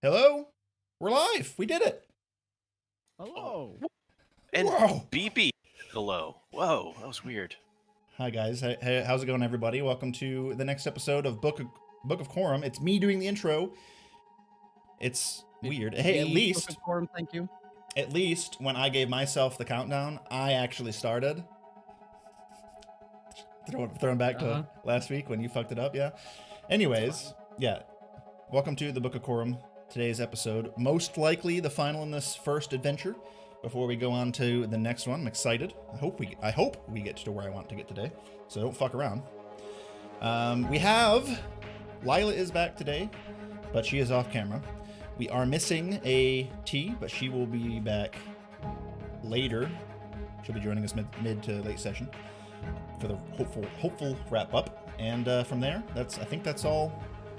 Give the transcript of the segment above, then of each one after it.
Hello? We're live. We did it. Hello. And Whoa. BB, hello. Whoa, that was weird. Hi guys. Hey, how's it going, everybody? Welcome to the next episode of Book of Khorim. It's me doing the intro. It's weird. Hey, at least Khorim, thank you. At least when I gave myself the countdown, I actually started. Throwing back to last week when you fucked it up, yeah. Anyways, yeah. Welcome to the Book of Khorim. Today's episode, most likely the final in this first adventure. Before we go on to the next one, I'm excited. I hope we get to where I want to get today. So don't fuck around. We have Lila is back today, but she is off camera. We are missing a T, but she will be back later. She'll be joining us mid to late session for the hopeful wrap up. And from there, I think that's all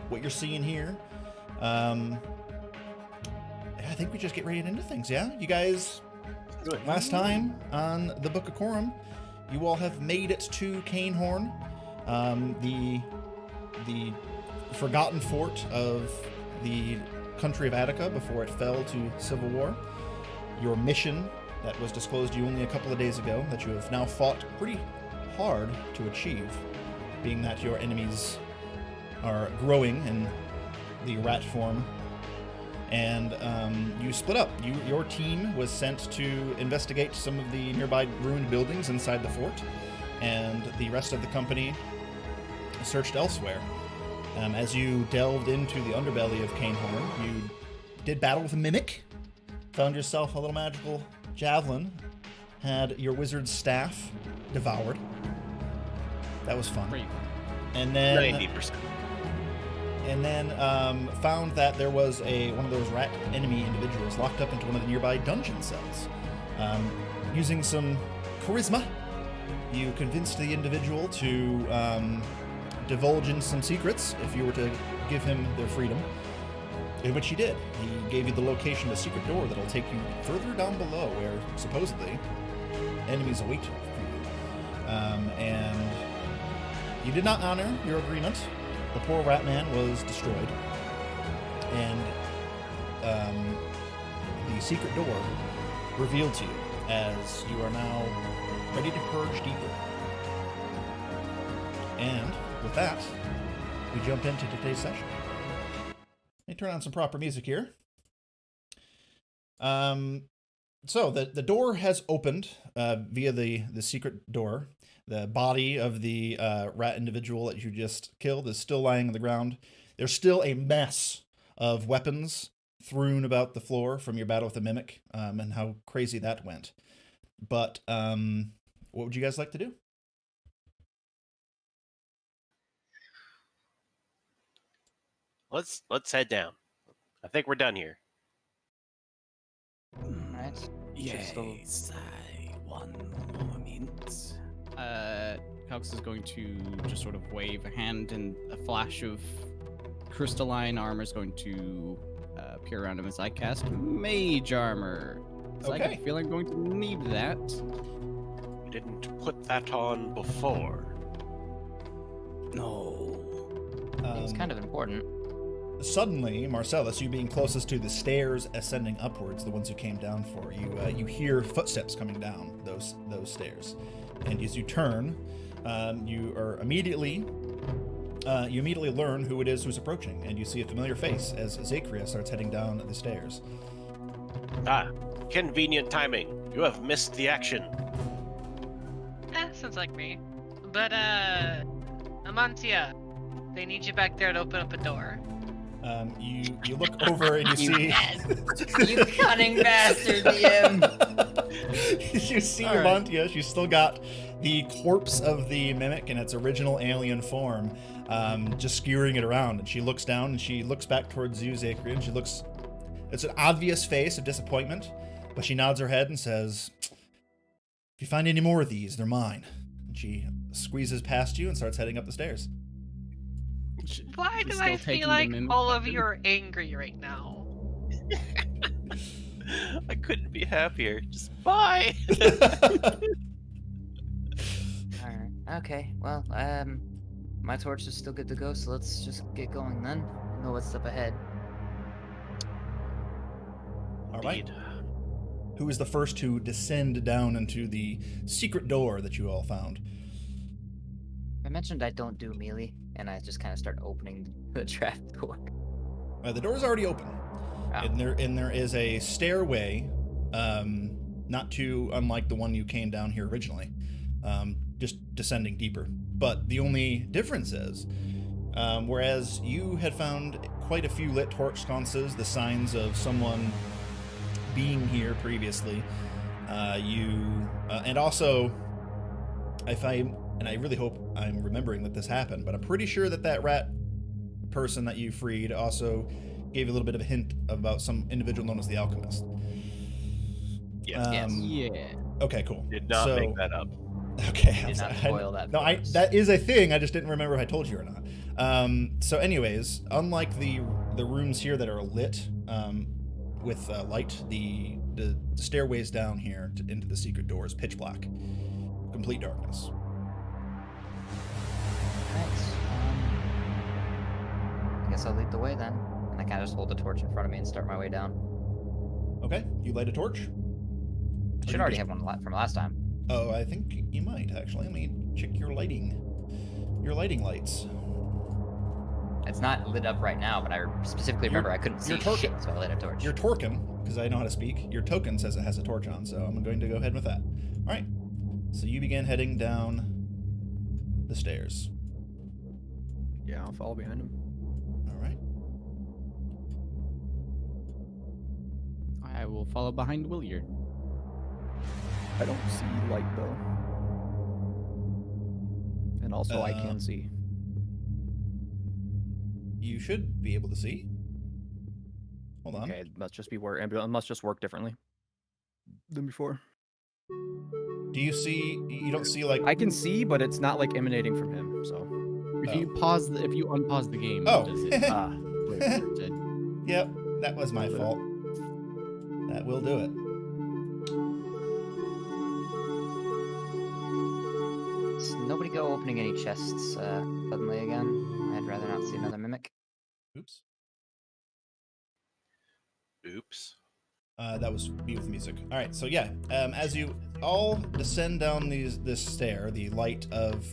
what you're seeing here. I think we just get right into things, yeah? You guys, last time on the Book of Khorim, you all have made it to Cainhorn, the forgotten fort of the country of Attica before it fell to civil war. Your mission that was disclosed to you only a couple of days ago, that you have now fought pretty hard to achieve, being that your enemies are growing in the rat form. And you split up. Your team was sent to investigate some of the nearby ruined buildings inside the fort, and the rest of the company searched elsewhere. As you delved into the underbelly of Cainhorn, you did battle with a mimic, found yourself a little magical javelin, had your wizard's staff devoured. That was fun. And then 90%. And then found that there was one of those rat enemy individuals locked up into one of the nearby dungeon cells. Using some charisma, you convinced the individual to divulge in some secrets if you were to give him their freedom, in which he did. He gave you the location of a secret door that'll take you further down below, where supposedly enemies await for you. And you did not honor your agreement. The poor rat man was destroyed, and the secret door revealed to you as you are now ready to purge deeper. And with that, we jump into today's session. Let me turn on some proper music here. So the door has opened via the secret door. The body of the rat individual that you just killed is still lying on the ground. There's still a mess of weapons strewn about the floor from your battle with the mimic, and how crazy that went. But what would you guys like to do? Let's head down. I think we're done here. Right. Yes, one moment. Calx is going to just sort of wave a hand, and a flash of crystalline armor is going to appear around him as I cast Mage Armor. So Okay. I feel I'm going to need that. We didn't put that on before. No. It's kind of important. Suddenly, Marcellus, you being closest to the stairs ascending upwards, the ones you came down for, you hear footsteps coming down those stairs, and as you turn, you immediately learn who it is who's approaching, and you see a familiar face as Zachria starts heading down the stairs. Convenient timing. You have missed the action. Sounds like me. But, Amantia, they need you back there to open up a door. You look over and you see... You cunning bastard, DM! You see All right. Amantia. She's still got the corpse of the mimic in its original alien form, just skewering it around. And she looks down and she looks back towards you, Zachary, and she looks... It's an obvious face of disappointment, but she nods her head and says, "If you find any more of these, they're mine." And she squeezes past you and starts heading up the stairs. Why do Still I taking feel the like mimic all of weapon? you are angry right now? I couldn't be happier. Just bye. Alright. Okay, well, my torch is still good to go, so let's just get going then. Know what's up ahead. right. Indeed. Who is the first to descend down into the secret door that you all found? I mentioned I don't do melee, and I just kind of start opening the trap door. The door is already open, Oh. and there is a stairway, not too unlike the one you came down here originally, just descending deeper. But the only difference is, whereas you had found quite a few lit torch sconces, the signs of someone being here previously, and also, and I really hope I'm remembering that this happened, but I'm pretty sure that rat person that you freed also gave a little bit of a hint about some individual known as the Alchemist. Yes. Yeah. Okay, cool. Did not make that up. Okay, Did not spoil that. No, for us. that is a thing. I just didn't remember if I told you or not. So, anyways, unlike the rooms here that are lit with light, the stairways down here into the secret door is pitch black, complete darkness. Thanks. I guess I'll lead the way then. And I kind of just hold the torch in front of me and start my way down. Okay, you light a torch. I should already have one from last time. Oh, I think you might actually. Let me check your lighting lights. It's not lit up right now, but I specifically remember I couldn't see your shit, so I lit a torch. Your token, because I know how to speak, your token says it has a torch on, so I'm going to go ahead with that. All right. So you begin heading down the stairs. Yeah, I'll follow behind him. All right. I will follow behind Williard. I don't see light though. And also I Uh, can see. You should be able to see. Hold on. Okay, it must just be work. It must just work differently than before. Do you see? You don't see like. I can see, but it's not like emanating from him. So If you unpause the game, Oh. does it? It- Yep, that was my fault. That will do it. Does nobody go opening any chests suddenly again? I'd rather not see another mimic. Oops. Oops. That was me with music. All right, so yeah, as you all descend down this stair, the light of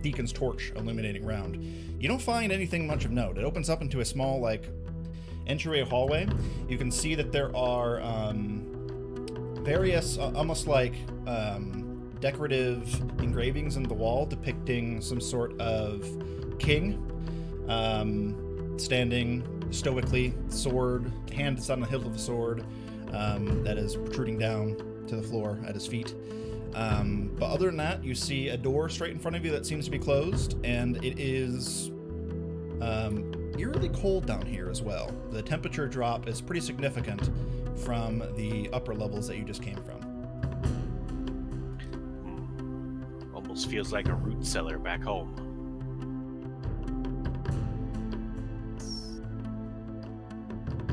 Deacon's torch illuminating round, you don't find anything much of note. It opens up into a small entryway hallway. You can see that there are various, almost like decorative engravings in the wall depicting some sort of king standing stoically, sword, hand is on the hilt of the sword that is protruding down to the floor at his feet. But other than that, you see a door straight in front of you that seems to be closed, and it is eerily cold down here as well. The temperature drop is pretty significant from the upper levels that you just came from. Almost feels like a root cellar back home.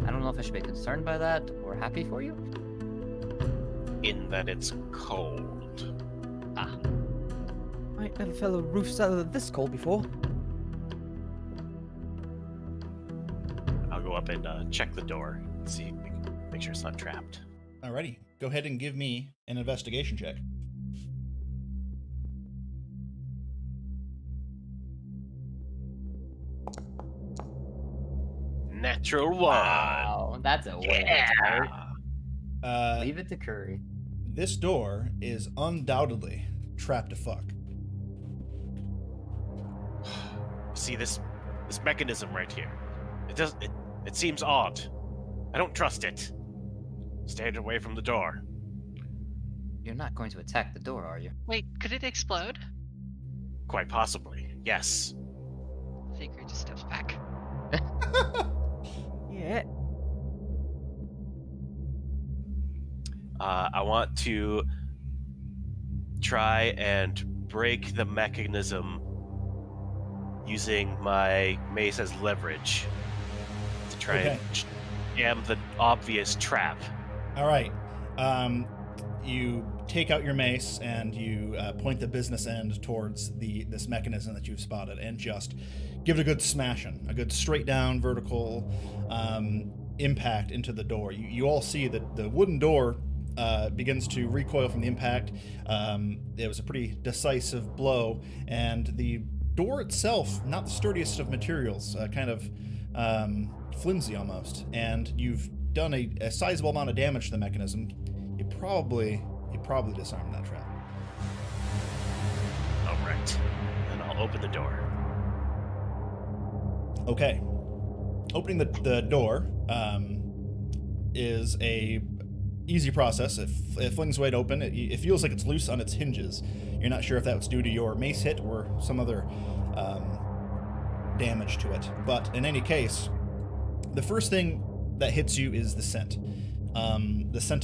I don't know if I should be concerned by that or happy for you. In that it's cold. I ain't never felt a roof cellar this cold before. I'll go up and check the door and see, make sure it's not trapped. Alrighty, go ahead and give me an investigation check. Natural one. Wow, that's a win. Yeah. Leave it to Curry. This door is undoubtedly trapped to fuck. See this mechanism right here. It seems odd. I don't trust it. Stand away from the door. You're not going to attack the door, are you? Wait, could it explode? Quite possibly. Yes. Figure just steps back. Yeah. I want to try and break the mechanism using my mace as leverage to try and jam the obvious trap. All right. You take out your mace and you point the business end towards this mechanism that you've spotted and just give it a good smashing, a good straight down vertical impact into the door. You all see that the wooden door begins to recoil from the impact. It was a pretty decisive blow, and the door itself, not the sturdiest of materials, kind of flimsy almost. And you've done a sizable amount of damage to the mechanism. You probably disarmed that trap. All right. Then I'll open the door. Okay. Opening the door is a easy process. It flings wide open. It feels like it's loose on its hinges. You're not sure if that was due to your mace hit or some other damage to it. But in any case, the first thing that hits you is the scent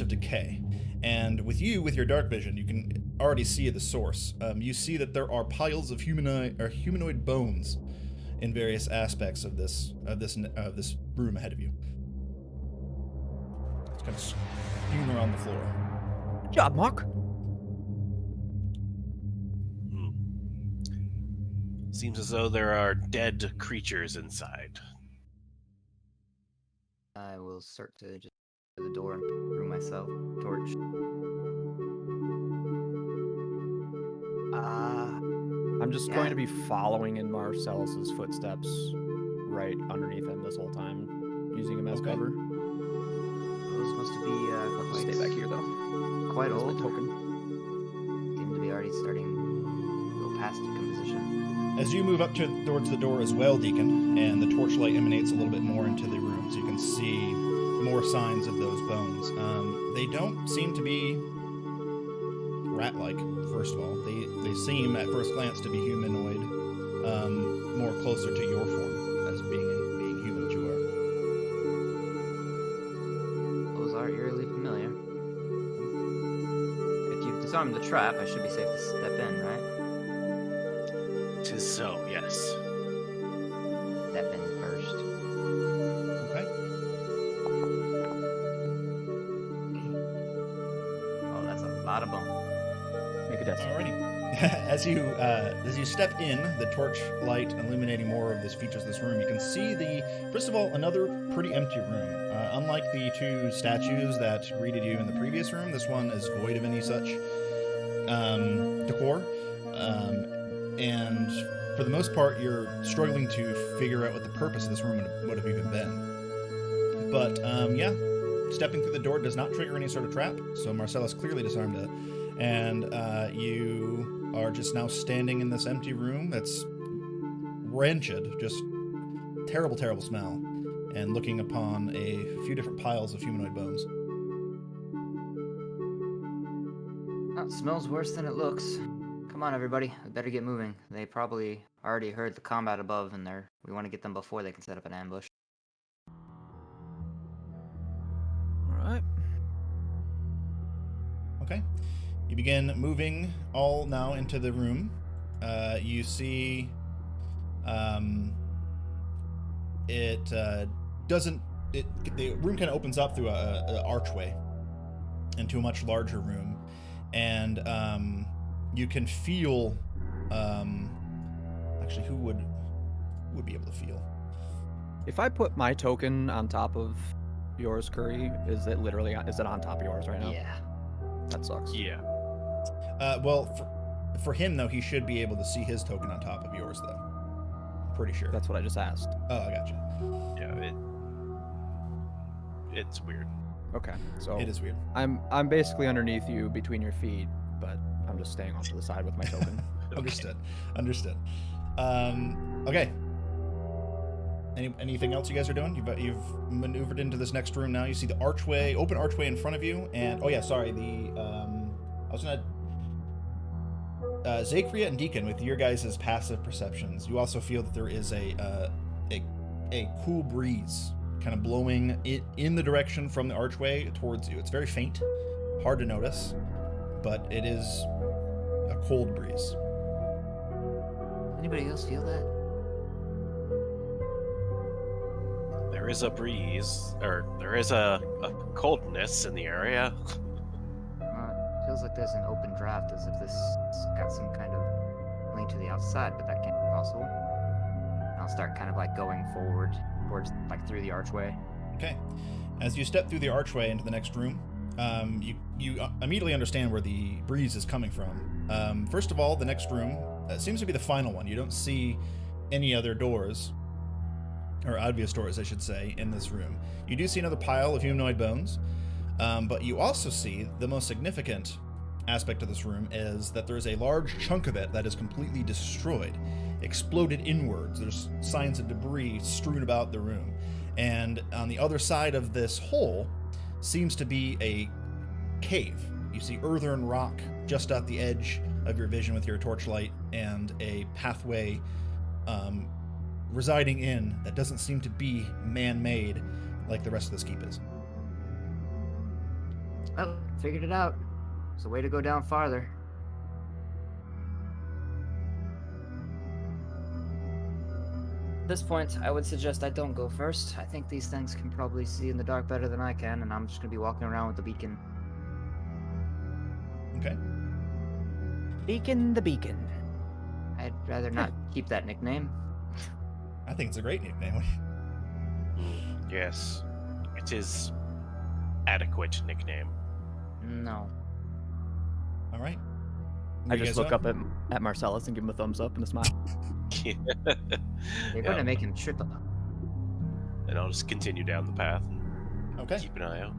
of decay. And with your dark vision, you can already see the source. You see that there are piles of humanoid bones in various aspects of this room ahead of you. It's kind of spewing around the floor. Good job, Mark. Seems as though there are dead creatures inside. I will start to just to the door and through myself. Torch. I'm just going to be following in Marcellus's footsteps right underneath him this whole time, using him as cover. Those must be I'll just stay back here though. quite That's my old. token. Seem to be already starting to go past decomposition. As you move up towards the door as well, Deacon, and the torchlight emanates a little bit more into the room, so you can see more signs of those bones. They don't seem to be rat-like, first of all. They seem, at first glance, to be humanoid, more closer to your form, as being human that you are. Those are eerily familiar. If you've disarmed the trap, I should be safe to step in, right? Tis so, yes. Step in first. Okay. Oh, that's a lot of bone. Make a death save. Alrighty. As you step in, the torch light illuminating more of the features of this room, you can see first of all, another pretty empty room. Unlike the two statues that greeted you in the previous room, this one is void of any such decor. And for the most part, you're struggling to figure out what the purpose of this room would have even been. But stepping through the door does not trigger any sort of trap, so Marcellus clearly disarmed it. And you are just now standing in this empty room that's wretched, just terrible, terrible smell, and looking upon a few different piles of humanoid bones. Oh, it smells worse than it looks. Come on, everybody. We better get moving. They probably already heard the combat above, and we want to get them before they can set up an ambush. All right. Okay. You begin moving all now into the room. You see the room kind of opens up through an archway into a much larger room, and you can feel actually who would be able to feel. If I put my token on top of yours, Curry, is it on top of yours right now? Yeah. That sucks. Yeah. Well, for him though, he should be able to see his token on top of yours though. Pretty sure. That's what I just asked. Oh, I gotcha. Yeah, it's weird. Okay, so It is weird. I'm basically underneath you between your feet, but I'm just staying off to the side with my token. Understood. Okay. Anything else you guys are doing? You've maneuvered into this next room now. You see the open archway in front of you, and I was gonna Zakria and Deacon, with your guys' passive perceptions, you also feel that there is a cool breeze kind of blowing in the direction from the archway towards you. It's very faint, hard to notice, but it is a cold breeze. Anybody else feel that? There is a breeze, or there is a coldness in the area. It feels like there's an open draft, as if this got some kind of link to the outside, but that can't be possible. And I'll start kind of like going forward towards, like, through the archway, Okay. As you step through the archway into the next room, you immediately understand where the breeze is coming from. First of all, the next room seems to be the final one. You don't see any other doors, or obvious doors, I should say, in this room. You do see another pile of humanoid bones, but you also see the most significant aspect of this room is that there's a large chunk of it that is completely destroyed, exploded inwards. There's signs of debris strewn about the room. And on the other side of this hole seems to be a cave. You see earthen rock just at the edge of your vision with your torchlight, and a pathway residing in that doesn't seem to be man-made like the rest of this keep is. Oh, figured it out. It's a way to go down farther. At this point, I would suggest I don't go first. I think these things can probably see in the dark better than I can, and I'm just gonna be walking around with the beacon. Okay. Beacon the beacon. I'd rather not keep that nickname. I think it's a great nickname. Yes, it is adequate nickname. No. All right. I You just guys look up? up at Marcellus and give him a thumbs up and a smile. They're Yeah. gonna make him trip up. And I'll just continue down the path and Okay. keep an eye out.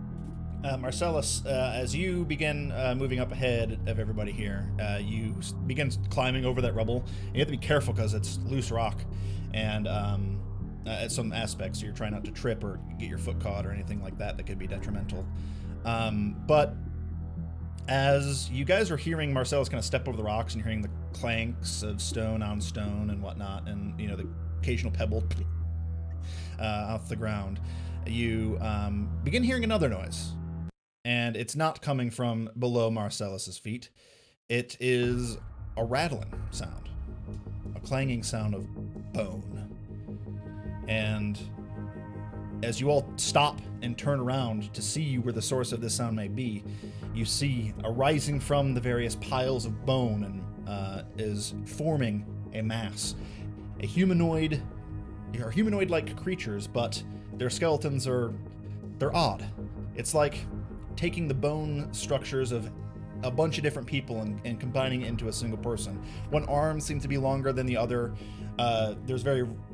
Marcellus, as you begin moving up ahead of everybody here, you begin climbing over that rubble. You have to be careful because it's loose rock, and at some aspects, so you're trying not to trip or get your foot caught or anything like that that could be detrimental. But as you guys are hearing Marcellus kind of step over the rocks and hearing the clanks of stone on stone and whatnot, and the occasional pebble off the ground, you begin hearing another noise. And it's not coming from below Marcellus's feet. It is a rattling sound, a clanging sound of bone. And as you all stop and turn around to see where the source of this sound may be, you see arising from the various piles of bone and is forming a mass. A humanoid, or humanoid-like creatures, but their skeletons they're odd. It's like taking the bone structures of a bunch of different people and combining it into a single person. One arm seems to be longer than the other. There's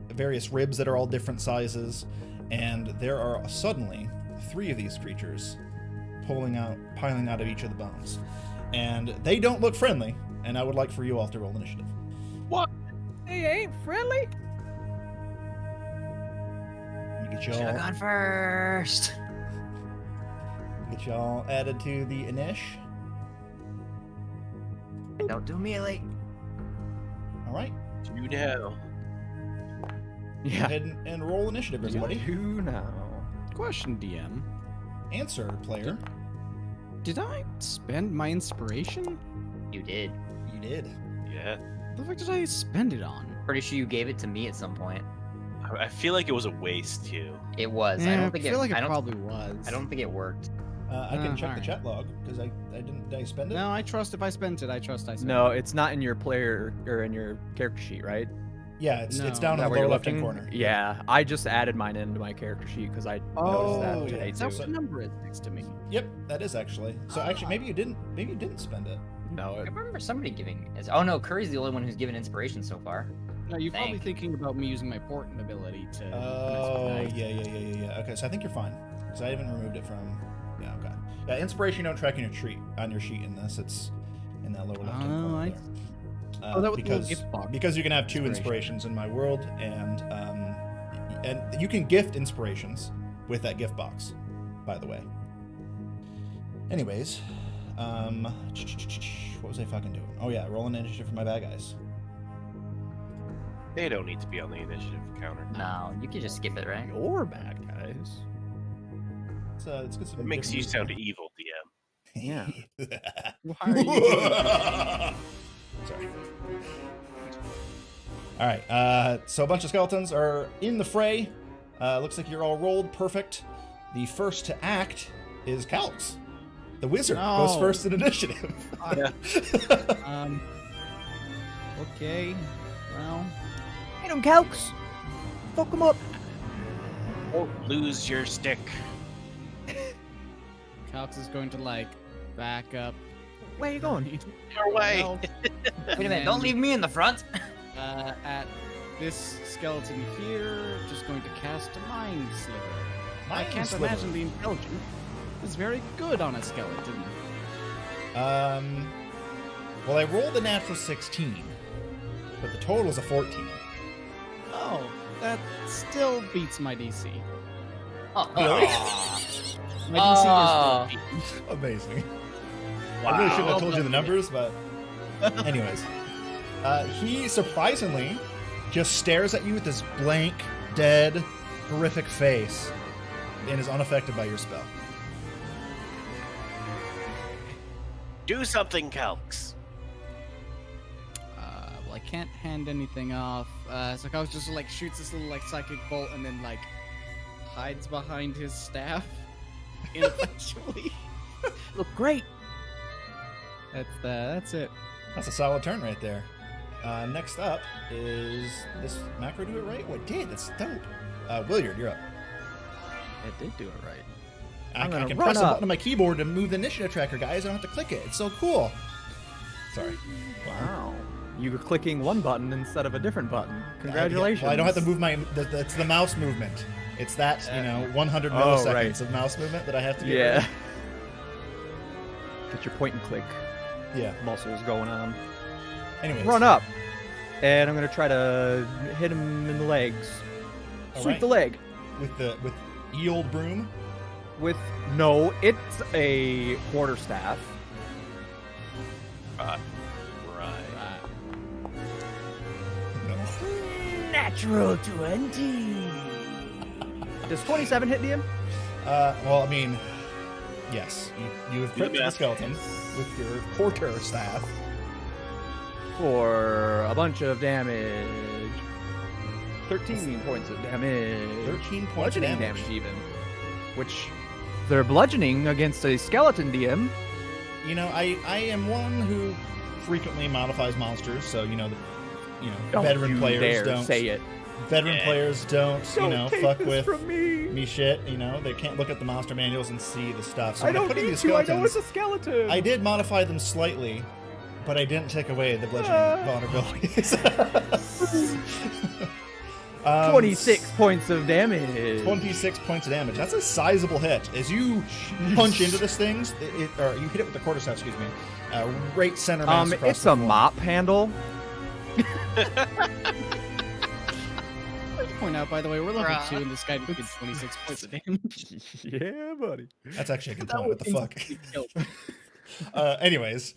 various ribs that are all different sizes, and there are suddenly 3 of these creatures piling out of each of the bones. And they don't look friendly, and I would like for you all to roll initiative. What? They ain't friendly. Let me get Should have y'all, gone first. added to the inish. Don't do melee. All right. You know. Go Yeah. ahead and roll initiative, everybody. Who now? Question, DM. Answer, player. Did I spend my inspiration? You did. You did. Yeah. What the fuck did I spend it on? Pretty sure you gave it to me at some point. I feel like it was a waste too. It was. Yeah, I don't think feel like it I don't, probably was. I don't think it worked. I can check the alright. chat log because I didn't. Did I spend it? No, I trust if I spent it. I trust I spent No, it. it's not in your player or in your character sheet, right? Yeah, it's No. down Is that in the where you're lower left hand looking? corner. Yeah, I just added mine into my character sheet because I noticed Oh, that today yeah. Is that too. what number is next to me? Yep, that is actually. So actually, maybe you didn't spend it. No, I remember somebody giving. Oh no, Curry's the only one who's given inspiration so far. No, you're probably Thank. thinking about me using my portent ability to. Oh, mess with yeah. Okay, so I think you're fine because I haven't removed it from. Yeah, okay. Yeah, inspiration don't track on your sheet in this. It's in that lower left hand Oh, corner. I- there. Oh, that was the little because gift box. because you can have 2 Inspiration. inspirations in my world, and you can gift inspirations with that gift box, by the way. Anyways, what was I fucking doing? Oh yeah, rolling initiative for my bad guys. They don't need to be on the initiative counter. No, you can just skip it, right? you're bad guys. Let's get some. It makes you different- sound evil, DM. Yeah. Why are you doing Sorry. All right. So a bunch of skeletons are in the fray. Looks like you're all rolled perfect. The first to act is Calx. The wizard goes No. first in initiative. Okay. Well, Hit him, Calx. Fuck him up. Don't lose your stick. Calx is going to like back up. Where are you going? Your way. Wait a minute, don't leave me in the front. At this skeleton here, just going to cast a mind sliver. I Mind can't sliver. imagine the intelligence is very good on a skeleton. Well, I rolled a natural 16, but the total is a 14. Oh, that still beats my DC. Really? My DC is 14. Amazing. I really shouldn't have told you the numbers, but anyways. He surprisingly just stares at you with this blank, dead, horrific face and is unaffected by your spell. Do something, Calx. Well, I can't hand anything off. So Calx just like shoots this little like psychic bolt and then like hides behind his staff ineffectually. Look great. That's it. That's a solid turn right there. Next up is this macro do it right? What did? That's dope. Williard, you're up. It did do it right. I gonna can run press a up. button on my keyboard to move the initiative tracker, guys. I don't have to click it. It's so cool. Sorry. Wow. You were clicking one button instead of a different button. Congratulations. Well, I don't have to move my. It's the mouse movement. It's that 100 milliseconds Oh, right. of mouse movement that I have to get. Yeah. rid of. Get your point and click Yeah. muscles going on. Anyways. Run up. And I'm gonna try to hit him in the legs. All Sweep right. the leg. With ye old broom. No, it's a quarterstaff. Right. No. Natural 20. Does 27 hit him? Well, I mean, yes. You have crit the best. skeleton with your quarter staff. For a bunch of damage. 13 points of damage. 13 points of Bludgeoning damage. even. Which, they're bludgeoning against a skeleton DM. You know, I am one who frequently modifies monsters, so Don't veteran you players dare don't say it. Veteran Yeah. players don't take fuck this with from me. me shit. They can't look at the monster manuals and see the stuff. So I when don't put in need these to. I skeletons, know it's a skeleton. I did modify them slightly, but I didn't take away the bludgeoning vulnerabilities. 26 points of damage. 26 points of damage. That's a sizable hit. As you punch into this thing, or you hit it with the quarterstaff, excuse me, right center mass across It's the a floor. mop handle. I'd like to point out, by the way, we're level Bruh. 2 and this guy did 26 points of damage. Yeah, buddy. That's actually a good point. What the fuck? Killed. Anyways,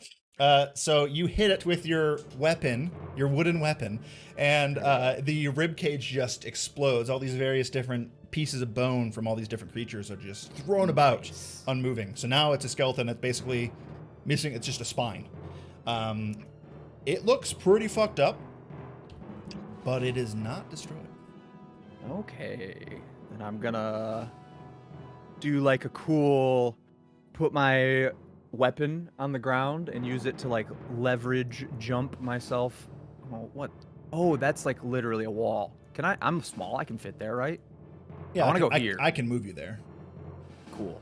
so you hit it with your weapon, your wooden weapon, and the rib cage just explodes. All these various different pieces of bone from all these different creatures are just thrown about, unmoving. So now it's a skeleton that's basically missing. It's just a spine. It looks pretty fucked up, but it is not destroyed. Okay. Then I'm gonna do like a cool, put my weapon on the ground and use it to like leverage jump myself. Oh, what? Oh, that's like literally a wall. Can I? I'm small. I can fit there, right? Yeah, I wanna can- go here. I can move you there. Cool.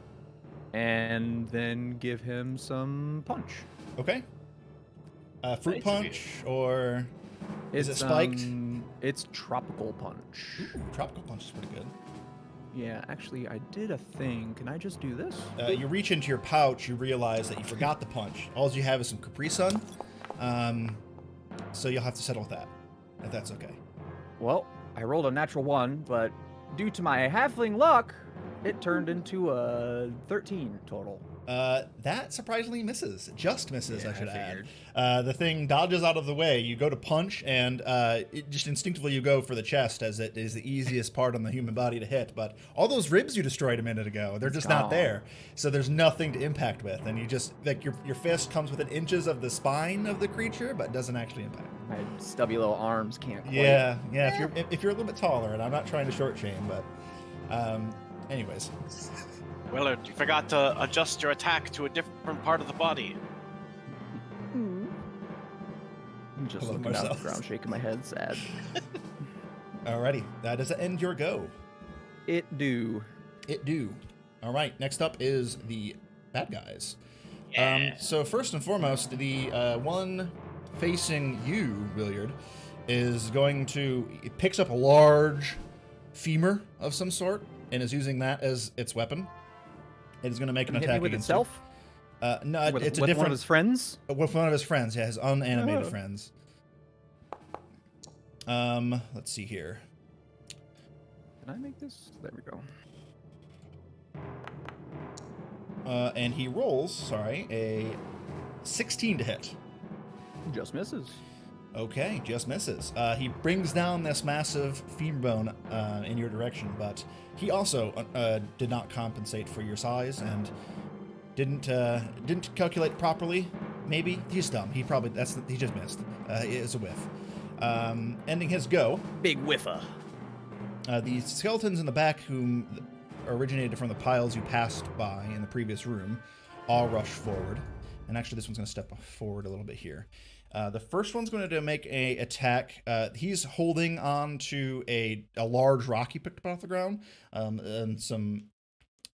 And then give him some punch. Okay. Fruit Nice. punch or is it spiked? It's tropical punch. Ooh, tropical punch is pretty good. Yeah, actually, I did a thing. Can I just do this? You reach into your pouch, you realize that you forgot the punch. All you have is some Capri Sun, so you'll have to settle with that, if that's okay. Well, I rolled a natural 1, but due to my halfling luck, it turned into a 13 total. That surprisingly misses. Just misses, Yeah, I should I add. figured. The thing dodges out of the way. You go to punch, and it just instinctively you go for the chest, as it is the easiest part on the human body to hit. But all those ribs you destroyed a minute ago, they're just not gone. there. So there's nothing to impact with, and you just like your fist comes within inches of the spine of the creature, but doesn't actually impact. My stubby little arms can't quite. Yeah. If you're a little bit taller, and I'm not trying to short shame, but anyways. Willard, you forgot to adjust your attack to a different part of the body. I'm just Hello, looking down at Marcellus. the ground, shaking my head, sad. Alrighty, that does end your go. It do. It do. All right, next up is the bad guys. Yeah. So first and foremost, the one facing you, Williard, is going to... It picks up a large femur of some sort and is using that as its weapon. It is going to make an Hit me attack with against itself? you. No, With, it's a with different... one of his friends? With one of his friends, yeah, his unanimated Oh. friends. Let's see here. Can I make this? There we go. And he rolls, a 16 to hit. Just misses. Okay, just misses. He brings down this massive femur bone in your direction, but he also did not compensate for your size and didn't calculate properly. Maybe he's dumb. He just missed. It's a whiff. Ending his go. Big whiffer. The skeletons in the back, whom originated from the piles you passed by in the previous room, all rush forward. And actually, this one's going to step forward a little bit here. The first one's going to make a attack. He's holding on to a large rock he picked up off the ground, and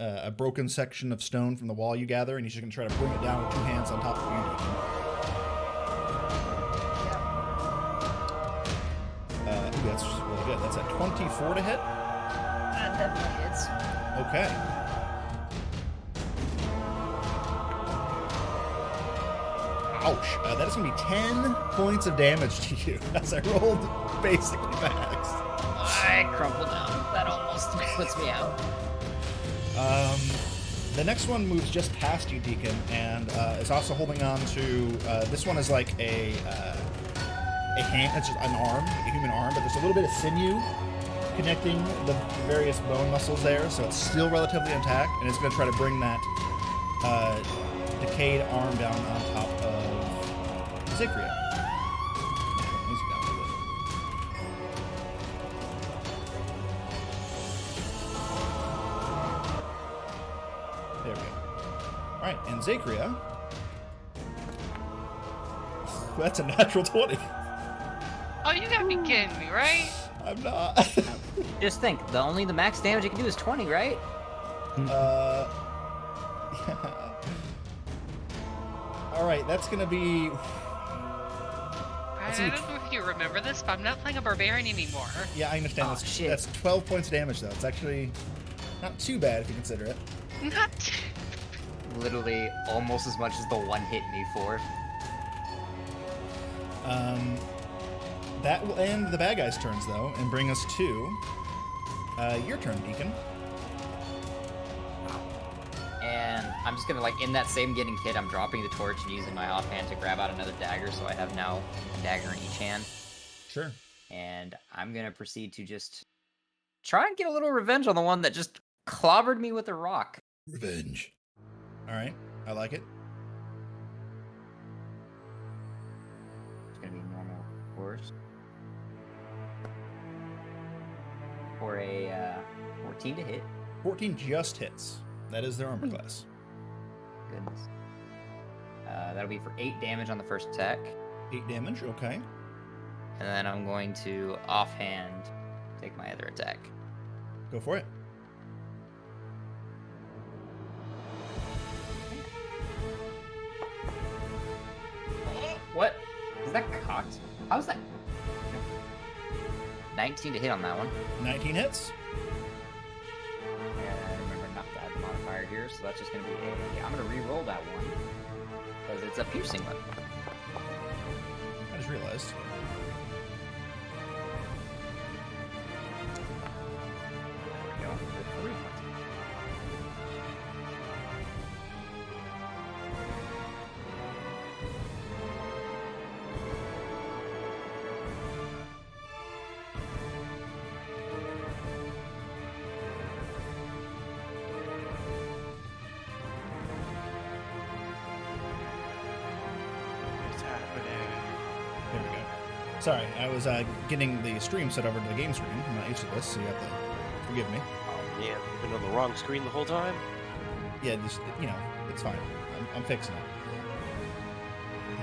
a broken section of stone from the wall you gather, and he's just going to try to bring it down with 2 hands on top of you, Deacon. That's really good. That's at 24 to hit. That definitely hits. Okay. Ouch. That is going to be 10 points of damage to you, as I rolled basically max. I crumple down. That almost puts me out. The next one moves just past you, Deacon, and is also holding on to... this one is like a hand, it's just an arm, a human arm, but there's a little bit of sinew connecting the various bone muscles there, so it's still relatively intact, and it's going to try to bring that decayed arm down on top of Zikria. Music down a little bit. There we go. Alright, and Zikria. That's a natural 20. Oh, you gotta be kidding me, right? I'm not. Just think, only the max damage it can do is 20, right? Yeah. Alright, that's gonna be... I don't know if you remember this, but I'm not playing a barbarian anymore. Yeah, I understand. Oh, that's, shit. that's 12 points of damage, though. It's actually not too bad if you consider it. Not. Literally almost as much as the one hit me for. That will end the bad guys' turns, though, and bring us to your turn, Deacon. And I'm just gonna, like, in that same getting hit, I'm dropping the torch and using my offhand to grab out another dagger, so I have now a dagger in each hand. Sure. And I'm gonna proceed to just try and get a little revenge on the one that just clobbered me with a rock. Revenge. Alright, I like it. It's gonna be normal, of course. For a 14 to hit. 14 just hits. That is their armor class. Goodness. That'll be for 8 damage on the first attack. 8 damage, okay. And then I'm going to offhand take my other attack. Go for it. What? Is that cocked? How's that? 19 to hit on that one. 19 hits. And remember not to add the modifier here, so that's just going to be I'm going to re-roll that one. Because it's a piercing weapon. I just realized. There we go. Good for reflex. What's happening? There we go. Sorry, I was getting the stream set over to the game screen. I'm not used to this, so you have to forgive me. Oh man, you've been on the wrong screen the whole time? Yeah, just, it's fine. I'm fixing it.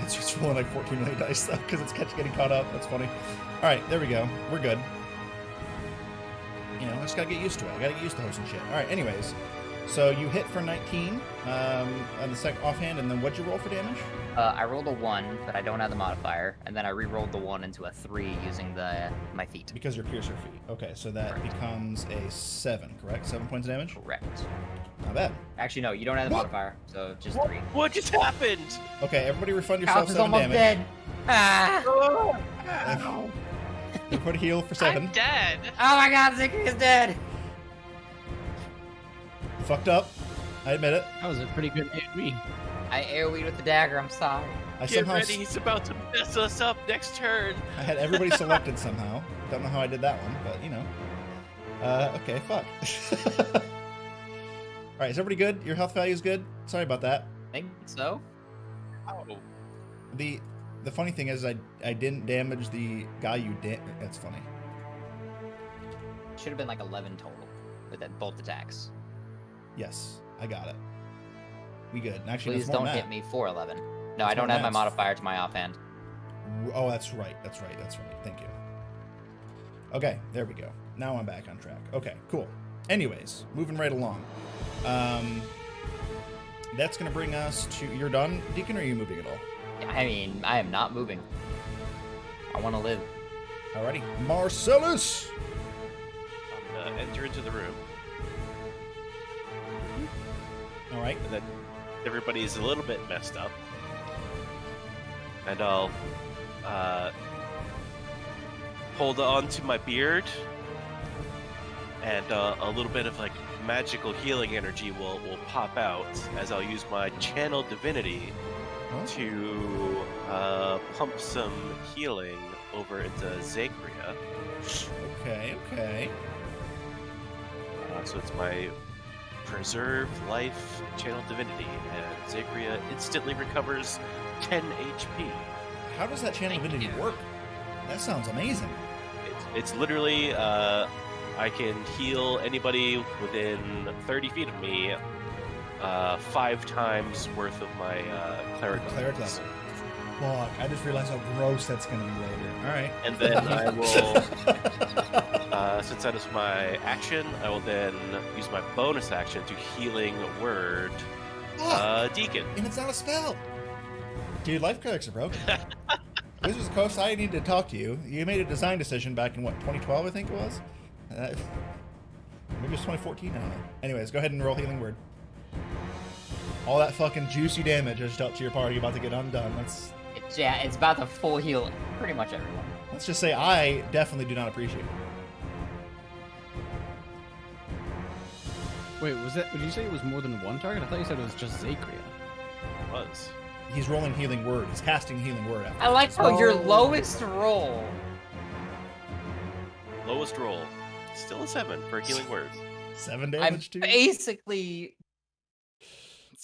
It's just rolling like 14 million dice, though, because it's getting caught up. That's funny. All right, there we go. We're good. I just gotta get used to it. I gotta get used to hosting shit. All right. Anyways, so you hit for 19 on the second offhand, and then what'd you roll for damage? I rolled a 1, but I don't have the modifier, and then I re-rolled the 1 into a 3 using my feet. Because you're piercer feet. Okay, so that Correct. becomes a 7, correct? 7 points of damage? Correct. Not bad. Actually, no, you don't have the modifier, so just 3. What just happened? Okay, everybody refund yourself Cops is 7 almost damage. dead. Ah! Ow. You put a heal for 7. I'm dead. Oh my god, Zikri is dead! Fucked up. I admit it. That was a pretty good AoE. I AoE'd with the dagger, I'm sorry. I Get somehow ready, he's about to mess us up next turn. I had everybody selected somehow. Don't know how I did that one, but you know. Okay, fuck. Alright, is everybody good? Your health value is good? Sorry about that. I think so. Oh. The funny thing is I didn't damage the guy you did. That's funny. Should have been like 11 total with both attacks. Yes, I got it. We good. Actually, Please that's more don't than hit me for 11. No, I That's don't more have my math. modifier to my offhand. Oh, that's right. That's right. Thank you. Okay, there we go. Now I'm back on track. Okay, cool. Anyways, moving right along. That's gonna bring us to. You're done, Deacon, or are you moving at all? I mean, I am not moving. I want to live. Alrighty, Marcellus. I'm gonna enter into the room, All right. and then everybody's a little bit messed up. And I'll hold on to my beard, and a little bit of like magical healing energy will pop out as I'll use my channel divinity Huh? to pump some healing over into Zagria. Okay. So it's my preserve life channel divinity, and Zagria instantly recovers 10 HP. How does that channel Thank divinity you. work? That sounds amazing. It's literally I can heal anybody within 30 feet of me 5 times worth of my cleric Cleric levels. level. Fuck, I just realized how gross that's gonna be later. All right. And then I will, since that is my action, I will then use my bonus action to healing word Deacon. And it's not a spell. Dude, life clerics are broken. Wizards of the Coast, I need to talk to you. You made a design decision back in, what, 2012, I think it was? Maybe it was 2014, I don't know. Anyways, go ahead and roll Healing Word. All that fucking juicy damage I just dealt to your party about to get undone. It's about to full heal pretty much everyone. Let's just say I definitely do not appreciate it. Wait, did you say it was more than one target? I thought you said it was just Zagria. It was. He's rolling Healing Word. He's casting Healing Word after. I like how your Oh. lowest roll. Lowest roll. Still a 7 for healing word. 7 I'm damage to basically.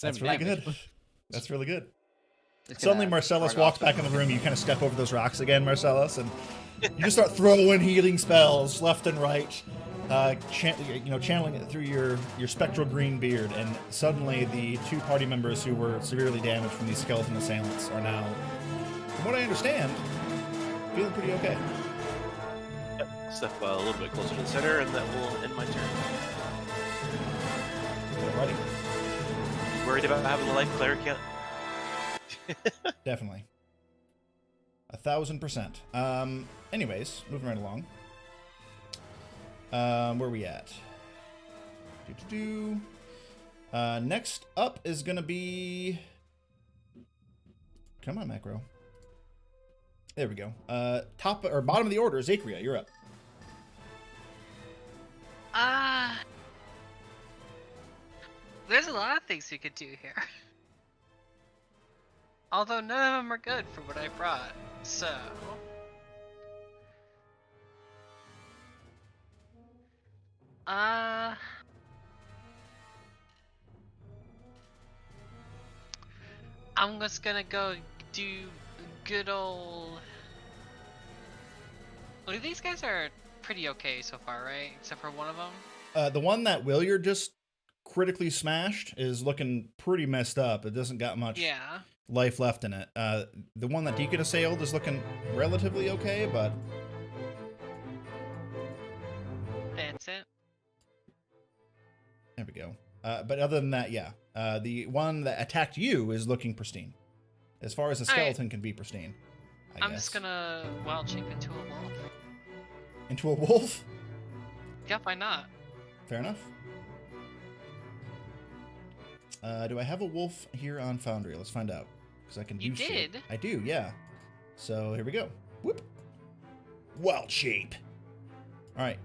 That's 7 really damage. good. That's really good. just Suddenly gonna Marcellus start walks off- back in the room. You kind of step over those rocks again, Marcellus, and you just start throwing healing spells left and right, channeling it through your spectral green beard. And suddenly, the 2 party members who were severely damaged from these skeleton assailants are now, from what I understand, feeling pretty okay. I'll step a little bit closer to the center, and that will end my turn. Ready? Worried about having a life cleric yet? Definitely. 1000%. Anyways, moving right along. Where are we at? Next up is gonna be. Come on, Macro. There we go. Top or bottom of the order, Zagria, you're up. There's a lot of things we could do here. Although none of them are good for what I brought, so... I'm just gonna go do good old... Well, these guys are pretty okay so far, right? Except for one of them? The one that Williard just critically smashed is looking pretty messed up. It doesn't got much Yeah. life left in it. The one that Deacon assailed is looking relatively okay, but That's it. time ago. But other than that, yeah. The one that attacked you is looking pristine. As far as a skeleton can be pristine, I'm just gonna wild shape into a wolf. Into a wolf? Yeah, why not? Fair enough. Do I have a wolf here on Foundry? Let's find out. Because I can do You shit. did? I do, yeah. So here we go. Whoop. Wild shape. Alright.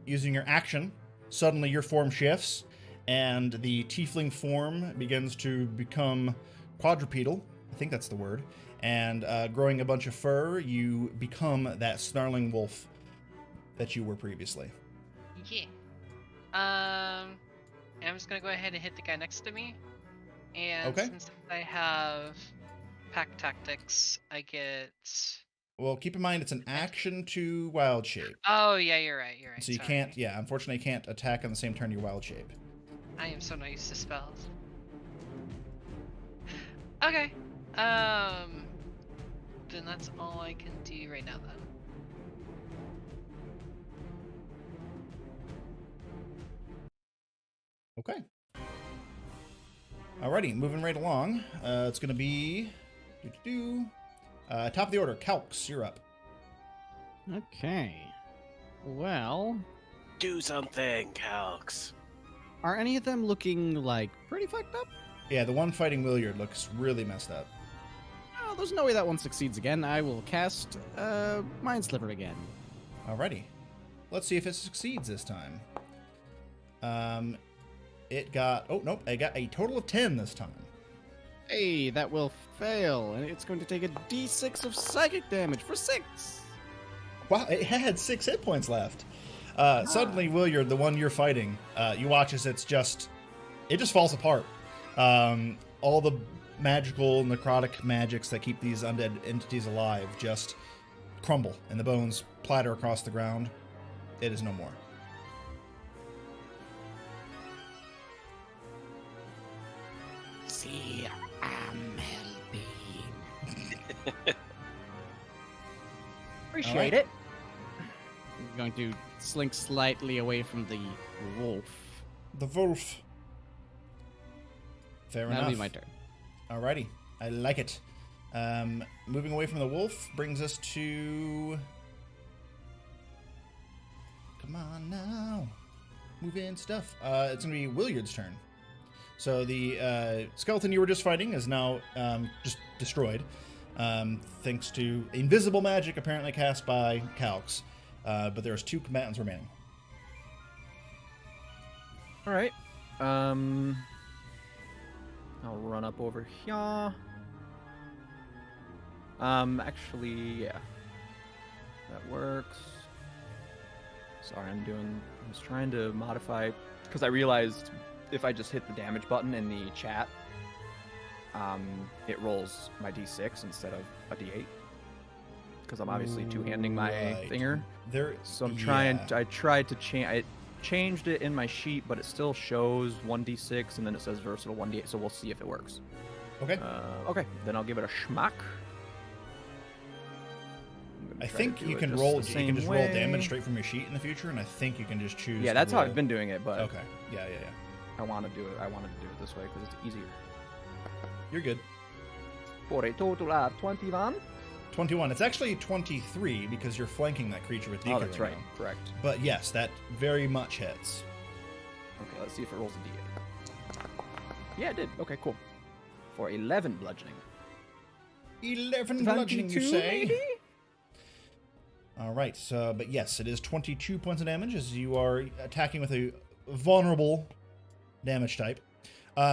Using your action, suddenly your form shifts, and the tiefling form begins to become quadrupedal. I think that's the word. And growing a bunch of fur, you become that snarling wolf that you were previously. Yeah. I'm just gonna go ahead and hit the guy next to me. And Okay. since I have pack tactics, I get. Well, keep in mind it's an action to wild shape. Oh yeah, you're right. So you sorry. can't, yeah, unfortunately you can't attack on the same turn your wild shape. I am so not used to spells. Okay. Then that's all I can do right now then. Okay. Alrighty, moving right along. It's going to be... top of the order, Calx, you're up. Okay. Well, Do something, Calx. are any of them looking like pretty fucked up? Yeah, the one fighting Williard looks really messed up. Oh, there's no way that one succeeds again. I will cast Mind Sliver again. Alrighty. Let's see if it succeeds this time. It got... Oh, nope. I got a total of 10 this time. Hey, that will fail, and it's going to take a d6 of psychic damage for 6. Wow, it had 6 hit points left. Suddenly, Williard, the one you're fighting, you watch as it just falls apart. All the magical, necrotic magics that keep these undead entities alive just crumble, and the bones platter across the ground. It is no more. See, I'm helping. Appreciate it. I'm going to slink slightly away from the wolf. The wolf. Fair That'll enough. be my turn. Alrighty, I like it. Moving away from the wolf brings us to... Come on now. Move in stuff. It's going to be Williard's turn. So the skeleton you were just fighting is now just destroyed. Thanks to invisible magic apparently cast by Calx. But there's 2 combatants remaining. All right. I'll run up over here. Actually, yeah. That works. Sorry, I'm just trying to modify, because I realized if I just hit the damage button in the chat, it rolls my d6 instead of a d8. Because I'm obviously two-handing my thinger. So I'm trying. I tried to change. I changed it in my sheet, but it still shows 1d6, and then it says versatile 1d8. So we'll see if it works. Okay. Okay. Then I'll give it a schmack. I think you can roll. You can just roll damage straight from your sheet in the future, and I think you can just choose. Yeah, that's how I've been doing it. But okay. Yeah. I want to do it. I wanted to do it this way because it's easier. You're good. For a total of 21. 21. It's actually 23 because you're flanking that creature with DK. Oh, that's right. Correct. But yes, that very much hits. Okay, let's see if it rolls a d8. Yeah, it did. Okay, cool. For 11 bludgeoning. 11 bludgeoning, you say? Maybe? All right. So, but yes, it is 22 points of damage as you are attacking with a vulnerable damage type.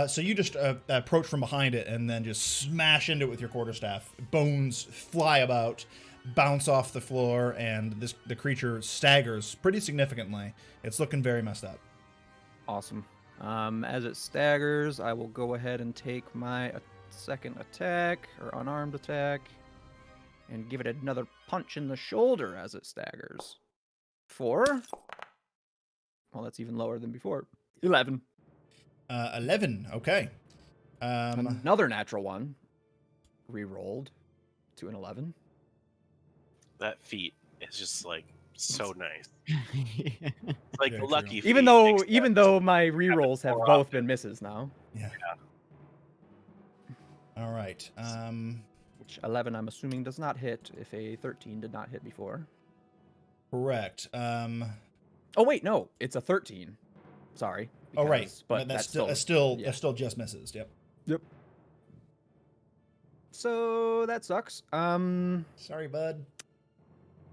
So you just approach from behind it and then just smash into it with your quarterstaff. Bones fly about, bounce off the floor, and the creature staggers pretty significantly. It's looking very messed up. Awesome. As it staggers, I will go ahead and take my second attack, or unarmed attack, and give it another punch in the shoulder as it staggers. 4. Well, that's even lower than before. 11. 11. Okay. Another natural one. Rerolled to an 11. That feat is just like So nice. It's like Very the true. lucky Even though my rerolls have more both often. been misses now. Yeah. All right. Which 11 I'm assuming does not hit if a 13 did not hit before. Correct. Oh wait, no, it's a 13. Sorry. Oh right, because- But that's still still yeah. that still just misses. Yep. Yep. So that sucks. Sorry, bud.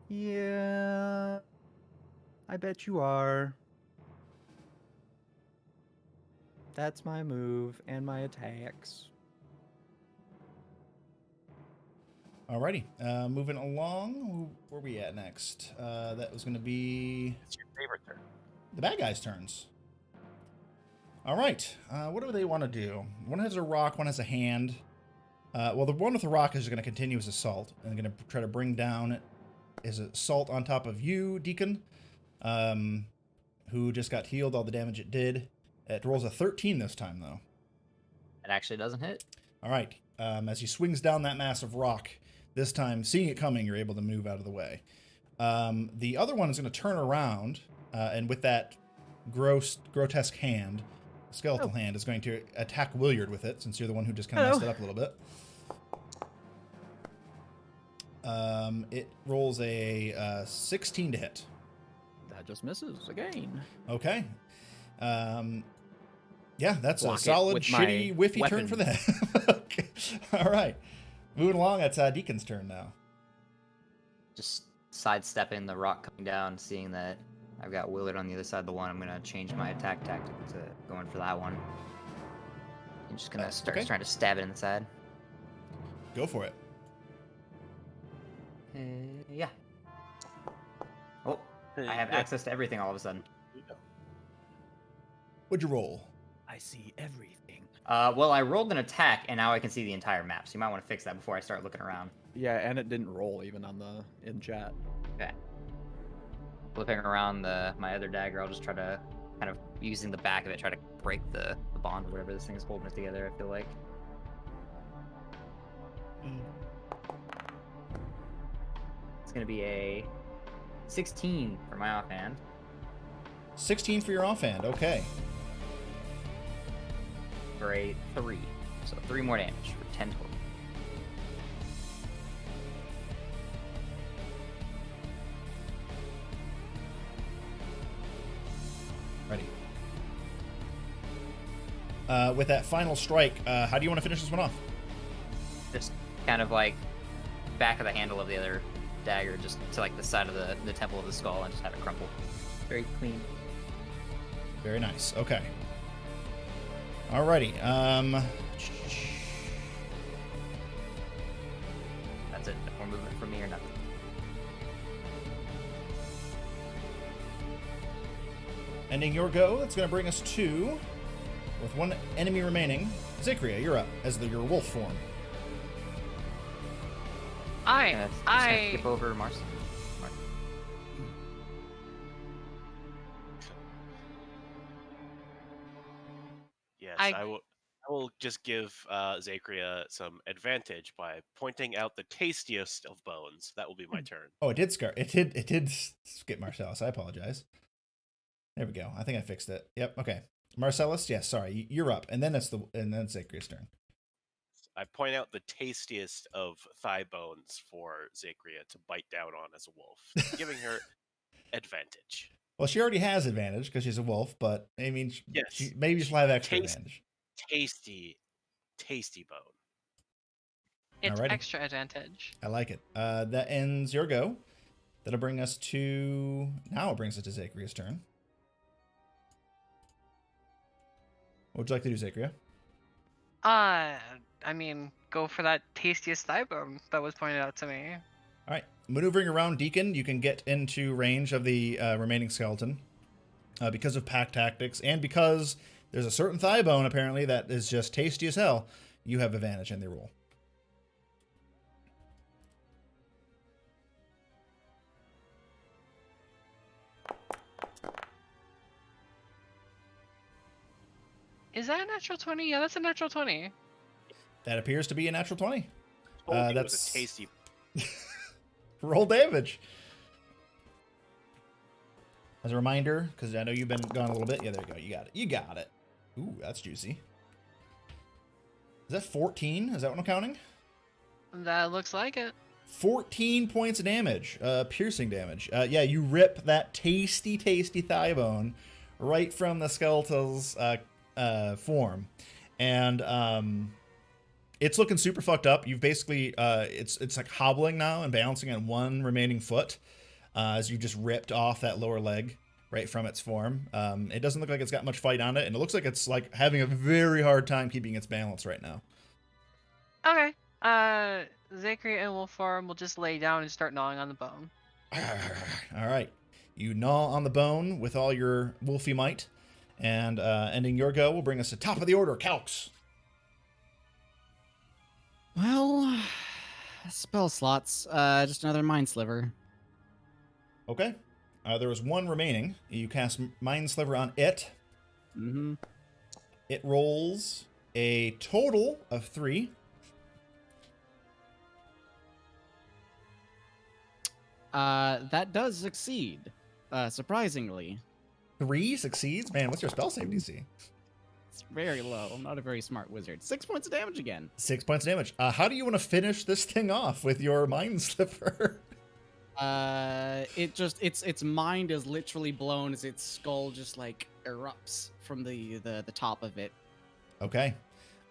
Yeah. I bet you are. That's my move and my attacks. Alrighty. Moving along. Where are we at next? That was going to be It's your favorite turn. the bad guys' turns. All right. What do they want to do? One has a rock. One has a hand. Well, the one with the rock is going to continue his assault and going to try to bring down his assault on top of you, Deacon, who just got healed. All the damage it did. It rolls a 13 this time, though. It actually doesn't hit. All right. As he swings down that massive rock, this time, seeing it coming, you're able to move out of the way. The other one is going to turn around, and with that grotesque hand, skeletal hand, is going to attack Williard with it, since you're the one who just kind of messed it up a little bit. It rolls a 16 to hit. That just misses again. Okay. Yeah, that's Block a it solid, with shitty, my whiffy turn for that. Okay. All right. Moving along, that's Deacon's turn now. Just sidestepping the rock coming down, seeing that I've got Willard on the other side of the one. I'm gonna change my attack tactic to going for that one. I'm just gonna start okay. trying to stab it in the side. Go for it. Yeah. Oh, I have access to everything all of a sudden. What'd you roll? I see everything. Well, I rolled an attack, and now I can see the entire map. So you might want to fix that before I start looking around. Yeah, and it didn't roll even on in chat. Okay. Flipping around my other dagger, I'll just try to kind of using the back of it, try to break the bond or whatever this thing is holding it together. I feel like. It's gonna be a 16 for my offhand. 16 for your offhand. Okay. For a 3. So 3 more damage for 10 total. Ready. With that final strike, how do you want to finish this one off? Just kind of like back of the handle of the other dagger, just to like the side of the temple of the skull, and just have it crumple. Very clean. Very nice. Okay. Alrighty. That's it. No more movement from me or nothing. Ending your go, that's going to bring us to, with one enemy remaining, Zikria, you're up as your wolf form. Just gonna skip over Marcy. Yes, I- I will just give Zachria some advantage by pointing out the tastiest of bones. That will be my turn. Oh, it did skip Marcellus. I apologize. There we go. I think I fixed it. Yep. Okay. Marcellus, yes, sorry. You're up. And then it's Zachria's turn. I point out the tastiest of thigh bones for Zachria to bite down on as a wolf, giving her advantage. Well, she already has advantage because she's a wolf, but I mean, Yes. maybe she'll have extra Taste- advantage. Tasty bone. It's Alrighty. extra advantage. I like it. That ends your go. That'll bring us to... Now it brings us to Zachria's turn. What would you like to do, Zachria? I mean, go for that tastiest thigh bone that was pointed out to me. All right. Maneuvering around Deacon, you can get into range of the remaining skeleton because of pack tactics and because there's a certain thigh bone, apparently, that is just tasty as hell. You have advantage in the roll. Is that a natural 20? Yeah, that's a natural 20. That appears to be a natural 20. Told you it was That's a tasty. roll damage. As a reminder, because I know you've been gone a little bit. Yeah, there you go. You got it. You got it. Ooh, that's juicy. Is that 14? Is that what I'm counting? That looks like it. 14 points of damage, piercing damage. Yeah, you rip that tasty, tasty thigh bone right from the skeletal's form, and it's looking super fucked up. You've basically it's like hobbling now and balancing on one remaining foot as you just ripped off that lower leg right from its form. It doesn't look like it's got much fight on it, and it looks like it's like having a very hard time keeping its balance right now. Okay. Zachary and Wolfarm will just lay down and start gnawing on the bone. All right. You gnaw on the bone with all your wolfy might, and ending your go will bring us to top of the order, Calx. Well, spell slots. Just another mind sliver. Okay. There was one remaining. You cast Mind Sliver on it. Mm-hmm. It rolls a total of 3. That does succeed. Surprisingly. 3 succeeds? Man, what's your spell save DC? It's very low. I'm not a very smart wizard. 6 points of damage again. 6 points of damage. How do you want to finish this thing off with your Mind Sliver? Its mind is literally blown as its skull just like erupts from the top of it. Okay.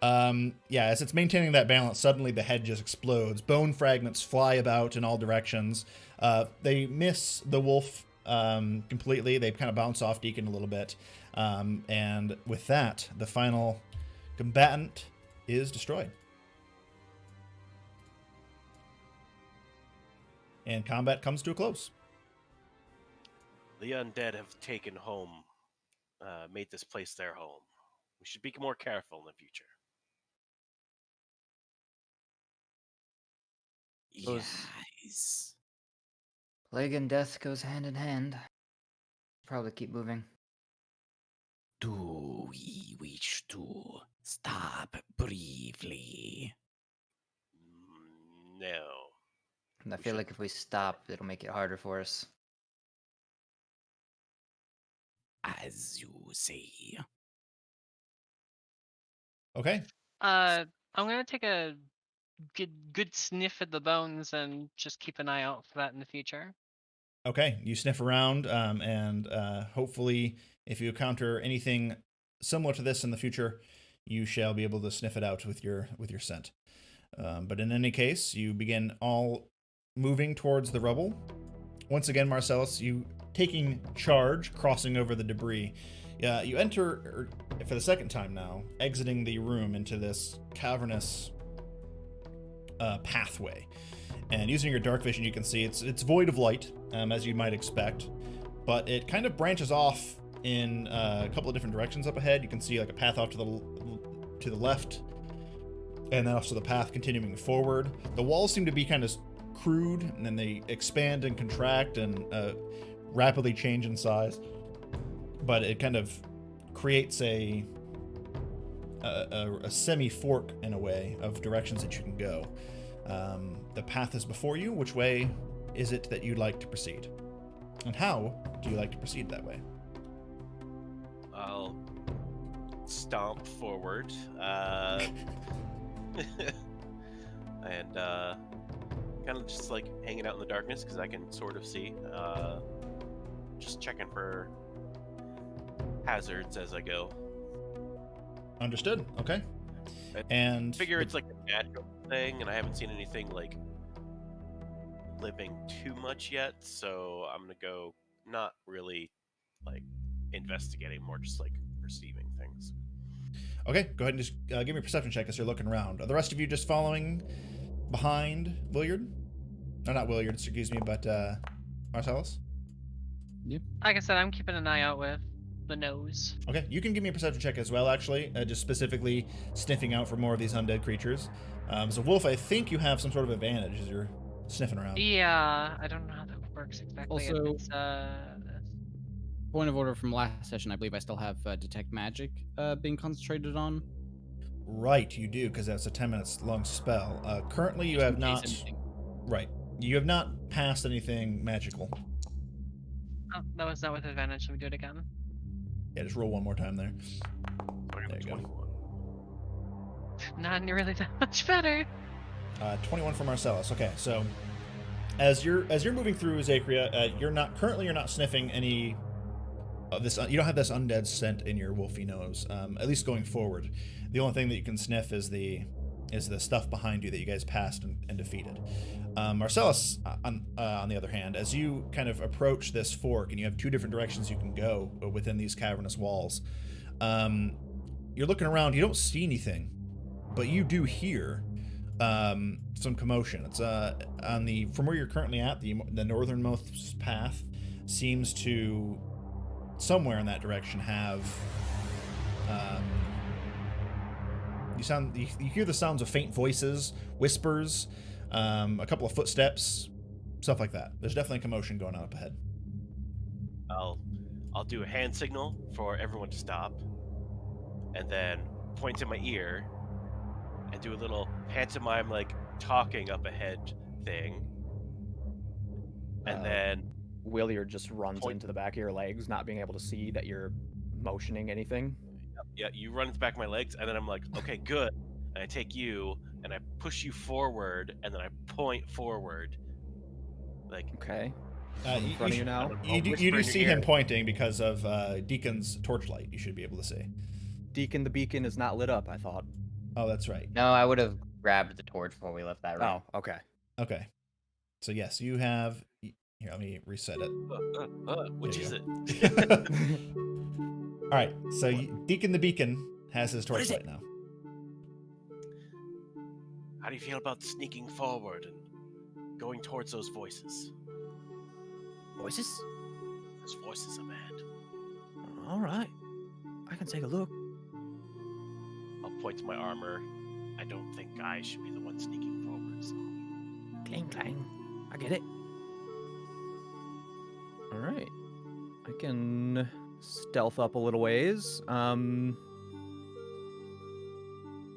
Yeah, as it's maintaining that balance, suddenly the head just explodes. Bone fragments fly about in all directions. They miss the wolf completely. They kind of bounce off Deacon a little bit. And with that, the final combatant is destroyed. And combat comes to a close. The undead have taken home, made this place their home. We should be more careful in the future. Yes. Plague and death goes hand in hand. Probably keep moving. Do we wish to stop briefly? No. And I feel like if we stop, it'll make it harder for us. As you say. Okay. I'm gonna take a good sniff at the bones and just keep an eye out for that in the future. Okay. You sniff around, and hopefully, if you encounter anything similar to this in the future, you shall be able to sniff it out with your scent. But in any case, you begin all moving towards the rubble. Once again, Marcellus, you taking charge, crossing over the debris. You enter, for the second time now, exiting the room into this cavernous pathway. And using your dark vision, you can see it's void of light, as you might expect, but it kind of branches off in a couple of different directions up ahead. You can see like a path off to the left, and then also the path continuing forward. The walls seem to be kind of crude, and then they expand and contract and rapidly change in size. But it kind of creates a semi-fork in a way of directions that you can go. The path is before you. Which way is it that you'd like to proceed? And how do you like to proceed that way? I'll stomp forward. And kind of just like hanging out in the darkness because I can sort of see. Just checking for hazards as I go. Understood. Okay. I And figure it's like a natural thing, and I haven't seen anything like living too much yet, so I'm gonna go not really like investigating, more just like perceiving things. okay, go ahead and just give me a perception check as you're looking around. Are the rest of you just following behind Williard? No, not Williard, excuse me, but Marcellus? Like I said, I'm keeping an eye out with the nose. Okay, you can give me a perception check as well, actually, just specifically sniffing out for more of these undead creatures. So, Wolf, I think you have some sort of advantage as you're sniffing around. Yeah, I don't know how that works exactly. Also- It's, Point of order from last session, I believe I still have Detect Magic being concentrated on. Right, you do, because that's a 10 minutes long spell. Currently, you have in case not... anything. Right. You have not passed anything magical. Oh, that was not with advantage. Let me do it again. Yeah, just roll one more time there. So I got There you go. 21. Not nearly that much better. 21 for Marcellus. Okay, so as you're moving through Zachria, you're not sniffing any of this. You don't have this undead scent in your wolfy nose. At least going forward, the only thing that you can sniff is the stuff behind you that you guys passed and defeated. Marcellus, on the other hand, as you kind of approach this fork, and you have two different directions you can go within these cavernous walls, you're looking around. You don't see anything, but you do hear some commotion. It's from where you're currently at, the northernmost path seems to somewhere in that direction have you hear the sounds of faint voices, whispers, a couple of footsteps, stuff like that. There's definitely a commotion going on up ahead. I'll do a hand signal for everyone to stop, and then point in my ear and do a little pantomime like talking up ahead thing. And then Willier just runs into the back of your legs, not being able to see that you're motioning anything. yeah, you run into the back of my legs, and then I'm like, okay, good. And I take you and I push you forward, and then I point forward. Like, Okay. In front of you now. You do see him pointing because of Deacon's torchlight. You should be able to see. Deacon, the beacon is not lit up, I thought. Oh, that's right. No, I would have grabbed the torch before we left that room. Oh, okay. Okay. So yes, you have. Here, let me reset it. which There is you it? All right. So Deacon the Beacon has his What is torchlight now. How do you feel about sneaking forward and going towards those voices? Voices? Those voices are bad. All right. I can take a look. I'll point to my armor. I don't think I should be the one sneaking forward, so... Clang, clang. I get it. All right. I can stealth up a little ways.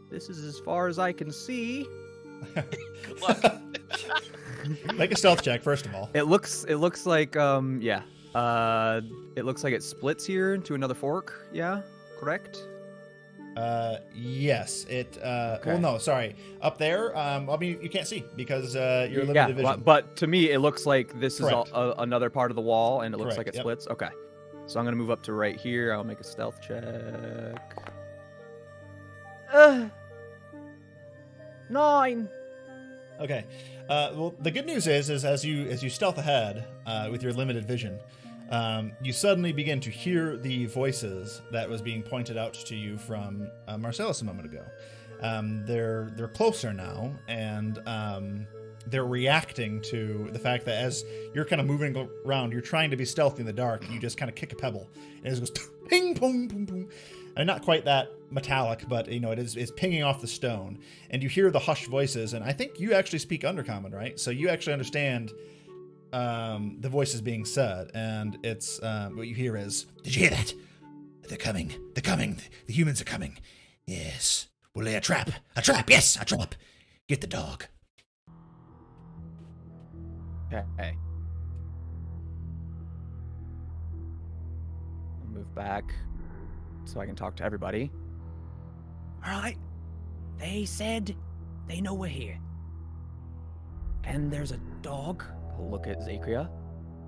This is as far as I can see. Good luck. Make a stealth check first of all. It looks like yeah. It looks like it splits here into another fork. Yeah, correct. Yes. It. Okay. Well, no. Sorry. Up there. I mean, you can't see because you're limited vision. But to me, it looks like this Correct. is another part of the wall, and it looks Correct, like it yep. splits. Okay. So I'm gonna move up to right here. I'll make a stealth check. 9. Okay. Well, the good news is as you stealth ahead with your limited vision, you suddenly begin to hear the voices that was being pointed out to you from Marcellus a moment ago. They're closer now, and they're reacting to the fact that as you're kind of moving around, you're trying to be stealthy in the dark, and you just kind of kick a pebble, and it goes ping, pong, pong, pong. And not quite that metallic, but it is pinging off the stone, and you hear the hushed voices. And I think you actually speak Undercommon, right? So you actually understand the voices being said, and it's what you hear is, "Did you hear that? They're coming. They're coming. The humans are coming. Yes, we'll lay a trap. A trap. Yes, a trap. Get the dog." Okay. I'll move back so I can talk to everybody. All right. They said they know we're here. And there's a dog. I'll look at Zachria.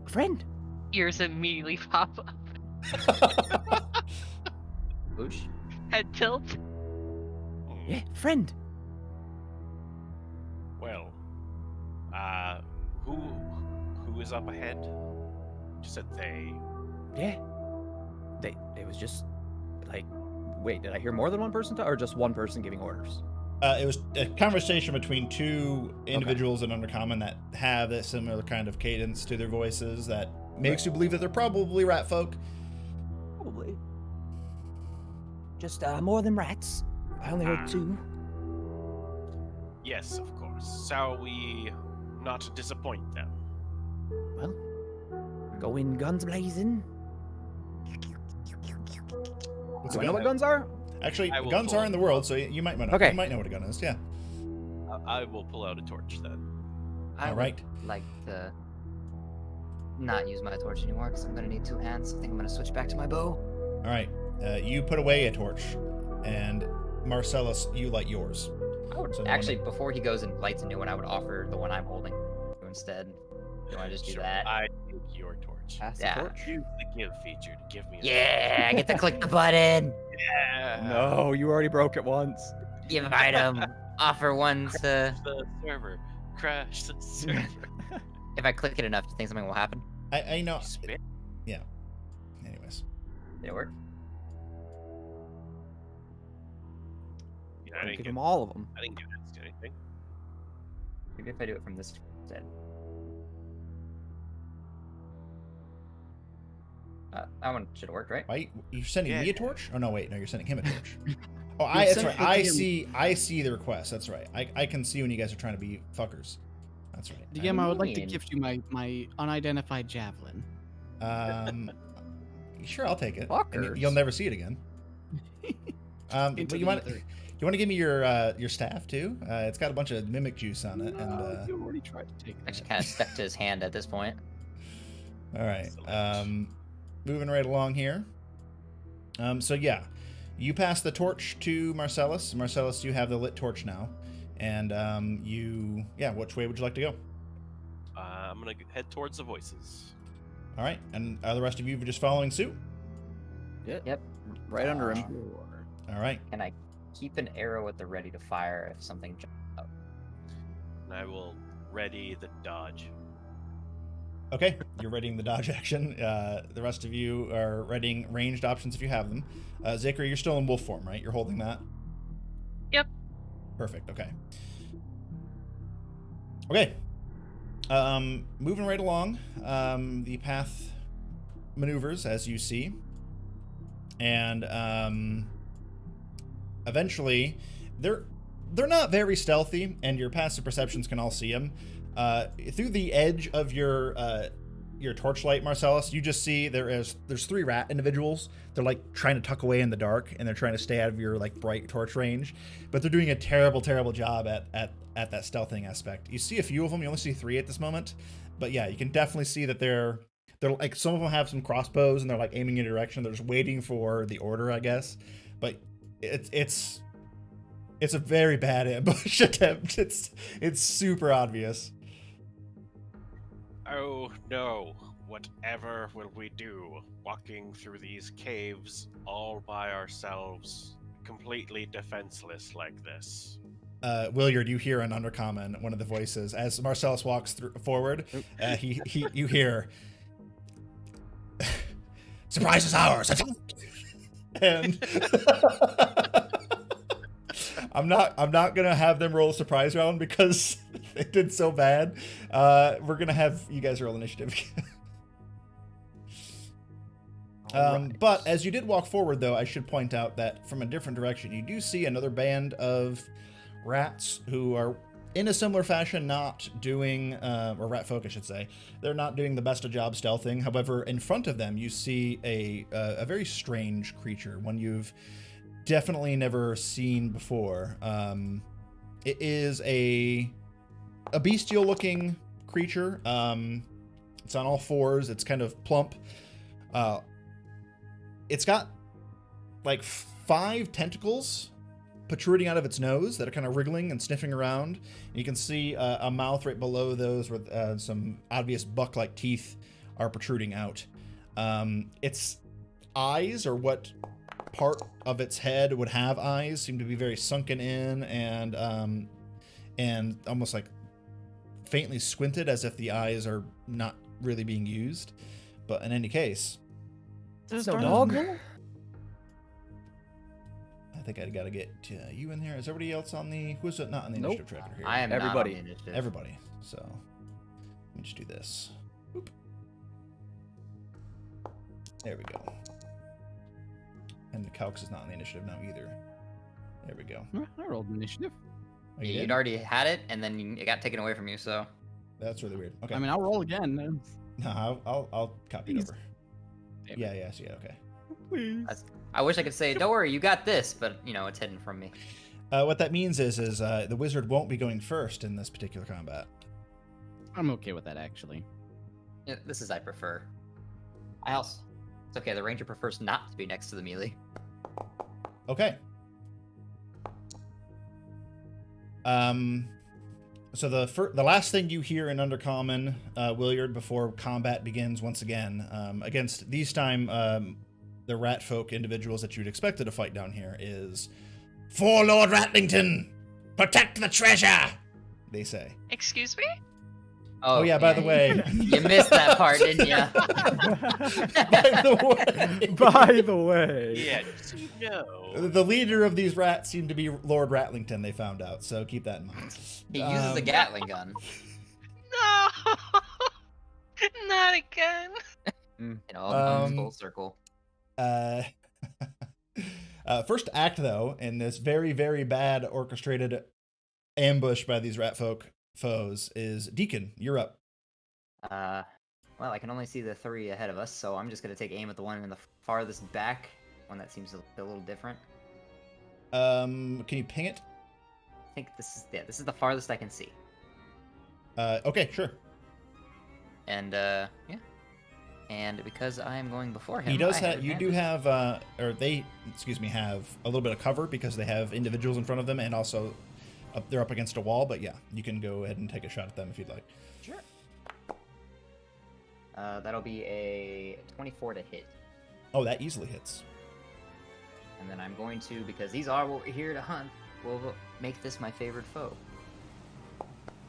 A friend. Ears immediately pop up. Boosh. Head tilt. Yeah, friend. Well, who is up ahead? You said they. Yeah. It was just like, wait, did I hear more than one person talk, or just one person giving orders? It was a conversation between two individuals in Undercommon that have a similar kind of cadence to their voices that makes you believe that they're probably rat folk. Probably. Just more than rats. I only heard 2. Yes, of course. Shall we not disappoint them? Well, go in guns blazing. What's Do a I know gun? what guns are? Actually, I will guns pull are in the out- world, so you might know. Okay. You might know what a gun is. Yeah. I will pull out a torch then. I All right. would like to not use my torch anymore because I'm gonna need 2 hands. I think I'm gonna switch back to my bow. All right. You put away a torch, and Marcellus, you light yours. I would So no actually, before he goes and lights a new one, I would offer the one I'm holding instead. You want to just do Sure, that? I take your torch. Pass the Yeah. torch? Use the give feature to give me. Yeah, I get to click the button. Yeah. No, you already broke it once. Give item. Offer one to. The server. Crash the server. If I click it enough, do you think something will happen? I know. Spit. Anyways, Did it work? Yeah, I Don't didn't give get. him all of them. I didn't get asked anything. Maybe if I do it from this instead. That one should have worked, right? why you sending me Yeah. a torch? Oh no, wait, no, you're sending him a torch. Oh, You that's sent right. it to I see the request. That's right. I can see when you guys are trying to be fuckers. That's right. DM, I would like to mean? gift you my unidentified javelin. Sure, I'll take it. And Fuckers. you'll never see it again. Into But the you want ether. to give me your staff too? It's got a bunch of mimic juice on it, and You already tried to take Actually, that. kind of stuck to his hand at this point. all right. So much. Moving right along here. So yeah, you pass the torch to Marcellus. Marcellus, you have the lit torch now, and which way would you like to go? I'm gonna head towards the voices. All right, and are the rest of you just following suit? Yep. Right under him. All right. Can I keep an arrow at the ready to fire if something jumps out? And I will ready the dodge. Okay, you're readying the dodge action. The rest of you are readying ranged options if you have them. Zikri, you're still in wolf form, right? You're holding that? Yep. Perfect, okay. Okay. Moving right along, the path maneuvers as you see. And eventually, they're not very stealthy, and your passive perceptions can all see them. Through the edge of your torchlight, Marcellus, you just see there's 3 rat individuals. They're like trying to tuck away in the dark, and they're trying to stay out of your like bright torch range. But they're doing a terrible job at that stealthing aspect. You see a few of them. You only see 3 at this moment, but yeah, you can definitely see that they're like, some of them have some crossbows and they're like aiming in a direction. They're just waiting for the order, I guess. But it's a very bad ambush attempt. It's super obvious. Oh no! Whatever will we do? Walking through these caves all by ourselves, completely defenseless like this. Williard, you hear an undercommon, one of the voices, as Marcellus walks forward. You hear, "Surprise is ours!" And I'm not gonna have them roll a surprise round because they did so bad. We're gonna have you guys roll initiative. But as you did walk forward, though, I should point out that from a different direction, you do see another band of rats who are, in a similar fashion, not doing, or rat folk, I should say, they're not doing the best of job stealthing. However, in front of them, you see a very strange creature, one you've definitely never seen before. It is a bestial-looking creature. It's on all fours. It's kind of plump. It's got like 5 tentacles protruding out of its nose that are kind of wriggling and sniffing around. You can see a mouth right below those with some obvious buck-like teeth are protruding out. Its eyes, or what part of its head would have eyes, seem to be very sunken in and almost like faintly squinted, as if the eyes are not really being used. But in any case, There's no dog. I think I gotta get you in here. Is everybody else on the? Who's not on the Nope. initiative tracker here? I am Everybody. not on the initiative. Everybody. So let me just do this. Boop. There we go. And Calx is not on the initiative now either. There we go. I rolled initiative. Oh, you You'd did? already had it, and then it got taken away from you. So That's really weird. Okay. I mean, I'll roll again. No, I'll copy it Please. over. Damn Yeah, yeah, okay. Please. I wish I could say, "Don't worry, you got this," but it's hidden from me. What that means is the wizard won't be going first in this particular combat. I'm okay with that, actually. Yeah, this is I prefer. It's okay. The ranger prefers not to be next to the melee. Okay. So the last thing you hear in Undercommon, Williard, before combat begins once again, against these time the rat folk individuals that you'd expected to fight down here, is, "For Lord Ratlington, protect the treasure," they say. Excuse me? Oh yeah, by the way. You missed that part, didn't you? By the way. Yeah, just so you know. The leader of these rats seemed to be Lord Ratlington, they found out, so keep that in mind. He uses a Gatling gun. No! Not again. It all comes full circle. First act, though, in this very, very bad orchestrated ambush by these rat folk foes, is Deacon. You're up. Well, I can only see the 3 ahead of us, so I'm just gonna take aim at the one in the farthest back, one that seems a little different. Can you ping it? I think this is the farthest I can see. Okay, sure. And yeah. And because I am going before him, He does I have. You do advantage. have, or they, excuse me, have a little bit of cover because they have individuals in front of them, and also they're up against a wall. But yeah, you can go ahead and take a shot at them if you'd like. Sure. That'll be a 24 to hit. Oh, that easily hits. And then I'm going to, because these are what we're here to hunt, we'll make this my favorite foe.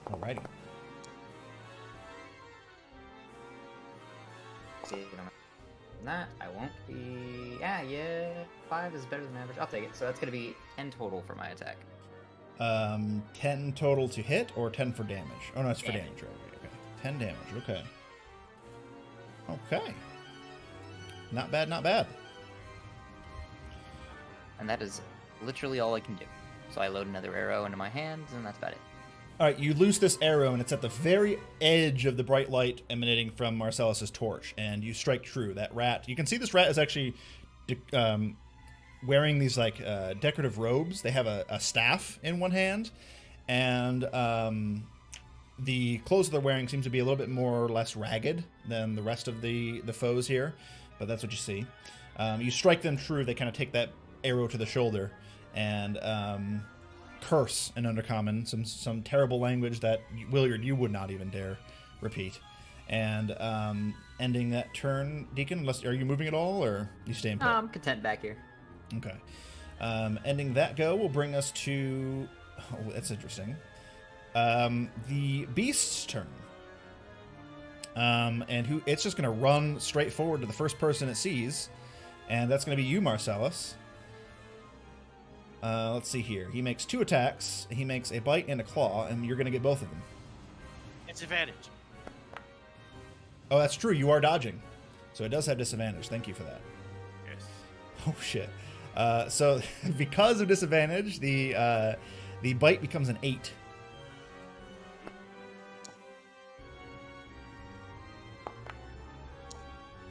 Alrighty. See if I'm that. I won't be. Yeah. 5 is better than average. I'll take it. So that's gonna be 10 total for my attack. 10 total to hit, or 10 for damage? Oh no, it's for Damage. damage, right? Okay. 10 damage. Okay. Okay. Not bad. Not bad. And that is literally all I can do. So I load another arrow into my hands, and that's about it. All right, you loose this arrow, and it's at the very edge of the bright light emanating from Marcellus's torch, and you strike true. That rat, you can see this rat is actually wearing these like decorative robes. They have a staff in one hand, and the clothes they're wearing seem to be a little bit more or less ragged than the rest of the foes here, but that's what you see. You strike them true. They kind of take that arrow to the shoulder, and curse in Undercommon, some terrible language that Williard, you would not even dare repeat. And ending that turn, Deacon, unless, are you moving at all, or you staying put? I'm content back here. Okay. Ending that go will bring us to, oh, that's interesting, the beast's turn. And it's just going to run straight forward to the first person it sees, and that's going to be you, Marcellus. Let's see here. He makes 2 attacks. He makes a bite and a claw, and you're going to get both of them. It's advantage. Oh, that's true. You are dodging. So it does have disadvantage. Thank you for that. Yes. Oh, shit. So because of disadvantage, the bite becomes an 8.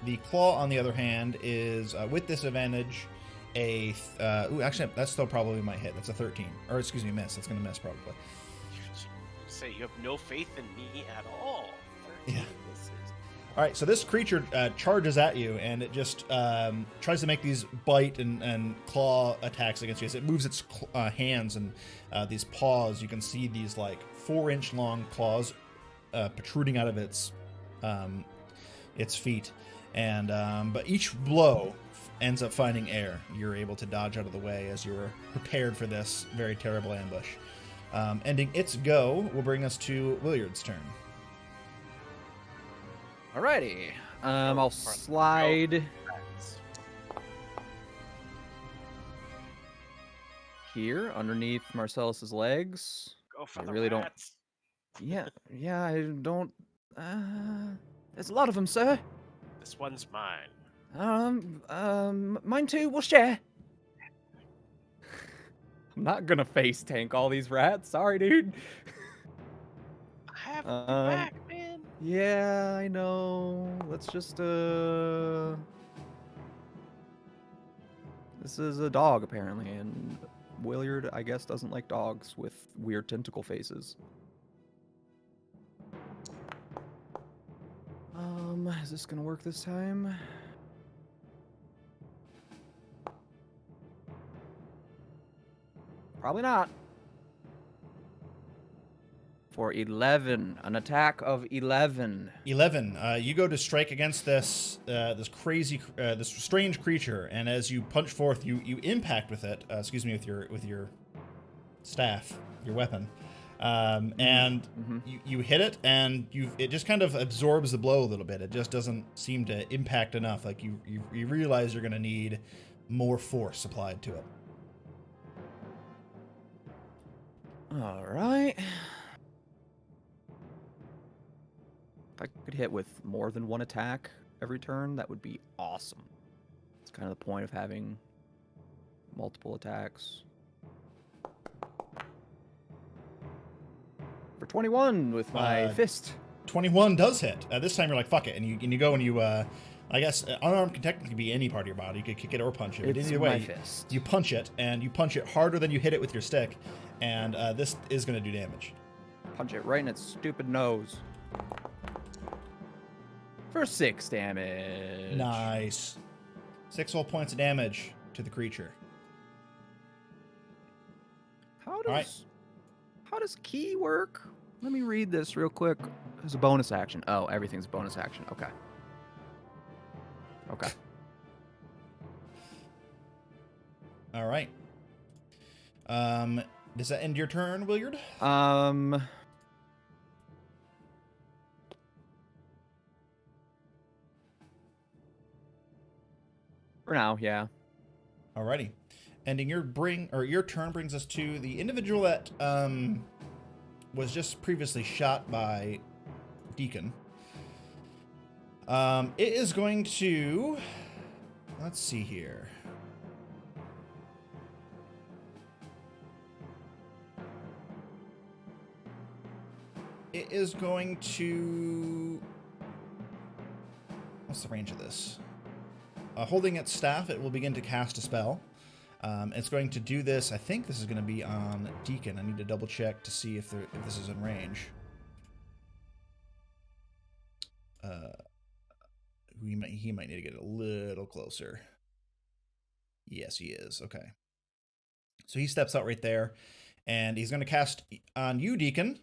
The claw, on the other hand, is with disadvantage actually, that still probably might hit. That's a 13. Or, excuse me, miss. That's going to miss, probably. Say you have no faith in me at all. 13 Yeah. misses. All right, so this creature charges at you, and it just tries to make these bite and claw attacks against you. As it moves its hands and these paws, you can see these, like, 4-inch long claws protruding out of its feet. And but each blow ends up finding air. You're able to dodge out of the way as you were prepared for this very terrible ambush. Ending its go will bring us to Williard's turn. Alrighty. I'll slide here underneath Marcellus's legs. Go for I the really don't- rats. Yeah, I don't. There's a lot of them, sir. This one's mine. Mine too. We'll share. I'm not gonna face tank all these rats. Sorry, dude. I have your back, man. Yeah, I know. Let's just This is a dog apparently, and Williard, I guess, doesn't like dogs with weird tentacle faces. Is this gonna work this time? Probably not. For 11, an attack of 11. 11. You go to strike against this this strange creature, and as you punch forth, you impact with it. With your staff, your weapon, and you hit it, and it just kind of absorbs the blow a little bit. It just doesn't seem to impact enough. Like you realize you're going to need more force applied to it. All right. If I could hit with more than one attack every turn, that would be awesome. It's kind of the point of having multiple attacks. For 21 with my fist. 21 does hit. This time you're like, fuck it. And you go and you, I guess unarmed can technically be any part of your body. You could kick it or punch it. But either way, fist. You punch it, and you punch it harder than you hit it with your stick. And this is going to do damage. Punch it right in its stupid nose. For 6 damage. Nice. 6 whole points of damage to the creature. How does key work? Let me read this real quick. It's a bonus action. Oh, everything's a bonus action. Okay. Okay. All right. Does that end your turn, Williard? For now, yeah. Alrighty. Ending your turn brings us to the individual that was just previously shot by Deacon. It is going to, let's see here. It is going to, what's the range of this? Holding its staff, it will begin to cast a spell. It's going to do this. I think this is going to be on Deacon. I need to double check to see if this is in range. He might need to get a little closer. Yes, he is. Okay. So he steps out right there, and he's going to cast on you, Deacon,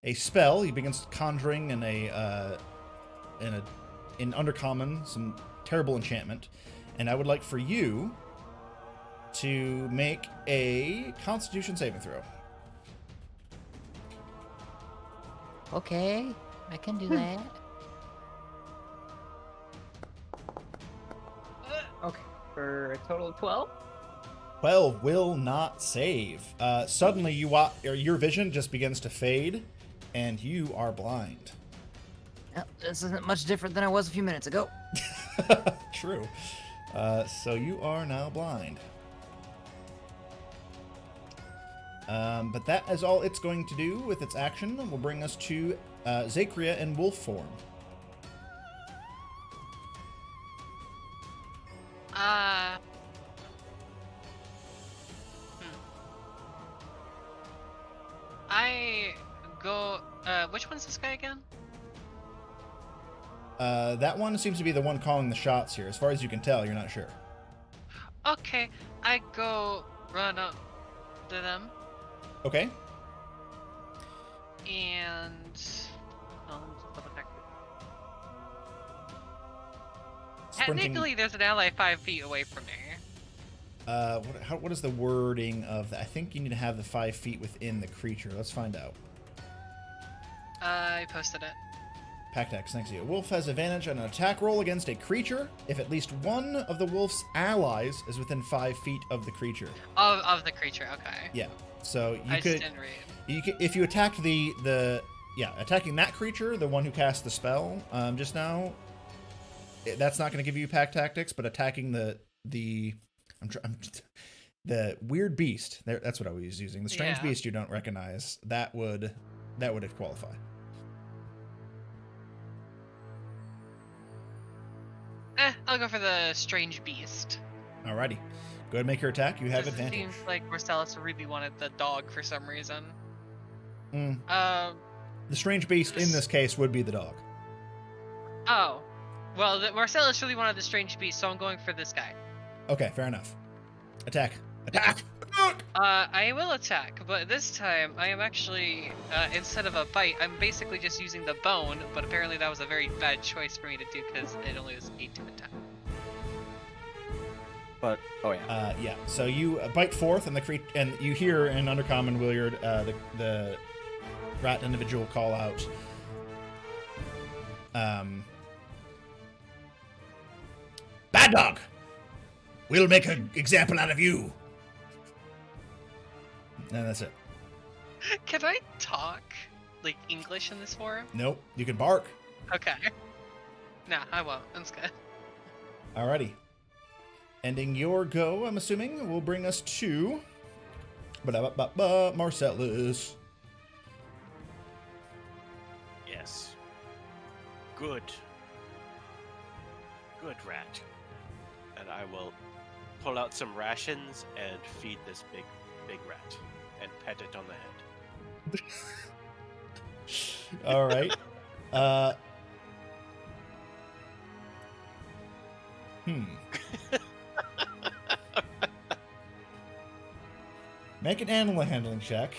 a spell. He begins conjuring in Undercommon some terrible enchantment, and I would like for you to make a Constitution saving throw. Okay, I can do that. Okay, for a total of 12. 12 will not save. Suddenly, your vision just begins to fade, and you are blind. Well, this isn't much different than I was a few minutes ago. True. So you are now blind. But that is all it's going to do with its action. Will bring us to Zakria in wolf form. I go. Which one's this guy again? That one seems to be the one calling the shots here. As far as you can tell, you're not sure. Okay, I go run up to them. Okay. And let me just double check. Technically, there's an ally 5 feet away from me. What is the wording of that? I think you need to have the 5 feet within the creature. Let's find out. I posted it. Pactax, thanks to you. A wolf has advantage on an attack roll against a creature if at least one of the wolf's allies is within 5 feet of the creature. Of the creature, okay. Yeah. So I just didn't read. You could, if you attacked attacking that creature, the one who cast the spell just now, that's not going to give you pack tactics, but attacking the weird beast, that's what I was using. The strange beast you don't recognize, that would qualify. I'll go for the strange beast. Alrighty. Go ahead and make your attack. You have Just advantage. Seems like Marcellus really wanted the dog for some reason. The strange beast in this case would be the dog. Oh. Well, Marcellus really wanted the strange beast, so I'm going for this guy. Okay, fair enough. Attack! Attack! Attack! I will attack, but this time I am actually, instead of a bite, I'm basically just using the bone, but apparently that was a very bad choice for me to do because it only was 8 to attack. But oh yeah. Yeah. So you bite forth, and and you hear in Undercommon Williard the rat individual call out. Bad dog! We'll make an example out of you. And that's it. Can I talk, like, English in this forum? Nope. You can bark. Okay. Nah, I won't. That's good. Alrighty. Ending your go, I'm assuming, will bring us to Marcellus. Yes. Good. Good rat. And I will pull out some rations and feed this big rat and pet it on the head. All right. Make an animal handling check.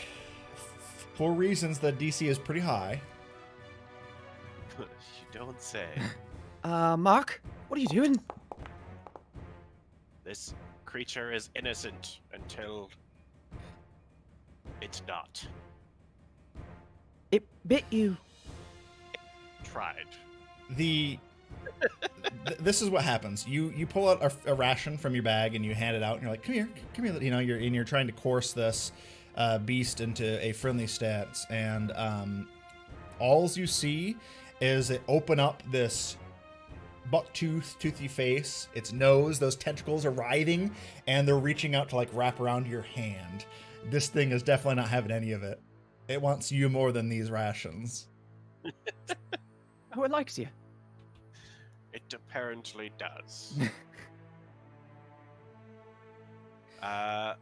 For reasons that DC is pretty high. You don't say. Mark, what are you doing? This creature is innocent until it's not. It bit you. Tried. This is what happens. You pull out a ration from your bag and you hand it out, and you're like, "Come here." You know, you're trying to coerce this beast into a friendly stance, and all you see is it open up this toothy face, its nose, those tentacles are writhing, and they're reaching out to like wrap around your hand. This thing is definitely not having any of it. It wants you more than these rations. Oh, it likes you. It apparently does. I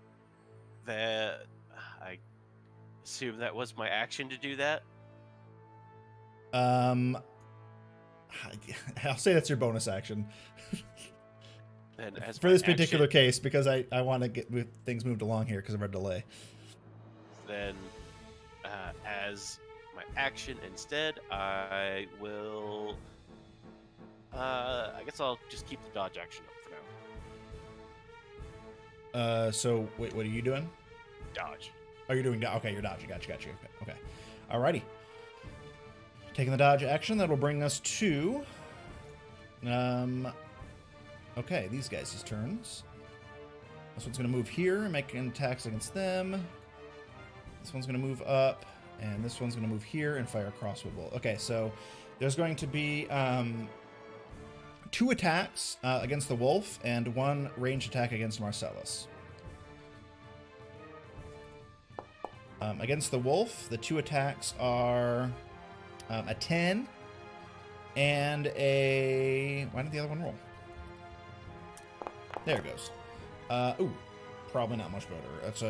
assume that was my action to do that. I'll say that's your bonus action. And as For my this particular action, case, because I want to get things moved along here because of our delay. then as my action instead, I will. I guess I'll just keep the dodge action up for now. So wait, what are you doing? Dodge. Oh, you're doing okay. You're dodging. Gotcha. Okay. Alrighty. Taking the dodge action, that'll bring us to. Okay, these guys' turns. This one's gonna move here and make attacks against them. This one's gonna move up, and this one's gonna move here and fire a crossbow bolt. Okay, so there's going to be 2 attacks against the wolf and 1 ranged attack against Marcellus. Against the wolf, the 2 attacks are a 10 and a... Why did the other one roll? There it goes. Ooh, probably not much better. That's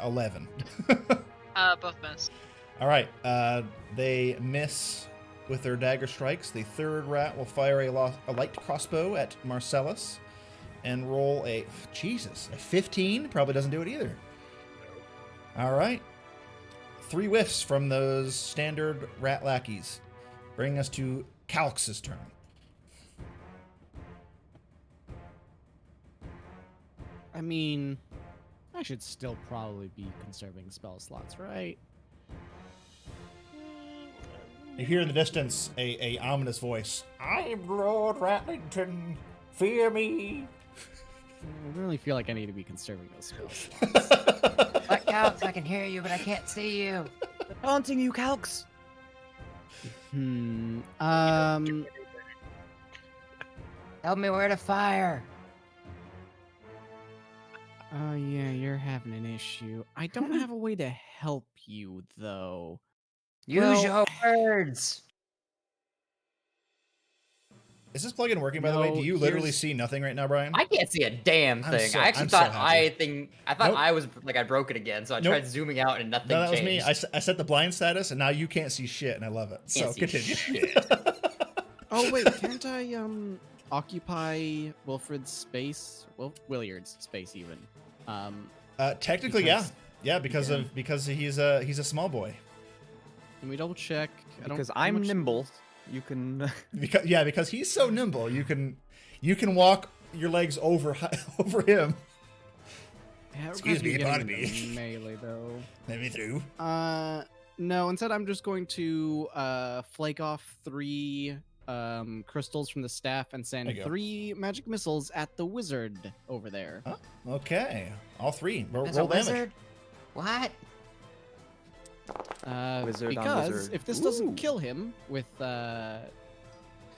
11. Both miss. All right, they miss with their dagger strikes. The third rat will fire a light crossbow at Marcellus and roll a 15. Probably doesn't do it either. All right, 3 whiffs from those standard rat lackeys, bringing us to Calx's turn. I mean, I should still probably be conserving spell slots, right? You hear in the distance a ominous voice. I'm Lord Ratlington. Fear me. I really feel like I need to be conserving those spells. What, Calx? I can hear you, but I can't see you. They're taunting you, Calx. Tell me where to fire. Oh yeah, you're having an issue. I don't have a way to help you though. Use your words. Is this plugin working, by the way? No, Do you literally here's- see nothing right now, Brian? I can't see a damn I'm thing. so- I actually I'm so thought happy. I thought Nope. I was like I broke it again, so I Nope. tried zooming out and nothing No, that was changed. me. I set the blind status, and now you can't see shit, and I love it. So Can't see continue. shit. Oh wait, can't I occupy Wilfred's space? Williard's space even. Technically, Because- yeah, because he's a small boy. Can we double check? Because how I'm much- nimble. You can. Because he's so nimble, you can walk your legs over over him. Yeah, Excuse me, getting pardon into me. melee though. Let me through. No. Instead, I'm just going to flake off 3 crystals from the staff and send There you go. 3 magic missiles at the wizard over there. Huh? Okay, all 3. Roll There's a damage. wizard. What? Wizard on Because wizard. if this Ooh. doesn't kill him with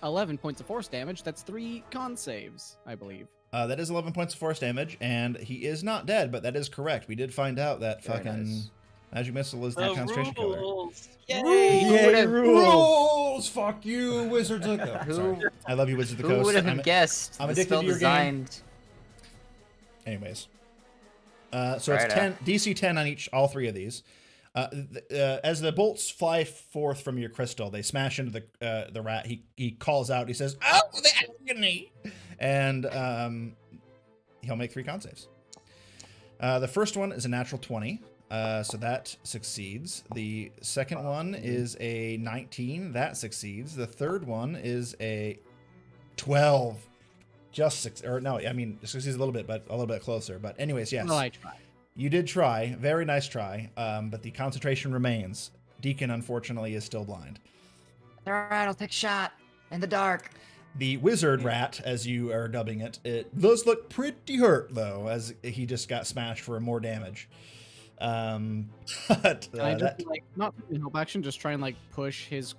11 points of force damage, that's 3 con saves, I believe. That is 11 points of force damage, and he is not dead, but that is correct. We did find out that Very fucking nice. magic missile is the The concentration killer. rules. Yay, Rules! Fuck you, Wizards of the Coast. Who- Sorry. I love you, Wizards of the Who Coast. would have I'm- guessed? I'm the addicted spell to your game. designed. Anyways. So Try it's it 10, DC 10 on all 3 of these. As the bolts fly forth from your crystal, they smash into the rat. He calls out. He says, "Oh, the agony!" And he'll make 3 con saves. The first one is a natural 20, so that succeeds. The second one is a 19, that succeeds. The third one is a 12, just 6, or no, I mean, it succeeds a little bit, but a little bit closer. But anyways, yes. Well, I tried. You did try. Very nice try. But the concentration remains. Deacon, unfortunately, is still blind. Alright, I'll take a shot in the dark. The wizard rat, as you are dubbing it, it does look pretty hurt, though, as he just got smashed for more damage. But Can I just that, like not in help action, just try and like push his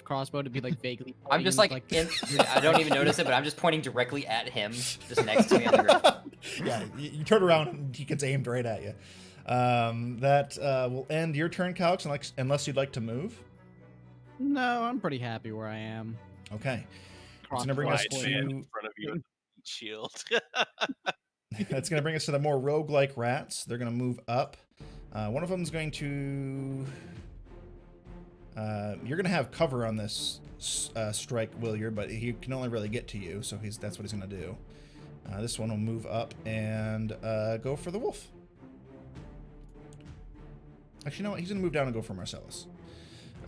crossbow to be like vaguely. I'm just pointing, like, I don't even notice it, but I'm just pointing directly at him, just next to me on the ground. yeah, you turn around and he gets aimed right at you. That will end your turn, Calix, unless you'd like to move. No, I'm pretty happy where I am. Okay. It's going to bring us Wide man to in front of you with a shield. That's going to bring us to the more roguelike rats. They're going to move up. One of them is going to... you're going to have cover on this strike, Williard, but he can only really get to you, so that's what he's going to do. This one will move up and go for the wolf. Actually, you know what? He's going to move down and go for Marcellus.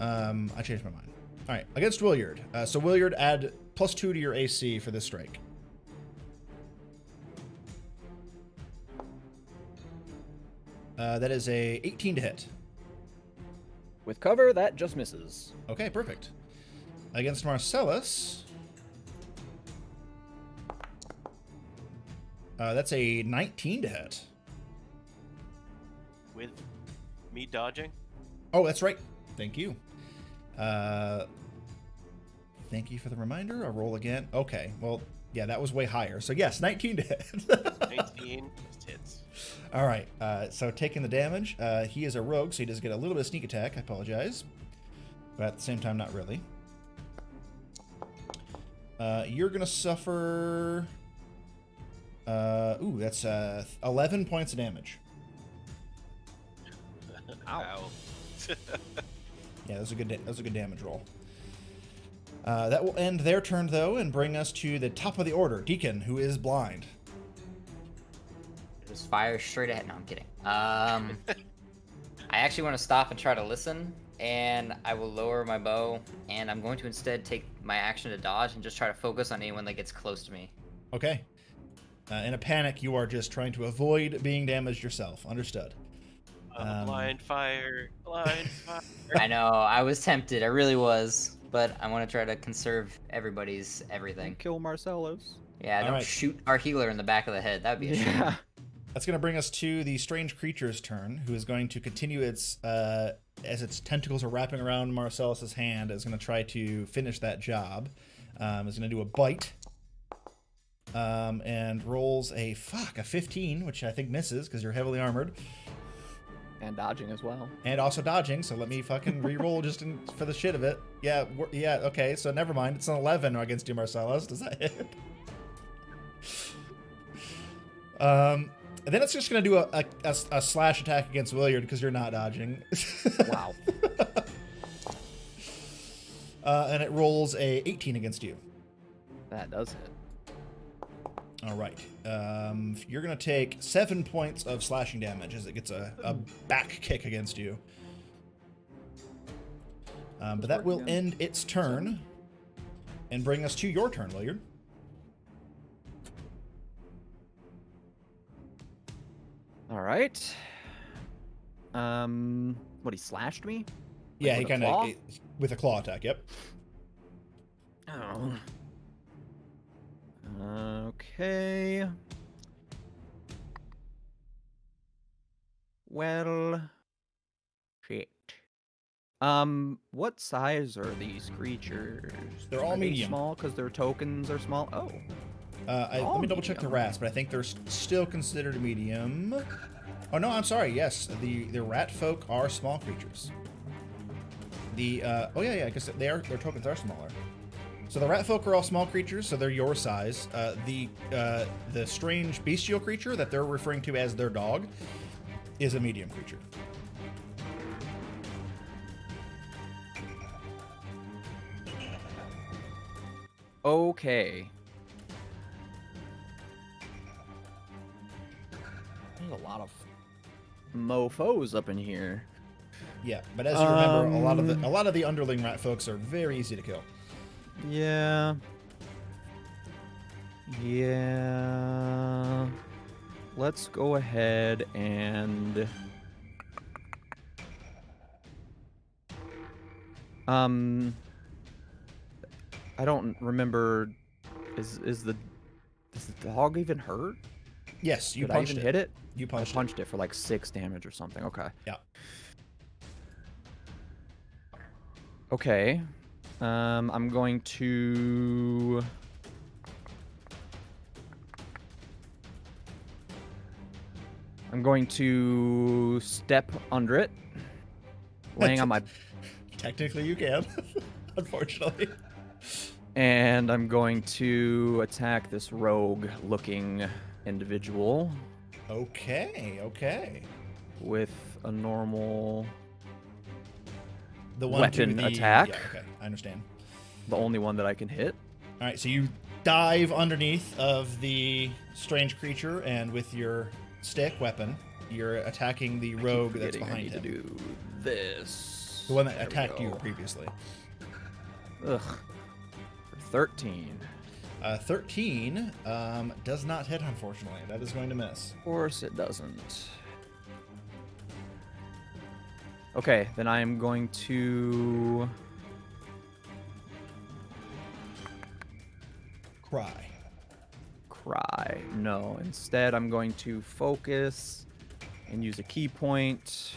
I changed my mind. All right, against Williard. So Williard, add +2 to your AC for this strike. That is a 18 to hit. With cover, that just misses. Okay, perfect. Against Marcellus, that's a 19 to hit. With me dodging? Oh, that's right. Thank you. Thank you for the reminder. I'll roll again. Okay, well, yeah, that was way higher. So yes, 19 to hit. 19 just hits. All right, so taking the damage. He is a rogue, so he does get a little bit of sneak attack. I apologize. But at the same time, not really. You're going to suffer... that's 11 points of damage. Ow. Yeah, that was a good damage roll. That will end their turn, though, and bring us to the top of the order. Deacon, who is blind. Just fire straight ahead. No, I'm kidding. I actually want to stop and try to listen, and I will lower my bow, and I'm going to instead take my action to dodge and just try to focus on anyone that gets close to me. Okay. In a panic, you are just trying to avoid being damaged yourself. Understood. Blind fire. Blind fire. I know, I was tempted. I really was. But I want to try to conserve everybody's everything. Kill Marcellus. Yeah, don't Alright. shoot our healer in the back of the head. That would be a shame. Yeah. That's going to bring us to the strange creature's turn, who is going to continue its, as its tentacles are wrapping around Marcellus's hand, is going to try to finish that job. Is going to do a bite. And rolls a 15, which I think misses because you're heavily armored. And dodging as well. And also dodging, so let me fucking re-roll just for the shit of it. Yeah, okay, so never mind. It's an 11 against you, Marcellus. Does that hit? And then it's just going to do a slash attack against Williard because you're not dodging. Wow. and it rolls a 18 against you. That does hit. All right. You're going to take 7 points of slashing damage as it gets a back kick against you. But that will end its turn and bring us to your turn, Williard. All right. What, he slashed me? Yeah, he with a kind claw? of with a claw attack. Yep. Oh. Okay. Well, shit. What size are these creatures? They're all Are they medium. small because their tokens are small. Oh. Let me double check the medium. rats, but I think they're still considered a medium. Oh no, I'm sorry. Yes, the rat folk are small creatures. Oh yeah, I guess their tokens are smaller. So the rat folk are all small creatures, so they're your size. The strange bestial creature that they're referring to as their dog is a medium creature. Okay. There's a lot of mofos up in here. Yeah, but as you remember, a lot of the underling rat folks are very easy to kill. Yeah. Yeah. Let's go ahead and I don't remember. Is the dog even hurt? Yes, you Did I punched even it. hit it? You I punched it. punched it for like 6 damage or something. Okay. Yeah. Okay. I'm going to step under it, laying on my, Technically, you can. Unfortunately. and I'm going to attack this rogue-looking individual Okay. with a normal, The one Weapon to the attack. Yeah, okay, I understand. the only one that I can hit. All right, so you dive underneath of the strange creature, and with your stick weapon, you're attacking the rogue that's Forgetting I behind need him. to do this. The one that There we attacked you go. previously. Ugh. For 13. 13 does not hit, unfortunately. That is going to miss. Of course it doesn't. Okay, then I am going to cry. No, instead I'm going to focus and use a key point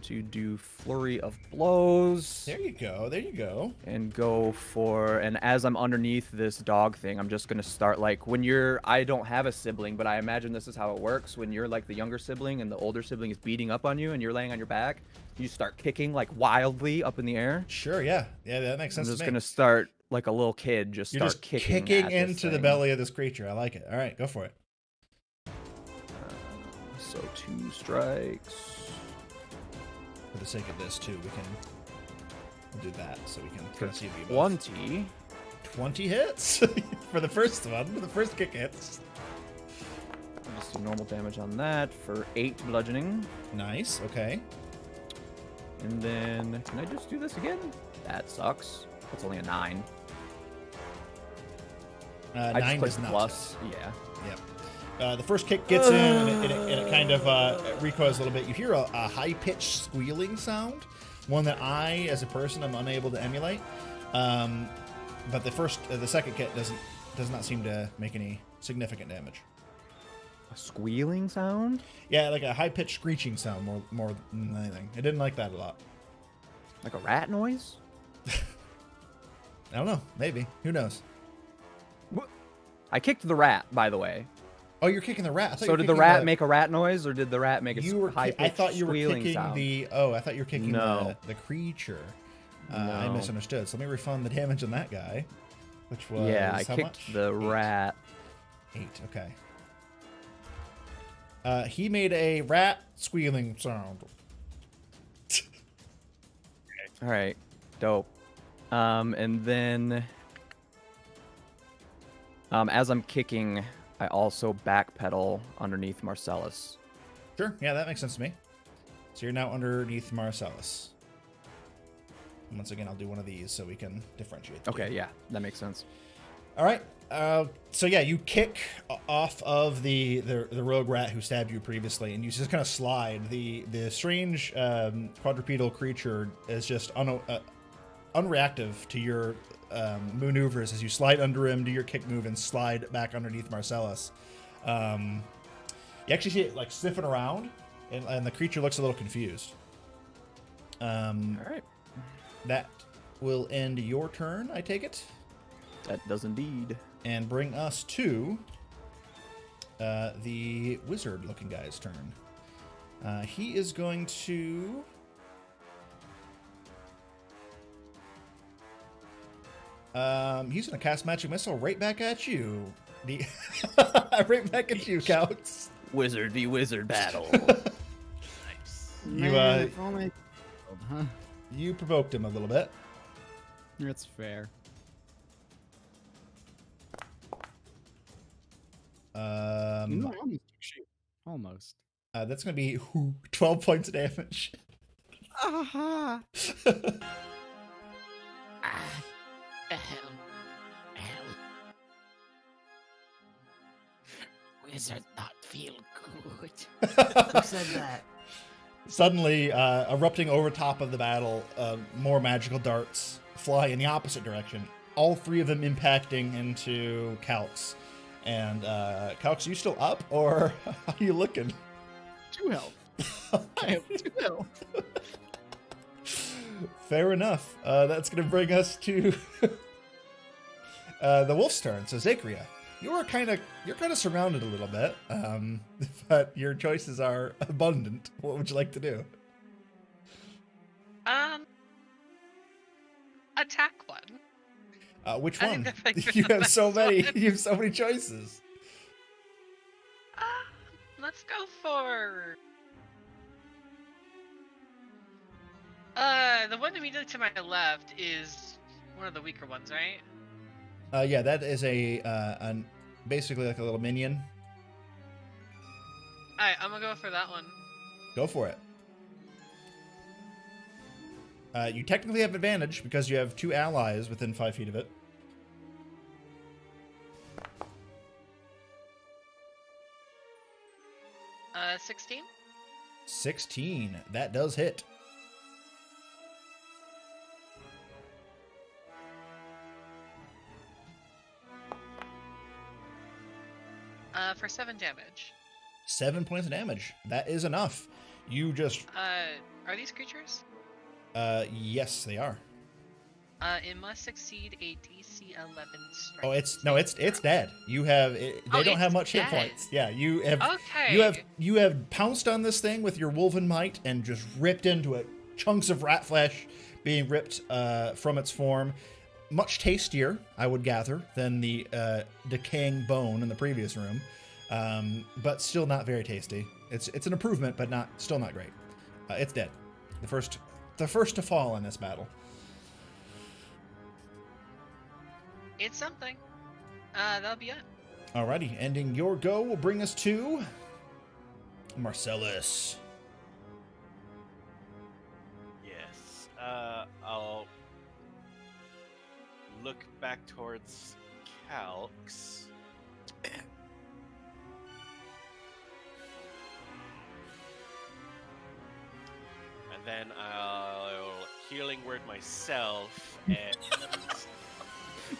to do flurry of blows There you go. and go for, and as I'm underneath this dog thing, I'm just gonna start like I don't have a sibling, but I imagine this is how it works. When you're like the younger sibling and the older sibling is beating up on you and you're laying on your back, you start kicking like wildly up in the air. Sure, yeah. Yeah, that makes I'm sense just to me. gonna start like a little kid, just You're start just kicking kicking at this into the thing. belly of this creature. I like it. All right, go for it. So 2 strikes. For the sake of this, too, we'll do that so we can kind of see if you both. 20. 20 hits for the first one. The first kick hits. Just do normal damage on that for 8 bludgeoning. Nice. Okay. And then, can I just do this again? That sucks. That's only a 9. I 9 just does clicked not. plus. Yeah. Yep. The first kick gets in, and it kind of recoils a little bit. You hear a high-pitched squealing sound, one that I, as a person, am unable to emulate. But the second kick does not seem to make any significant damage. A squealing sound? Yeah, like a high-pitched screeching sound more than anything. I didn't like that a lot. Like a rat noise? I don't know. Maybe. Who knows? I kicked the rat, by the way. Oh, you're kicking the rat. I thought you So were did the kicking rat make a rat noise, or did the rat make a You were. high-pitched I thought you were squealing kicking sound? the. Oh, I thought you were kicking No. the creature. I No. misunderstood. So let me refund the damage on that guy, which was Yeah, I how kicked much? the 8. rat. 8. Okay. He made a rat squealing sound. All right, dope. And then, as I'm kicking, I also backpedal underneath Marcellus. Sure. Yeah, that makes sense to me. So you're now underneath Marcellus. And once again, I'll do one of these so we can differentiate. Okay, yeah, that makes sense. All right. So yeah, you kick off of the rogue rat who stabbed you previously, and you just kind of slide. The strange quadrupedal creature is just unreactive to your maneuvers as you slide under him, do your kick move, and slide back underneath Marcellus. You actually see it like sniffing around, and the creature looks a little confused. All right. That will end your turn, I take it. That does indeed. And bring us to the wizard-looking guy's turn. He is going to... he's going to cast Magic Missile right back at you. Right back at you, Counts. Wizard v. wizard battle. Nice. You provoked him a little bit. That's fair. I almost took shoot. Almost. That's going to be 12 points of damage. Aha! Wizard not feel good. Who said that? Suddenly, erupting over top of the battle, more magical darts fly in the opposite direction. All three of them impacting into Calx. And Calx, you still up, or how are you looking? 2 health. I have 2 health. Fair enough. That's going to bring us to the wolf's turn. So Zachria, you're kind of surrounded a little bit, but your choices are abundant. What would you like to do? Attack one. Which I one? think that might be You the have so best many. one. You have so many choices. Let's go for the one immediately to my left is one of the weaker ones, right? Yeah, that is basically like a little minion. Alright, I'm gonna go for that one. Go for it. You technically have advantage because you have 2 allies within 5 feet of it. Uh, 16? 16. That does hit. For 7 damage. 7 points of damage. That is enough. You just... Are these creatures? Yes, they are. It must succeed a DC 11 strength. Oh, it's dead. You have... they don't have it's much hit dead. points. Yeah, you have... Okay. You have pounced on this thing with your wolven might and just ripped into it. Chunks of rat flesh being ripped from its form. Much tastier, I would gather, than the decaying bone in the previous room. But still not very tasty. It's an improvement, but still not great. It's dead. The first to fall in this battle. It's something. That'll be it. Alrighty, ending your go will bring us to Marcellus. Yes. I'll look back towards Calx. And then I'll healing word myself and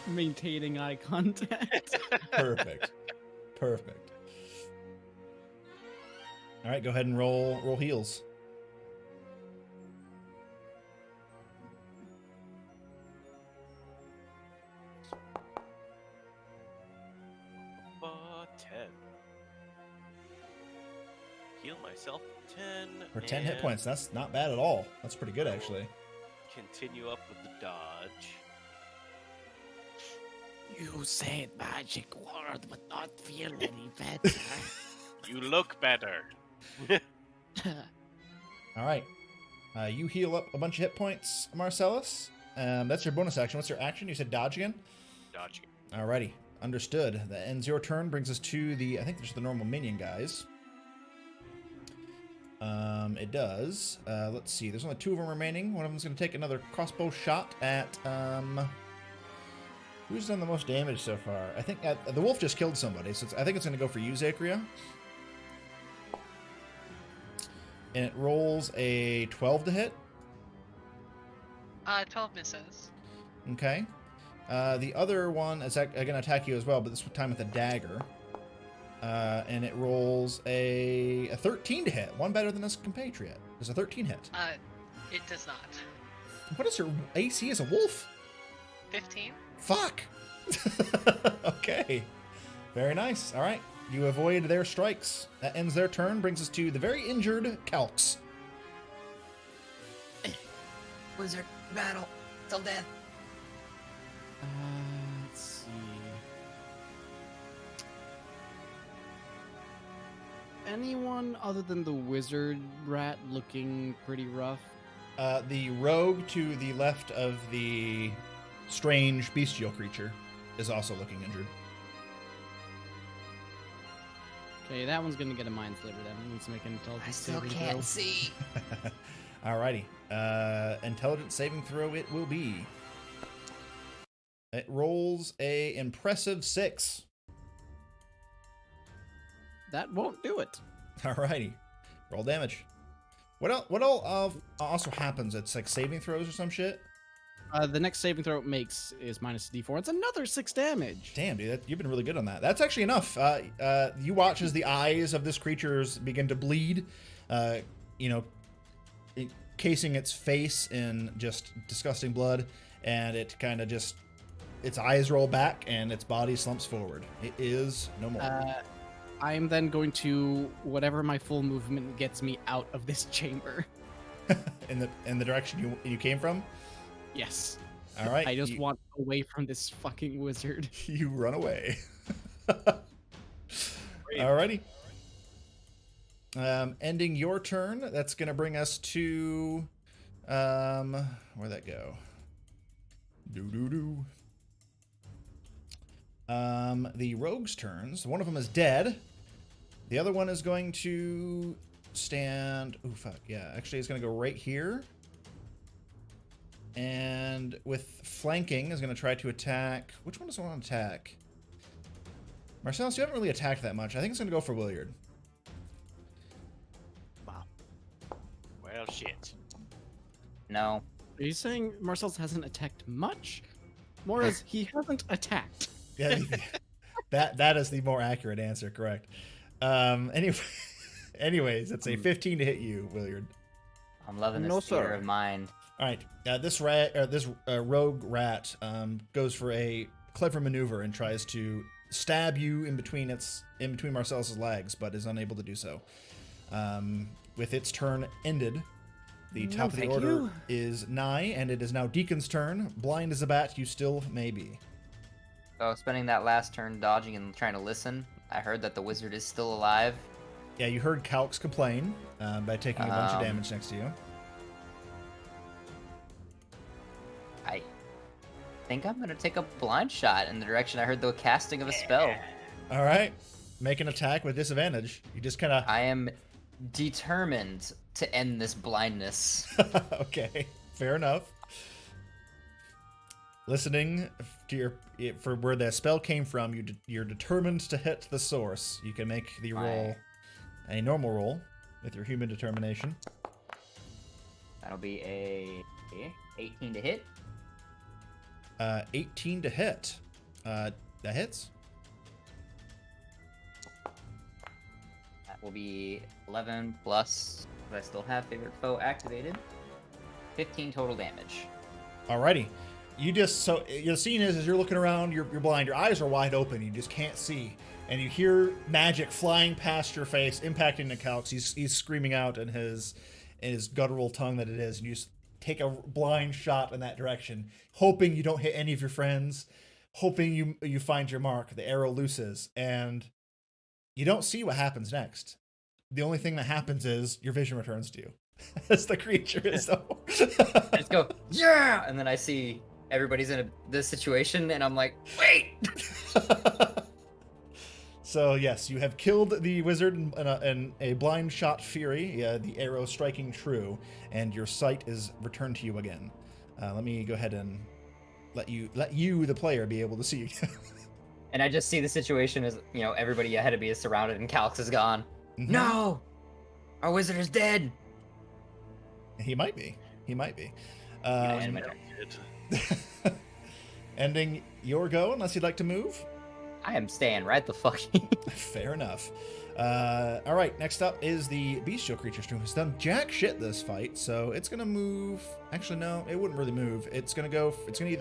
Maintaining eye contact. Perfect. All right, go ahead and roll heals. for 10. Heal myself 10. For 10 hit and points, that's not bad at all. That's pretty good, actually. Continue up with the dodge. You said magic word but not feel any better. You look better. All right. You heal up a bunch of hit points, Marcellus. That's your bonus action. What's your action? You said dodge again? Dodge. Alrighty. Understood. That ends your turn. Brings us to the, I think there's the normal minion guys. It does. Let's see. There's only 2 of them remaining. One of them's going to take another crossbow shot at, who's done the most damage so far? I think the wolf just killed somebody, so I think it's going to go for you, Zachria. And it rolls a 12 to hit. 12 misses. Okay. The other one is going to attack you as well, but this time with a dagger. And it rolls a 13 to hit. One better than his compatriot. Does a 13 hit? It does not. What is your AC as a wolf? 15? Fuck! Okay. Very nice. All right. You avoid their strikes. That ends their turn. Brings us to the very injured Calx. Wizard battle till death. Let's see. Anyone other than the wizard rat looking pretty rough? The rogue to the left of the strange bestial creature is also looking injured. Okay, that one's gonna get a mind sliver then. He needs to make an intelligence I still saving can't throw. see. Alrighty. Intelligence saving throw it will be. It rolls a impressive 6. That won't do it. Alrighty. Roll damage. What all also happens? It's like saving throws or some shit? The next saving throw it makes is minus d4. It's another 6 damage. Damn, dude, you've been really good on that. That's actually enough. You watch as the eyes of this creature begin to bleed, encasing its face in just disgusting blood, and it kind of just, its eyes roll back and its body slumps forward. It is no more. I'm then going to, whatever my full movement gets me out of this chamber. in the direction you came from? Yes. All right. I just want away from this fucking wizard. You run away. Alrighty. Ending your turn. That's going to bring us to... where'd that go? The rogue's turns. One of them is dead. The other one is going to stand... Oh, fuck. Yeah, actually, it's going to go right here. And with flanking, is going to try to attack... Which one does it want to attack? Marcellus, you haven't really attacked that much. I think it's going to go for Williard. Wow. Well, shit. No. Are you saying Marcellus hasn't attacked much? More as he hasn't attacked. Yeah, that is the more accurate answer, correct. Anyways, it's a 15 to hit you, Williard. I'm loving this No, theater sir. of mind. All right, this rogue rat goes for a clever maneuver and tries to stab you in between Marcellus's legs, but is unable to do so. With its turn ended, the top of the thank order you. is nigh, and it is now Deacon's turn. Blind as a bat, you still may be. So spending that last turn dodging and trying to listen, I heard that the wizard is still alive. Yeah, you heard Calx complain by taking a bunch of damage next to you. I think I'm gonna take a blind shot in the direction I heard the casting of a spell. All right, make an attack with disadvantage. You just kind of... I am determined to end this blindness. Okay, fair enough. Listening to for where the spell came from, you're determined to hit the source. You can make the roll a normal roll with your human determination. That'll be a 18 to hit. 18 to hit. That hits. That will be 11 plus, but I still have favorite foe activated. 15 total damage. Alrighty. You just, so the scene is, as you're looking around, you're blind, your eyes are wide open, you just can't see, and you hear magic flying past your face, impacting the Calx. He's screaming out in his guttural tongue that it is, and you just take a blind shot in that direction, hoping you don't hit any of your friends, hoping you find your mark. The arrow looses, and you don't see what happens next. The only thing that happens is your vision returns to you. as the creature is. I just go, yeah! And then I see everybody's in this situation, and I'm like, wait! So yes, you have killed the wizard in a blind shot fury, the arrow striking true, and your sight is returned to you again. Let me go ahead and let you, the player, be able to see. And I just see the situation as, everybody ahead of me is surrounded and Calix is gone. Mhm. No! Our wizard is dead! He might be. And my Ending your go, unless you'd like to move. I am staying right the fuck here. Fair enough. All right, next up is the bestial creature stream, who's done jack shit this fight, so it's gonna move. Actually, no, it wouldn't really move. It's either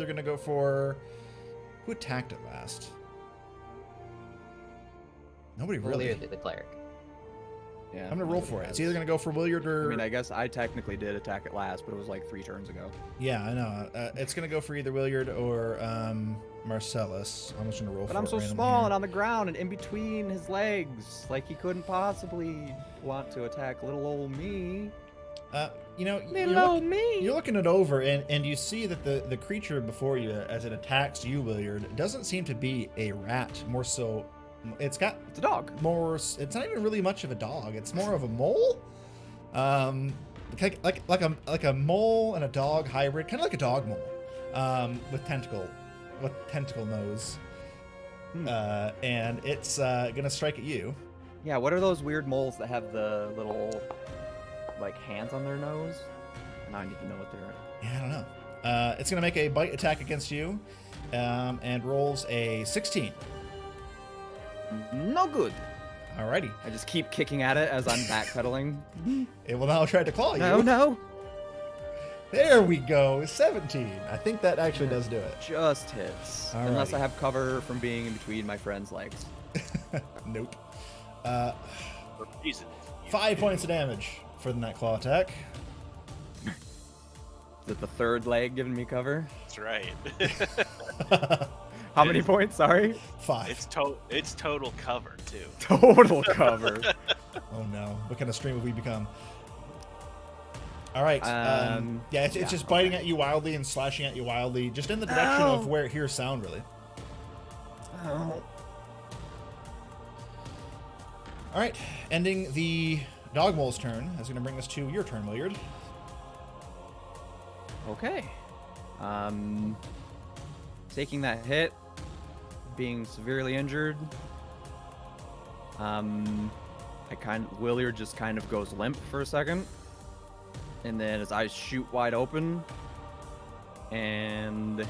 gonna go for who attacked it last. Nobody really. Clearly the cleric. Yeah. I'm gonna roll for it. It's either gonna go for Williard or. I mean, I guess I technically did attack it last, but it was like 3 turns ago. Yeah, I know. It's gonna go for either Williard or Marcellus. I'm just gonna roll. But for I'm it so randomly small here. and on the ground and in between his legs. Like, he couldn't possibly want to attack little old me. You're looking it over, and you see that the creature before you, as it attacks you, Williard, doesn't seem to be a rat. More so, it's a dog. It's not even really much of a dog. It's more of a mole. Like a mole and a dog hybrid, kind of like a dog mole, with tentacle nose. And it's gonna strike at you. Yeah, what are those weird moles that have the little, like, hands on their nose? Now I need to know what they're. Yeah, I don't know. It's gonna make a bite attack against you, and rolls a 16. No good. Alrighty. I just keep kicking at it as I'm backpedaling. It will now try to claw you. No. There we go. 17. I think that actually does do it. Just hits. Unless I have cover from being in between my friend's legs. Nope. For reasons. 5 points of damage for the net claw attack. Is it the third leg giving me cover? That's right. How many points? Sorry. 5. It's total cover too. Total cover. Oh no. What kind of stream have we become? All right. It's just biting at you wildly and slashing at you wildly, just in the direction of where it hears sound, really. Oh. All right. Ending the dog mole's turn. That's going to bring us to your turn, Williard. Okay. Taking that hit, being severely injured. Williard just kind of goes limp for a second. And then his eyes shoot wide open. And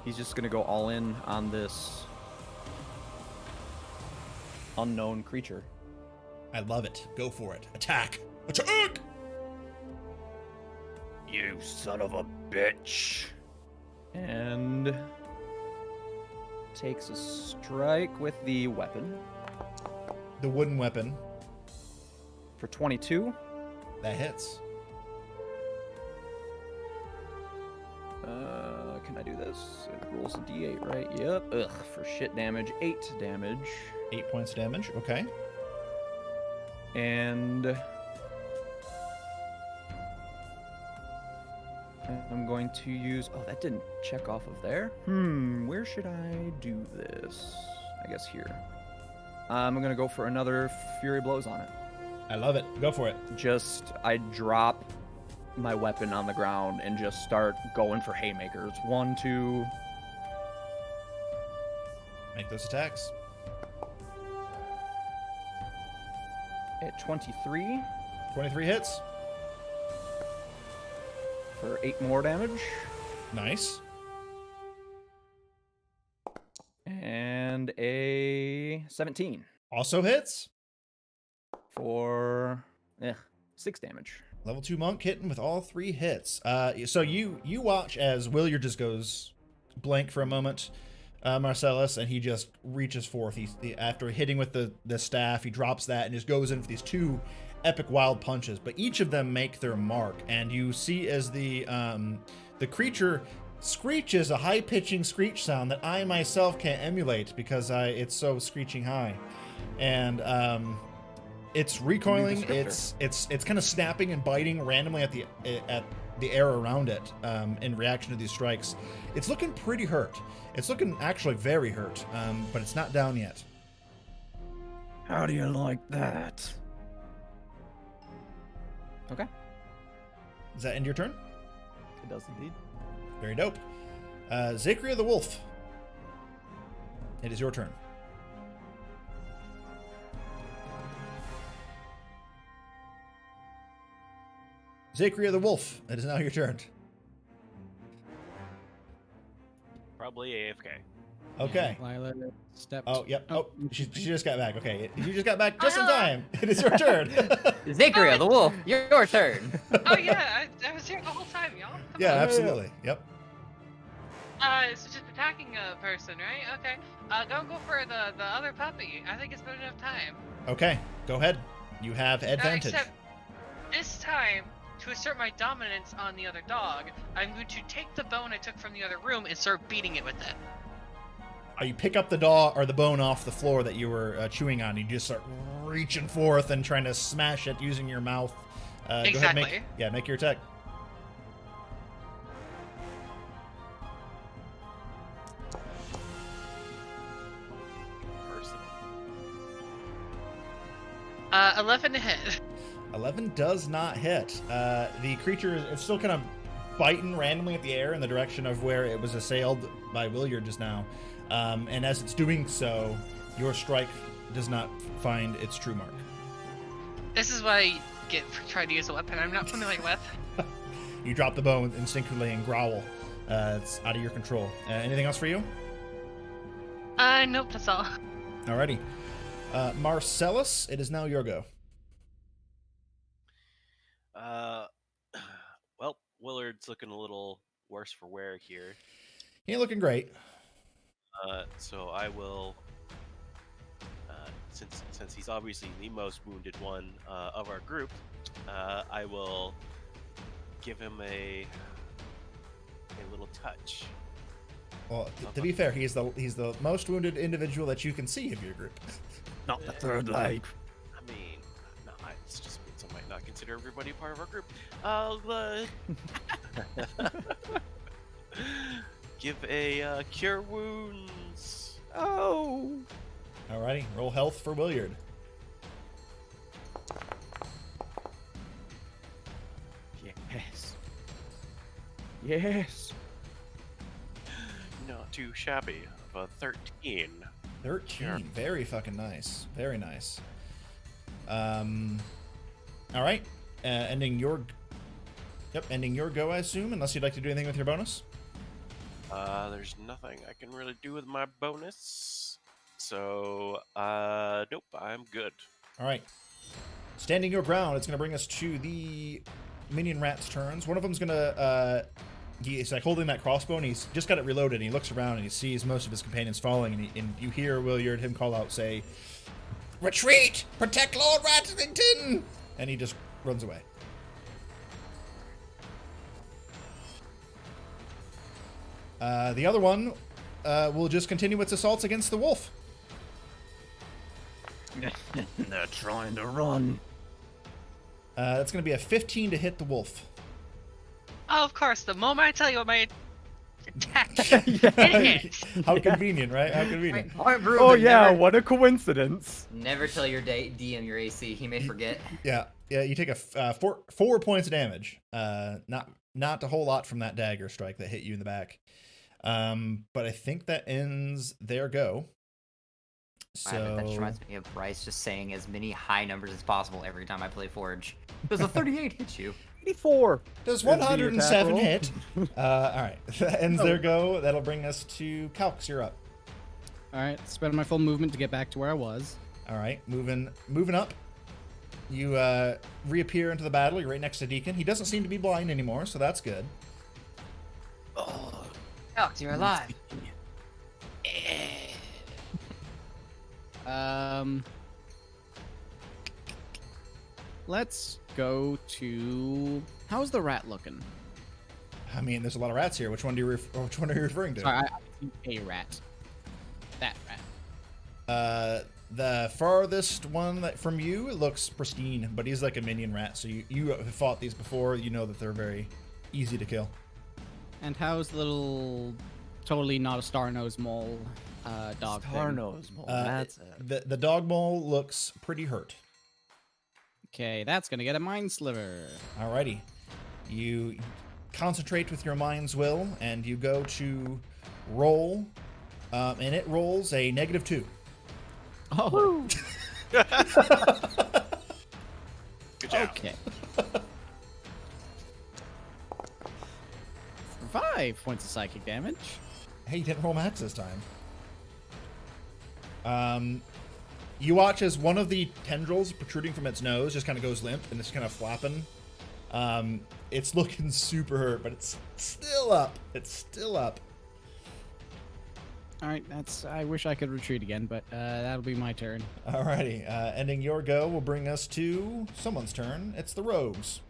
he's just gonna go all in on this unknown creature. I love it. Go for it. Attack. Attack! You son of a bitch. And takes a strike with the weapon The wooden weapon. for 22. That hits. Can I do this? It rolls a d8, right? Yep. Ugh, for shit damage. 8 damage. 8 points of damage. Okay. And I'm going to use... Oh, that didn't check off of there. Where should I do this? I guess here. I'm going to go for another Fury Blows on it. I love it. Go for it. I drop my weapon on the ground and just start going for haymakers. 1, 2... Make those attacks. At 23 23 hits. for 8 more damage. Nice. And a 17 Also hits. for 6 damage. Level 2 monk hitting with all 3 hits. So you watch as Williard just goes blank for a moment, Marcellus, and he just reaches forth. After hitting with the staff, he drops that and just goes in for these 2 epic wild punches. But each of them make their mark, and you see as the creature Screech is a high-pitching screech sound that I myself can't emulate because it's so screeching high, and it's recoiling. It's kind of snapping and biting randomly at the air around it in reaction to these strikes. It's looking pretty hurt. It's looking actually very hurt, but it's not down yet. How do you like that? Okay. Does that end your turn? It does indeed. Very dope. Zakria the Wolf. It is your turn. Zakria the Wolf. It is now your turn. Probably AFK. Okay. Lila stepped. Oh, yep. Oh, Oh, she just got back. Okay. You just got back just in time. It is your turn. Zakria, the wolf, your turn. Oh yeah, I was here the whole time, y'all. Yeah, absolutely. Yep. So just attacking a person, right? Okay. Don't go for the other puppy. I think it's been enough time. Okay. Go ahead. You have advantage. Except this time, to assert my dominance on the other dog, I'm going to take the bone I took from the other room and start beating it with it. You pick up the dog or the bone off the floor that you were chewing on. You just start reaching forth and trying to smash it using your mouth. Exactly. Go ahead, make your attack. Person. 11 to hit. 11 does not hit. The creature is still kind of biting randomly at the air in the direction of where it was assailed by Williard just now. And as it's doing so, your strike does not find its true mark. This is what I get for trying to use a weapon I'm not familiar with. You drop the bone instinctively and growl. It's out of your control. Anything else for you? Nope, that's all. Alrighty. Marcellus, it is now your go. Well, Willard's looking a little worse for wear here. He ain't looking great. So I will, since he's obviously the most wounded one of our group, I will give him a little touch. Well, to be fair, he's the most wounded individual that you can see of your group. Not the third leg. I mean, no, it's just means I might not consider everybody part of our group. I'll give a cure wounds. Oh. Alrighty, roll health for Williard. Yes. Yes. Not too shabby. Of a 13. 13. Sure. Very fucking nice. Very nice. Alright. Ending your go, I assume, unless you'd like to do anything with your bonus. There's nothing I can really do with my bonus. So, nope, I'm good. Alright. Standing your ground, it's going to bring us to the minion rats' turns. One of them's going to, he's like holding that crossbow, and he's just got it reloaded, and he looks around, and he sees most of his companions falling, and you hear Williard, him call out, say, "Retreat! Protect Lord Ratlington!" And he just runs away. The other one will just continue its assaults against the wolf. They're trying to run. That's going to be a 15 to hit the wolf. Oh, of course, the moment I tell you what my attack, it hits. How convenient, right? How convenient. Oh yeah, what a coincidence. Never tell your DM your AC. He may forget. Yeah. You take a 4 points of damage. Not a whole lot from that dagger strike that hit you in the back. But I think that ends their go. So That just reminds me of Bryce just saying as many high numbers as possible every time I play Forge. Does a 38 hit you? 84. does Is the attack 107 roll? hit? All right, that ends their go. That'll bring us to Calx. You're up. All right, spend my full movement to get back to where I was. All right, moving up. You reappear into the battle. You're right next to Deacon. He doesn't seem to be blind anymore, so that's good. Alex, you're alive. Let's go to. How's the rat looking? I mean, there's a lot of rats here. Which one which one are you referring to? Sorry, I think a rat. That rat. The farthest one from you looks pristine, but he's like a minion rat. So you have fought these before. You know that they're very easy to kill. And how's the little, totally not a star-nosed mole dog thing? Star-nosed mole. That's it. The dog mole looks pretty hurt. Okay, that's gonna get a mind sliver. Alrighty. You concentrate with your mind's will, and you go to roll, and it rolls a -2. Oh. Good job. Okay. 5 points of psychic damage. Hey, you didn't roll max this time. You watch as one of the tendrils protruding from its nose just kind of goes limp and it's kind of flapping. It's looking super hurt, but it's still up. It's still up. All right, I wish I could retreat again, but that'll be my turn. Alrighty, ending your go will bring us to someone's turn. It's the rogues.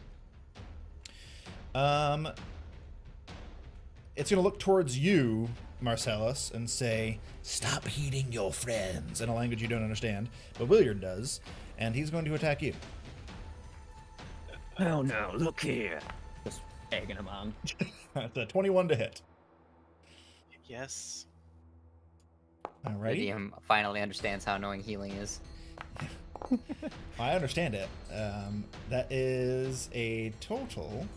It's gonna look towards you, Marcellus, and say, "Stop heeding your friends," in a language you don't understand, but Williard does, and he's going to attack you. Oh no, look here. Just egging him on. That's a 21 to hit. Yes. Alrighty. Lydium finally understands how annoying healing is. I understand it. That is a total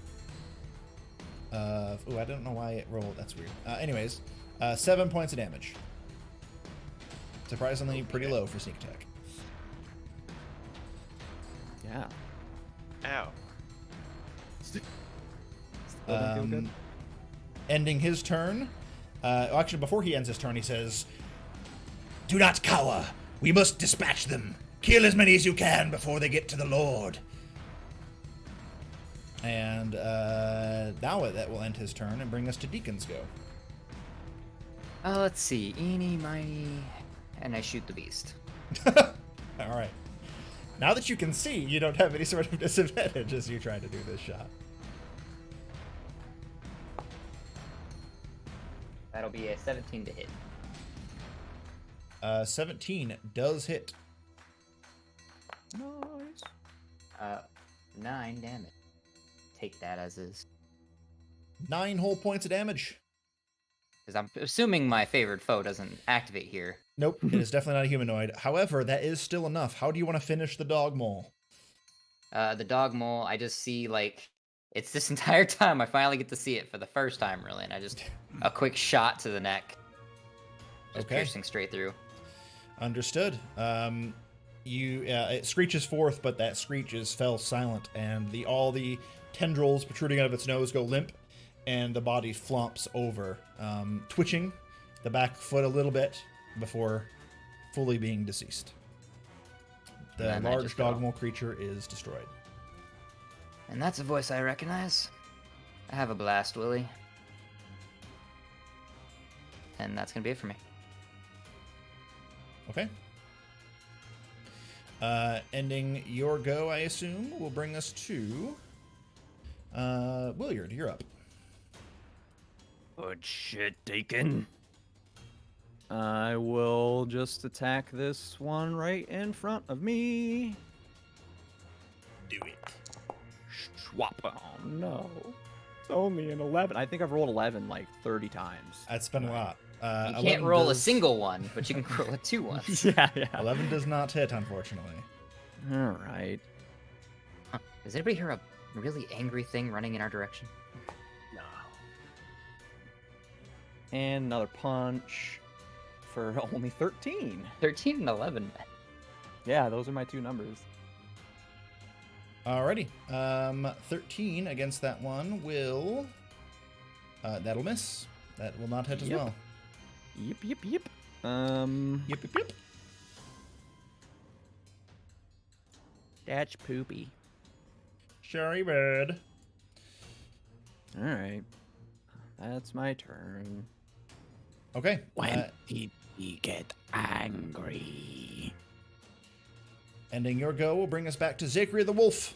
of... Oh, I don't know why it rolled. That's weird. Anyways, 7 points of damage. Surprisingly pretty low for sneak attack. Yeah. Ow. Still don't feel good. Ending his turn. Actually, before he ends his turn, he says, "Do not cower. We must dispatch them. Kill as many as you can before they get to the Lord." And now that will end his turn and bring us to Deacon's go. Let's see. Eeny, miny, and I shoot the beast. All right. Now that you can see, you don't have any sort of disadvantage as you try to do this shot. That'll be a 17 to hit. 17 does hit. Nice. 9 damage. Take that as is. 9 whole points of damage. Because I'm assuming my favorite foe doesn't activate here. Nope, it is definitely not a humanoid. However, that is still enough. How do you want to finish the dog mole? The dog mole, I just see, like, it's this entire time I finally get to see it for the first time, really, and I just, a quick shot to the neck. Just Okay. piercing straight through. Understood. It screeches forth, but that screech fell silent, and all the tendrils protruding out of its nose go limp, and the body flumps over, twitching the back foot a little bit before fully being deceased. The And then I large just go. dog mole creature is destroyed. And that's a voice I recognize. I have a blast, Willie. And that's gonna be it for me. Okay. Ending your go, I assume, will bring us to Williard. You're up. Good shit, Deacon. I will just attack this one right in front of me. Do it. Swap. Oh no. It's only an 11. I think I've rolled 11 like 30 times. That's been a lot. You can't roll a single one, but you can roll a 2 once. Yeah. 11 does not hit, unfortunately. All right. Huh. Does anybody hear a really angry thing running in our direction? No. And another punch for only 13. 13 and 11. Yeah, those are my 2 numbers. Alrighty. 13 against that one will... that'll miss. That will not hit as Yep. well. Yep. Yep. That's poopy. Sherry bird. All right. That's my turn. Okay. When did he get angry? Ending your go will bring us back to Zachary the Wolf.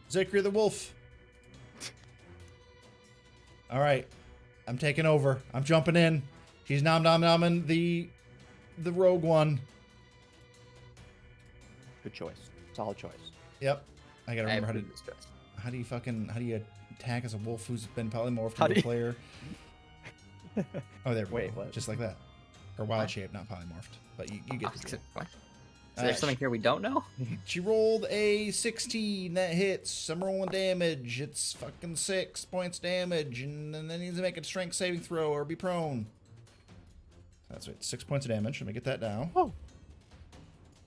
Zikri the wolf. All right. I'm taking over. I'm jumping in. He's nom-nom-nomming the rogue one. Good choice. Solid choice. Yep. I gotta remember how do you attack as a wolf who's been polymorphed into a player? Oh, there we Wait, go. what? Just like that. Or wild shape, not polymorphed. But you get the drill. What? Is there something here we don't know? She rolled a 16. That hits. I'm rolling damage. It's fucking 6 points damage. And then needs to make a strength saving throw or be prone. That's right. 6 points of damage. Let me get that down. Oh.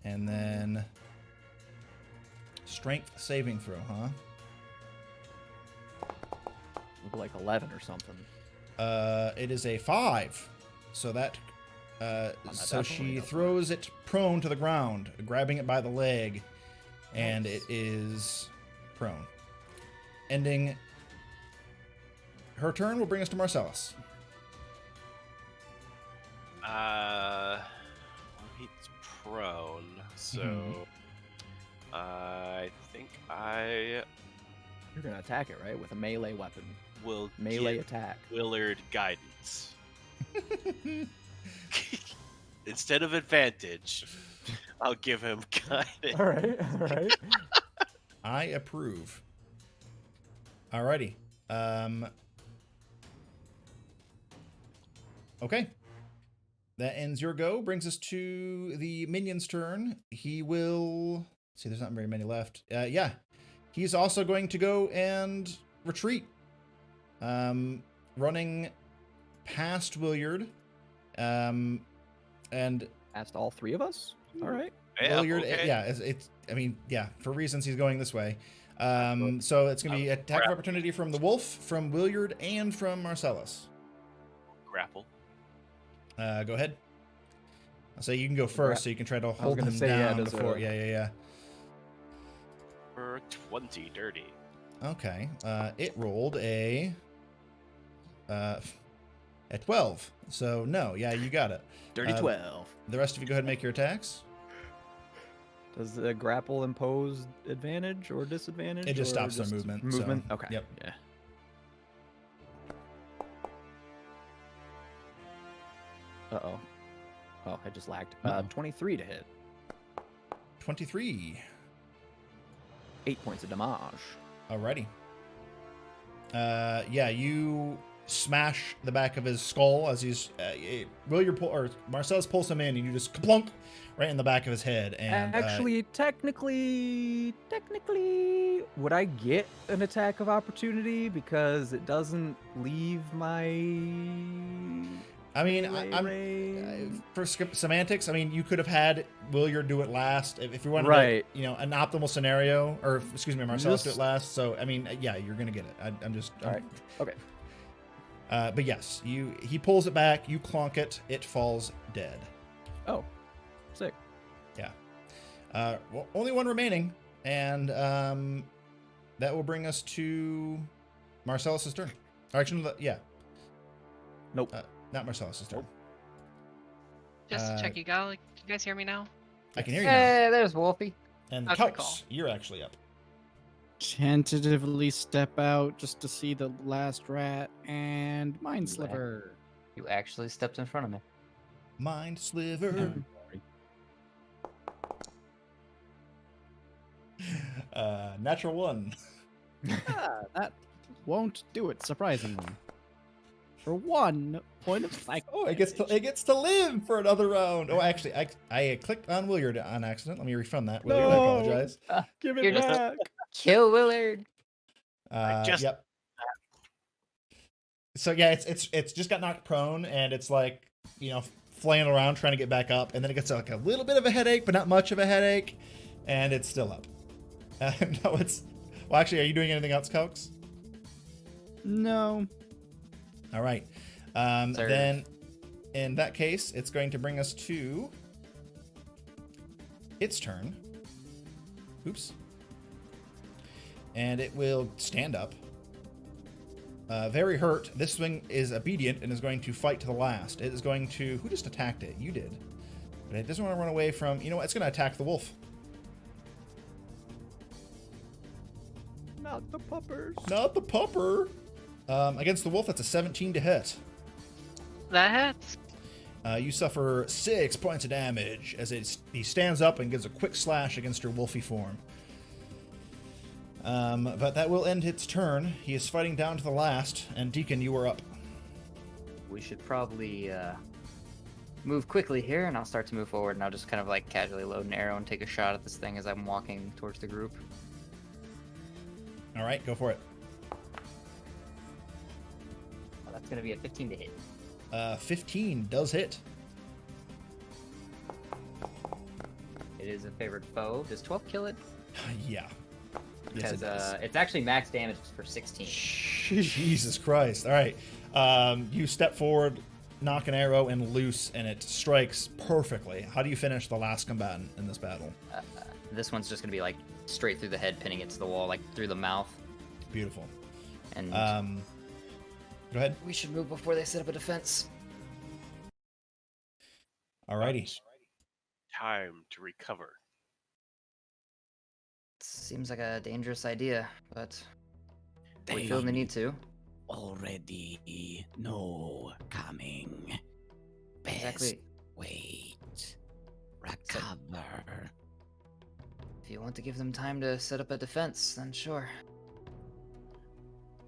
And then strength saving throw, huh? Like 11 or something. It is a 5. So that so she throws it prone to the ground, grabbing it by the leg, and it is prone. Ending her turn will bring us to Marcellus. He's prone, so I think I You're gonna attack it, right? With a melee weapon. will Melee give attack. Willard guidance. Instead of advantage, I'll give him guidance. All right. I approve. Alrighty. Okay. That ends your go. Brings us to the minion's turn. He will... see, there's not very many left. Yeah. He's also going to go and retreat. Running past Williard. And Asked all three of us? All right. Yeah, Williard, okay. yeah, I mean, yeah, for reasons he's going this way. So it's going to be attack of opportunity from the wolf, from Williard, and from Marcellus. Grapple. Go ahead. I'll say you can go first, so you can try to hold gonna him say, yeah, down does before. a- Yeah. For 20 dirty. Okay. It rolled a 12. So no, yeah, you got it. Dirty 12. The rest of you go ahead and make your attacks. Does the grapple impose advantage or disadvantage? It just or stops their movement, so- Movement? Okay. Yep. Yeah. Uh-oh. Oh, I just lagged. Uh-oh. 23 to hit. 23. 8 points of damage. Alrighty. Yeah, you smash the back of his skull as he's Marcellus pulls him in, and you just kaplunk right in the back of his head. And Actually, technically, would I get an attack of opportunity because it doesn't leave my? I mean, melee for semantics, I mean, you could have had Williard do it last if you wanted, Right. an optimal scenario, or excuse me, Marcellus do it Just- last. So I mean, yeah, you're gonna get it. I'm just. All right. Okay. But yes, he pulls it back, you clonk it, it falls dead. Oh, sick. Yeah. Well, only one remaining, and that will bring us to Marcellus's turn. Or actually, yeah. Nope. Not Marcellus's turn. Just to check, you guys hear me now? I can hear you now. Hey, there's Wolfie. And Okay, Kauks, cool. you're actually up. Tentatively step out just to see the last rat and mind sliver. You actually stepped in front of me. Mind sliver. Natural one. That won't do it, surprisingly. For 1 point of psych. Oh, it gets to live for another round. Oh, actually, I clicked on Williard on accident. Let me refund that. Williard, I No. apologize. Give You're it just- back. Kill Willard. just- Yep. So yeah, it's just got knocked prone, and it's like, flailing around trying to get back up, and then it gets like a little bit of a headache, but not much of a headache, and it's still up. No, it's well. Actually, are you doing anything else, Cokes? No. All right. Sir. Then, in that case, it's going to bring us to its turn. Oops. And it will stand up. Very hurt. This thing is obedient and is going to fight to the last. It is going to... Who just attacked it? You did. But it doesn't want to run away from... You know what? It's going to attack the wolf. Not the puppers. Not the pupper. Against the wolf, that's a 17 to hit. That hits. You suffer 6 points of damage as he stands up and gives a quick slash against your wolfy form. But that will end its turn. He is fighting down to the last, and Deacon, you are up. We should probably move quickly here, and I'll start to move forward, and I'll just kind of like casually load an arrow and take a shot at this thing as I'm walking towards the group. All right, go for it. Oh, that's gonna be a 15 to hit. 15 does hit. It is a favored foe. Does 12 kill it? Yeah. Because Yes, it does. it's actually max damage for 16. Jesus Christ. All right. You step forward, knock an arrow and loose, and it strikes perfectly. How do you finish the last combatant in this battle? This one's just gonna be like straight through the head, pinning it to the wall, like through the mouth. Beautiful. And Go ahead. we should move before they set up a defense. Alrighty. Time to recover. Seems like a dangerous idea, but we They feel the need to. already know coming. Best Exactly. wait. Recover. If you want to give them time to set up a defense, then sure.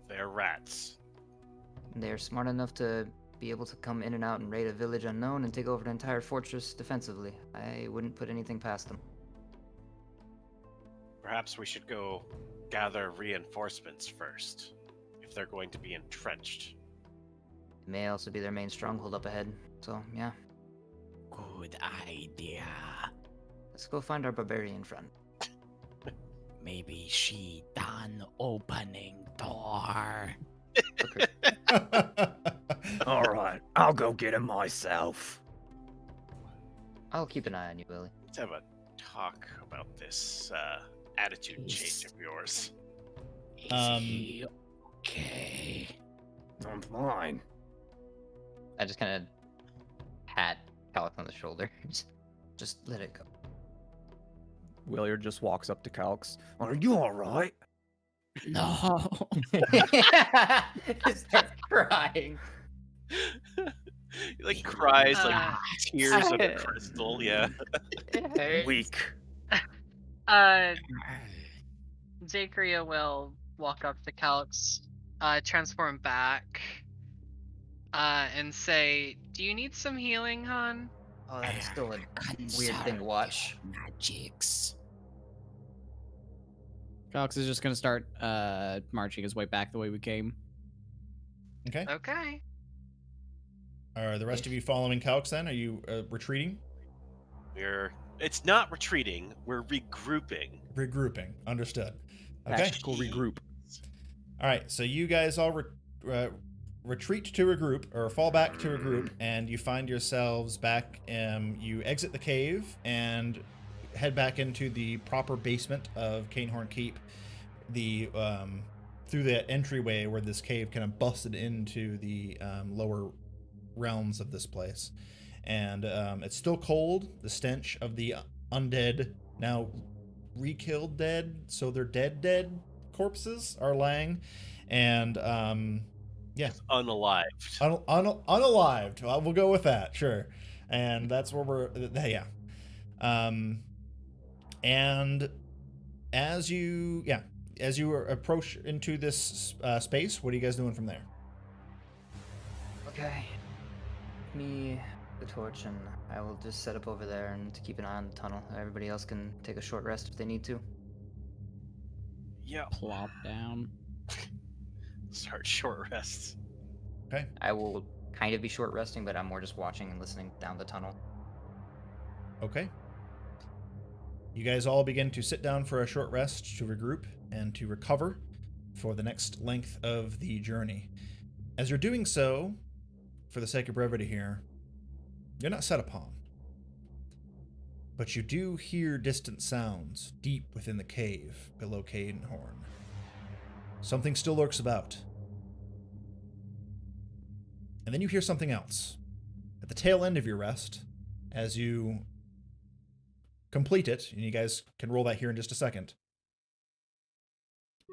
They're rats. They're smart enough to be able to come in and out and raid a village unknown and take over an entire fortress defensively. I wouldn't put anything past them. Perhaps we should go gather reinforcements first, if they're going to be entrenched. It may also be their main stronghold up ahead, so yeah. Good idea. Let's go find our barbarian friend. Maybe she done opening door. Okay. All right, I'll go get him myself. I'll keep an eye on you, Willie. Let's have a talk about this attitude change of yours. Is Um, he okay? I'm fine. I just kind of pat Calix on the shoulder. Just let it go. Williard just walks up to Calx. Are you all right? No. Just starts crying. He like cries like Uh, tears of a crystal. Yeah. It hurts. Weak. Zakria will walk up to Calix, transform back, and say, "Do you need some healing, hon?" Oh, that is still a weird thing to watch. Magics. Cox is just gonna start marching his way back the way we came. Okay. Okay. Are the rest of you following Calx then? Are you retreating? It's not retreating, we're regrouping. Regrouping. Understood. Okay. Tactical regroup. All right. So you guys all retreat to a group, or fall back to a group, and you find yourselves back. You exit the cave and head back into the proper basement of Cainhorn Keep. Through the entryway where this cave kind of busted into the lower realms of this place. And it's still cold. The stench of the undead, now re-killed dead, so they're dead corpses are laying. And yeah, Unalived. unalived. Well, we'll go with that, sure. And that's where we're, yeah. And as you approach into this space, what are you guys doing from there? Okay. Me, the torch, and I will just set up over there and to keep an eye on the tunnel. Everybody else can take a short rest if they need to. Yeah. Plop down. Start short rests. Okay. I will kind of be short resting, but I'm more just watching and listening down the tunnel. Okay. You guys all begin to sit down for a short rest to regroup and to recover for the next length of the journey. As you're doing so, for the sake of brevity here, you're not set upon. But you do hear distant sounds deep within the cave below Cainhorn. Something still lurks about. And then you hear something else. At the tail end of your rest, as you complete it, and you guys can roll that here in just a second.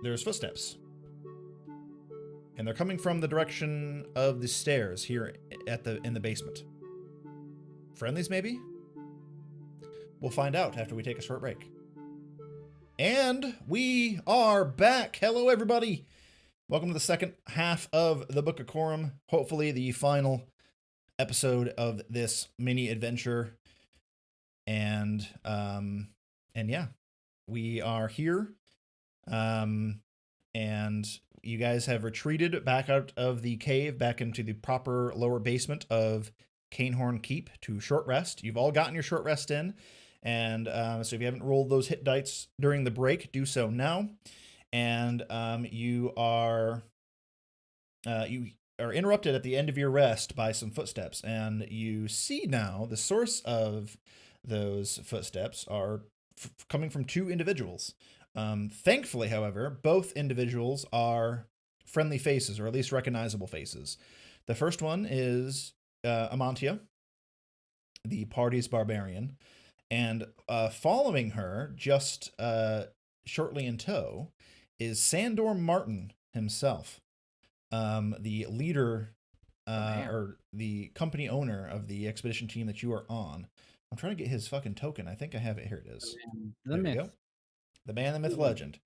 there's footsteps. And they're coming from the direction of the stairs here in the basement. Friendlies, maybe? We'll find out after we take a short break. And we are back. Hello, everybody. Welcome to the second half of the Book of Khorim. Hopefully the final episode of this mini adventure. And yeah, we are here. And you guys have retreated back out of the cave, back into the proper lower basement of Cainhorn Keep to short rest. You've all gotten your short rest in. And so if you haven't rolled those hit dice during the break, do so now. And you are interrupted at the end of your rest by some footsteps. And you see now the source of those footsteps are coming from two individuals. Thankfully, however, both individuals are friendly faces, or at least recognizable faces. The first one is Amantia, the party's barbarian. And following her, just shortly in tow, is Sandor Martin himself, the leader or the company owner of the expedition team that you are on. I'm trying to get his fucking token. I think I have it. Here it is. The myth. Go. The man, the myth, legend.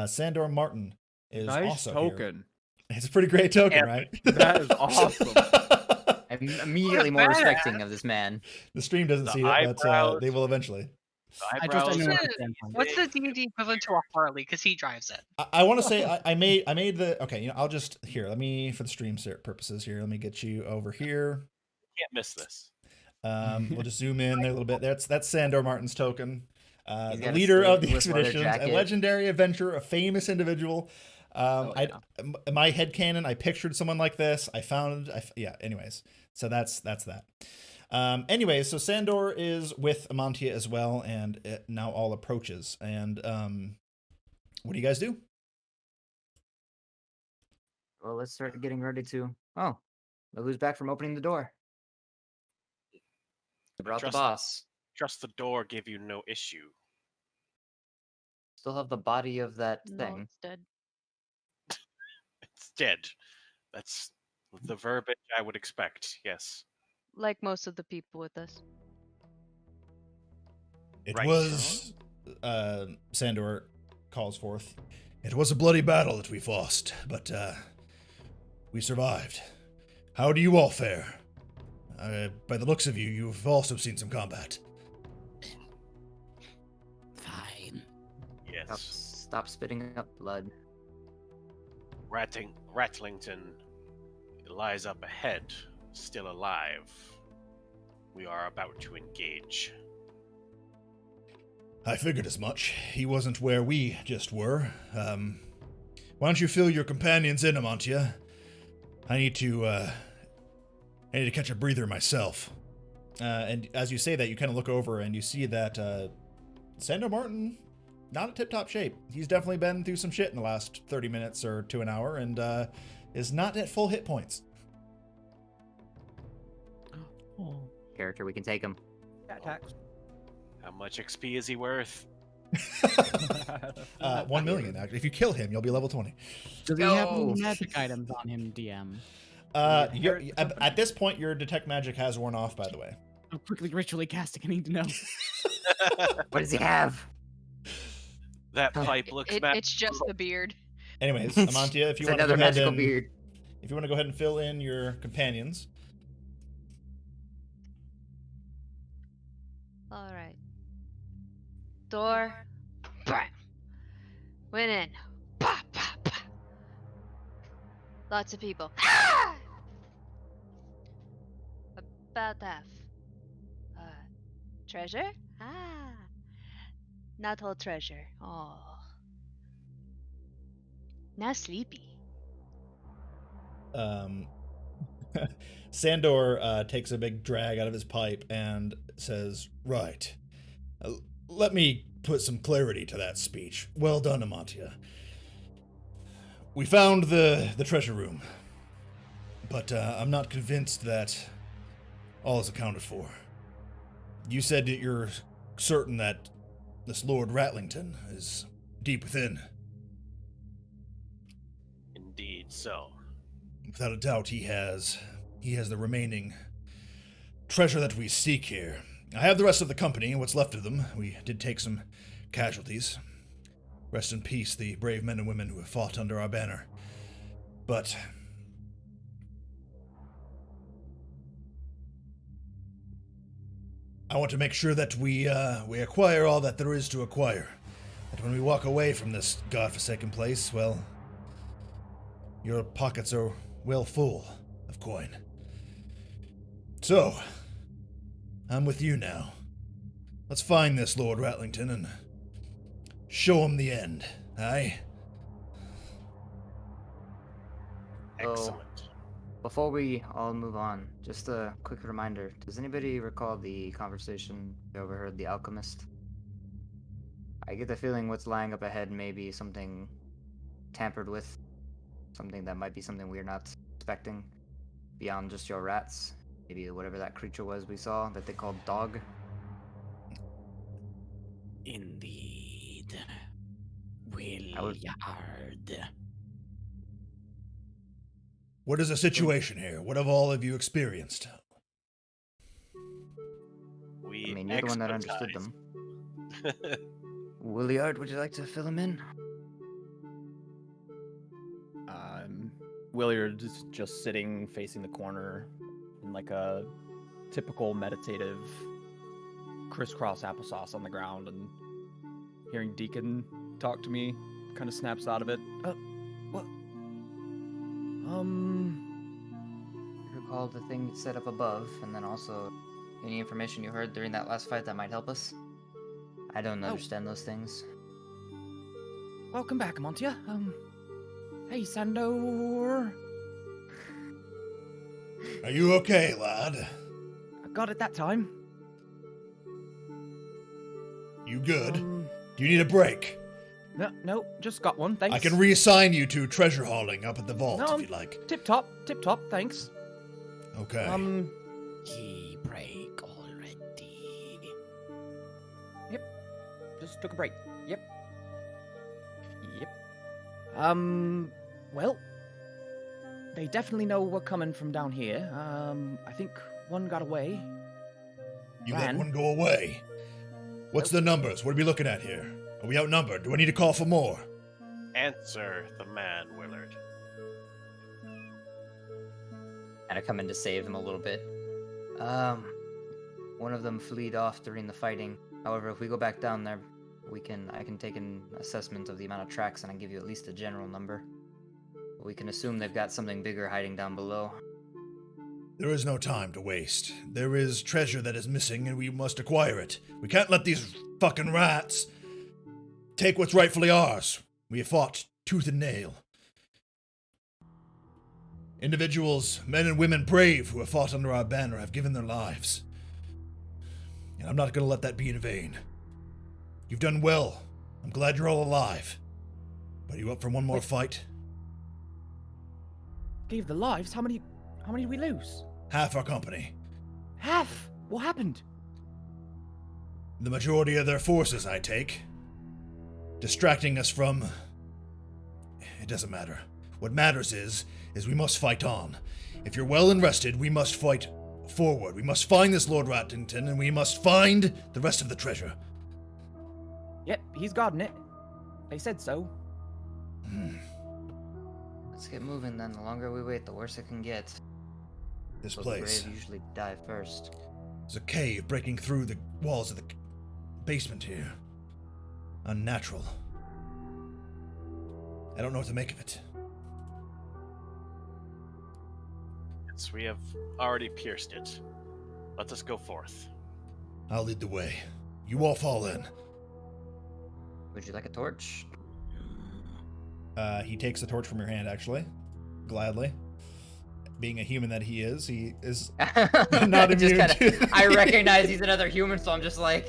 Sandor Martin is Nice also token. here. It's a pretty great token, right? That is awesome. I'm immediately more respecting of this man. The stream doesn't The see it, but eyebrows. they will eventually. The I just eyebrows know are what What's the standpoint. What's the D&D equivalent to a Harley? Because he drives it. I want to say I made the okay. I'll just let me for the stream purposes here. Let me get you over here. Can't miss this. We'll just zoom in there a little bit. That's Sandor Martin's token. He's The got a leader of the sleeveless leather expeditions, a jacket. legendary adventurer, a famous individual. My headcanon, I pictured someone like this. Anyways, so that's that. Anyways, so Sandor is with Amantia as well, and it now all approaches. And what do you guys do? Well, let's start getting ready to. Oh, look who's back from opening the door. Brought the Trust- boss. Trust the door give you no issue. Still have the body of that No, thing. it's dead. It's dead. That's the verbiage I would expect. Yes. Like most of the people with us. It Right. was, Sandor calls forth. It was a bloody battle that we fought, but we survived. How do you all fare? By the looks of you, you've also seen some combat. Fine. Yes. Stop spitting up blood. Ratlington lies up ahead, still alive. We are about to engage. I figured as much. He wasn't where we just were. Why don't you fill your companions in, Amantia? I need to catch a breather myself. And as you say that, you kind of look over and you see that Sandor Martin, not in tip-top shape. He's definitely been through some shit in the last 30 minutes or to an hour and is not at full hit points. Oh. Character, we can take him. Attacks. How much XP is he worth? 1 million, actually. If you kill him, you'll be level 20. Does he have Go. any magic items on him, DM? At this point, your detect magic has worn off, by the way. I'm quickly ritually casting. I need to know. What does he have? That pipe looks It's just the beard. Anyways, Amantia, if you It's want to another go ahead magical and beard. if you want to go ahead and fill in your companions. All right. Door. Bam. Went in. Bah, bah, bah. Lots of people. Ah! About half. Treasure? Ah. Not all treasure. Oh. Now sleepy. Sandor takes a big drag out of his pipe and says, "Right. Let me put some clarity to that speech. Well done, Amantia. We found the treasure room, but I'm not convinced that all is accounted for. You said that you're certain that this Lord Ratlington is deep within. So, Without a doubt, he has the remaining treasure that we seek here. I have the rest of the company, what's left of them. We did take some casualties. Rest in peace, the brave men and women who have fought under our banner. But I want to make sure that we acquire all that there is to acquire. That when we walk away from this godforsaken place, well, your pockets are well full of coin. So, I'm with you now. Let's find this Lord Ratlington and show him the end, aye? excellent. Before we all move on, just a quick reminder. Does anybody recall the conversation you overheard the alchemist? I get the feeling what's lying up ahead may be something tampered with. Something that might be something we're not expecting. Beyond just your rats. Maybe whatever that creature was we saw that they called dog. Indeed. I would- Williard. What is the situation here? What have all of you experienced? We I mean, you're the one that understood them. expertise. Williard, would you like to fill him in? Williard is just sitting facing the corner in like a typical meditative crisscross applesauce on the ground, and hearing Deacon talk to me kind of snaps out of it. What? Recall the thing set up above, and then also any information you heard during that last fight that might help us? I don't understand those things. Welcome back, Montia. Hey, Sandor. Are you okay, lad? I got it that time. You good? Do you need a break? No, just got one, thanks. I can reassign you to treasure hauling up at the vault No, if you'd like. Tip top, thanks. Okay. Key break already. Just took a break. Yep. Well, they definitely know we're coming from down here. I think one got away. You let ran. one go away. What's the numbers? What are we looking at here? Are we outnumbered? Do I need to call for more? Answer the man, Willard. And I come in to save him a little bit. One of them fleed off during the fighting. However, if we go back down there, I can take an assessment of the amount of tracks and I give you at least a general number. We can assume they've got something bigger hiding down below. There is no time to waste. There is treasure that is missing and we must acquire it. We can't let these fucking rats take what's rightfully ours. We have fought tooth and nail. Individuals, men and women brave who have fought under our banner have given their lives. And I'm not going to let that be in vain. You've done well. I'm glad you're all alive. But are you up for one more fight? Gave the lives? How many did we lose? Half our company. Half? What happened? The majority of their forces, I take. Distracting us from... It doesn't matter. What matters is we must fight on. If you're well and rested, we must fight forward. We must find this Lord Ratlington, and we must find the rest of the treasure. Yep, he's guarding it. They said so. Let's get moving then. The longer we wait, the worse it can get. This So place. the brave usually die first. There's a cave breaking through the walls of the basement here. Unnatural. I don't know what to make of it. Yes, we have already pierced it. Let us go forth. I'll lead the way. You all fall in. Would you like a torch? He takes the torch from your hand, actually. Gladly. Being a human that he is not Just immune kinda, I recognize he's another human, so I'm just like...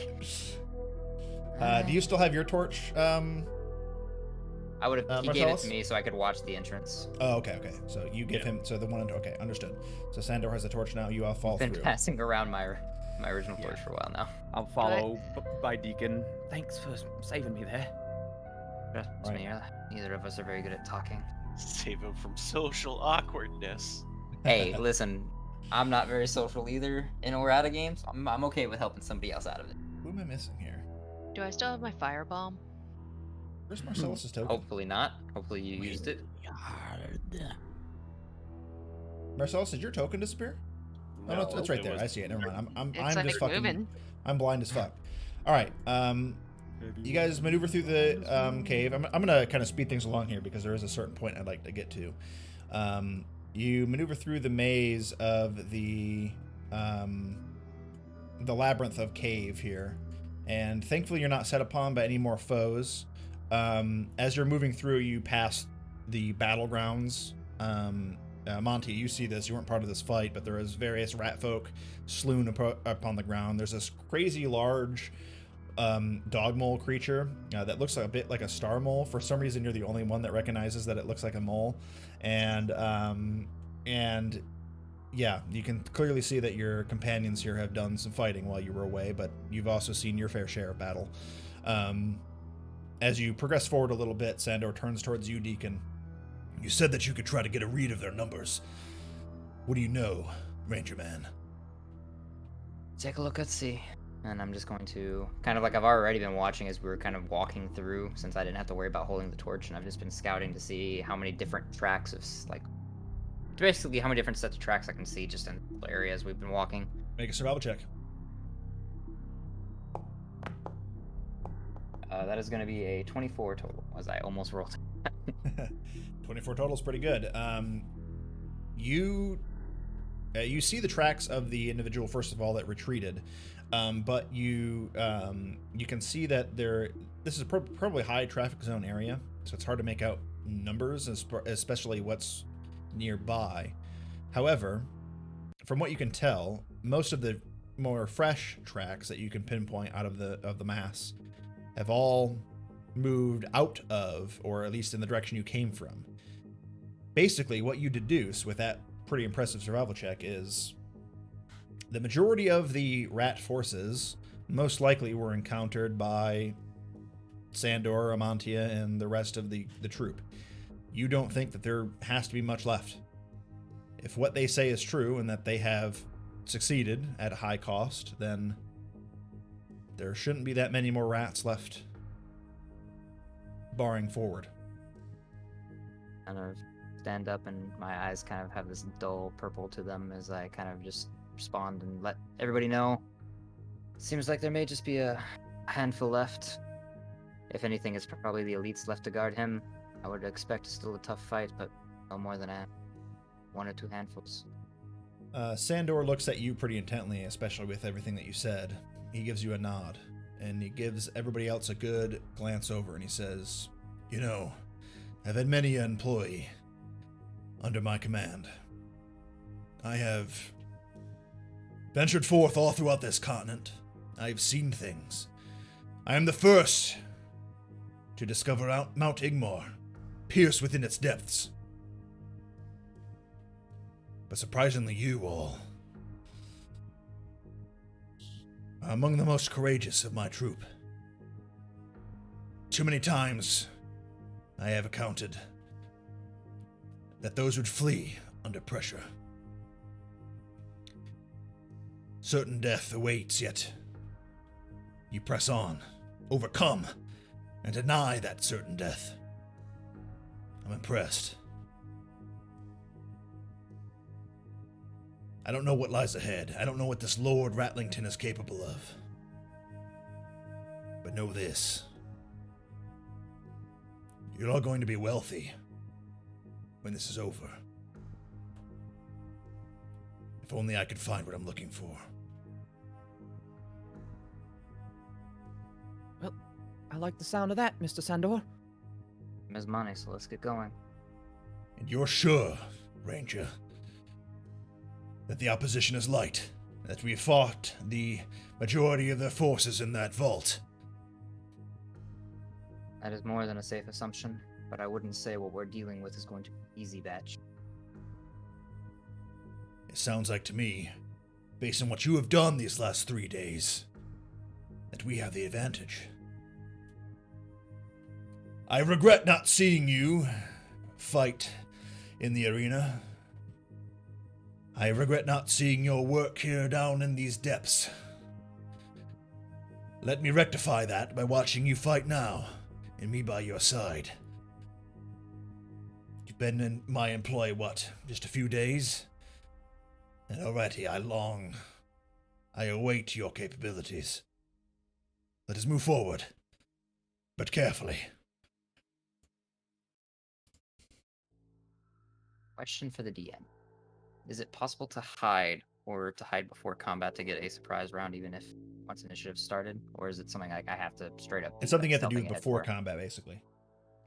Do you still have your torch? I would have. He gave it Marcellus? to me so I could watch the entrance. Oh, okay. So you give him, so the one, okay, understood. So Sandor has a torch now, you all fall Been through. passing around my original torch for a while now. I'll follow by Deacon. Thanks for saving me there. Trust me, neither of us are very good at talking. Save him from social awkwardness. Hey, listen, I'm not very social either in or out of games. I'm okay with helping somebody else out of it. Who am I missing here? Do I still have my firebomb? Where's Marcellus' token? Hopefully not. Hopefully you used it. Hard. Marcellus, did your token disappear? Oh, no, it's right it there. was- I see it. Never mind. I'm It's like just fucking. moving. I'm blind as fuck. All right. You guys maneuver through the cave. I'm gonna kind of speed things along here because there is a certain point I'd like to get to. You maneuver through the maze of the labyrinth of cave here, and thankfully you're not set upon by any more foes. As you're moving through, you pass the battlegrounds. Monty, you see this. You weren't part of this fight, but there is various rat folk slewn up on the ground. There's this crazy large dog mole creature that looks a bit like a star mole. For some reason, you're the only one that recognizes that it looks like a mole. And yeah, you can clearly see that your companions here have done some fighting while you were away, but you've also seen your fair share of battle. As you progress forward a little bit, Sandor turns towards you, Deacon. You said that you could try to get a read of their numbers. What do you know, Ranger Man? Take a look, let's see. And I'm just going to, kind of like I've already been watching as we were kind of walking through, since I didn't have to worry about holding the torch, and I've just been scouting to see how many different tracks of, like, basically how many different sets of tracks I can see just in the areas we've been walking. Make a survival check. That is going to be a 24 total, as I almost rolled. 24 total is pretty good. You see the tracks of the individual, first of all, that retreated, but you can see that this is probably high traffic zone area, so it's hard to make out numbers, especially what's nearby. However, from what you can tell, most of the more fresh tracks that you can pinpoint out of the mass have all moved out of, or at least in the direction you came from. Basically, what you deduce with that pretty impressive survival check is the majority of the rat forces most likely were encountered by Sandor, Amantia, and the rest of the troop. You don't think that there has to be much left. If what they say is true and that they have succeeded at a high cost, then there shouldn't be that many more rats left barring forward. Kind of stand up and my eyes kind of have this dull purple to them as I kind of just respond and let everybody know. Seems like there may just be a handful left. If anything, it's probably the elites left to guard him. I would expect still a tough fight, but no more than one or two handfuls. Sandor looks at you pretty intently, especially with everything that you said. He gives you a nod, and he gives everybody else a good glance over, and he says, "You know, I've had many an employee under my command. I have ventured forth all throughout this continent. I've seen things. I am the first to discover Mount Igmar, pierced within its depths. But surprisingly, you all are among the most courageous of my troop. Too many times I have accounted that those would flee under pressure. Certain death awaits, yet you press on, overcome, and deny that certain death. I'm impressed. I don't know what lies ahead. I don't know what this Lord Ratlington is capable of. But know this. You're all going to be wealthy when this is over. If only I could find what I'm looking for. Well, I like the sound of that, Mr. Sandor. Ms. Money, so let's get going. And you're sure, Ranger, that the opposition is light, that we fought the majority of their forces in that vault? That is more than a safe assumption, but I wouldn't say what we're dealing with is going to be easy batch. It sounds like to me, based on what you have done these last 3 days, that we have the advantage. I regret not seeing you fight in the arena. I regret not seeing your work here down in these depths. Let me rectify that by watching you fight now, and me by your side. You've been in my employ, just a few days? And already I await your capabilities. Let us move forward, but carefully. Question for the DM. Is it possible to hide or to hide before combat to get a surprise round even if once initiative started? Or is it something like I have to straight up It's something you have to do stealthing ahead before for? combat, basically.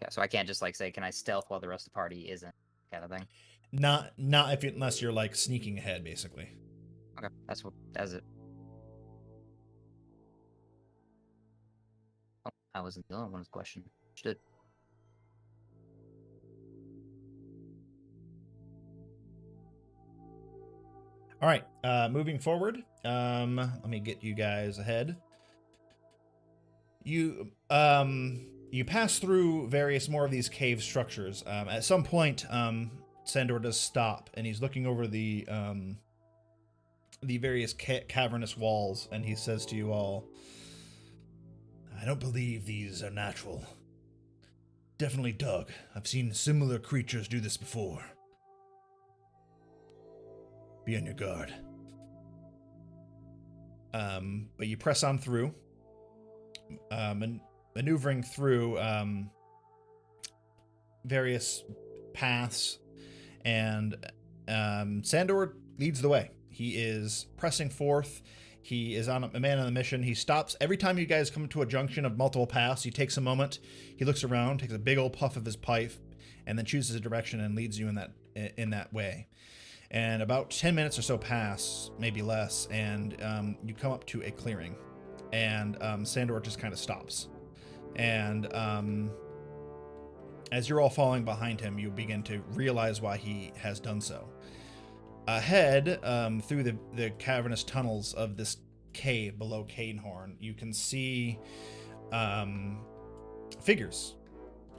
Yeah, so I can't just say, can I stealth while the rest of the party isn't, kind of thing? Not unless you're sneaking ahead, basically. Okay, that's it. Oh, I wasn't the only one with the question. Understood. All right, moving forward. Let me get you guys ahead. You pass through various more of these cave structures. At some point, Sandor does stop, and he's looking over the various cavernous walls, and he says to you all, "I don't believe these are natural. Definitely dug. I've seen similar creatures do this before. Be on your guard." But you press on through, maneuvering through various paths, and Sandor leads the way. He is pressing forth. He is a man on a mission. He stops every time you guys come to a junction of multiple paths. He takes a moment. He looks around, takes a big old puff of his pipe, and then chooses a direction and leads you in that way. And about 10 minutes or so pass, maybe less, and you come up to a clearing. And Sandor just kind of stops. And as you're all following behind him, you begin to realize why he has done so. Ahead, through the cavernous tunnels of this cave below Cainhorn, you can see figures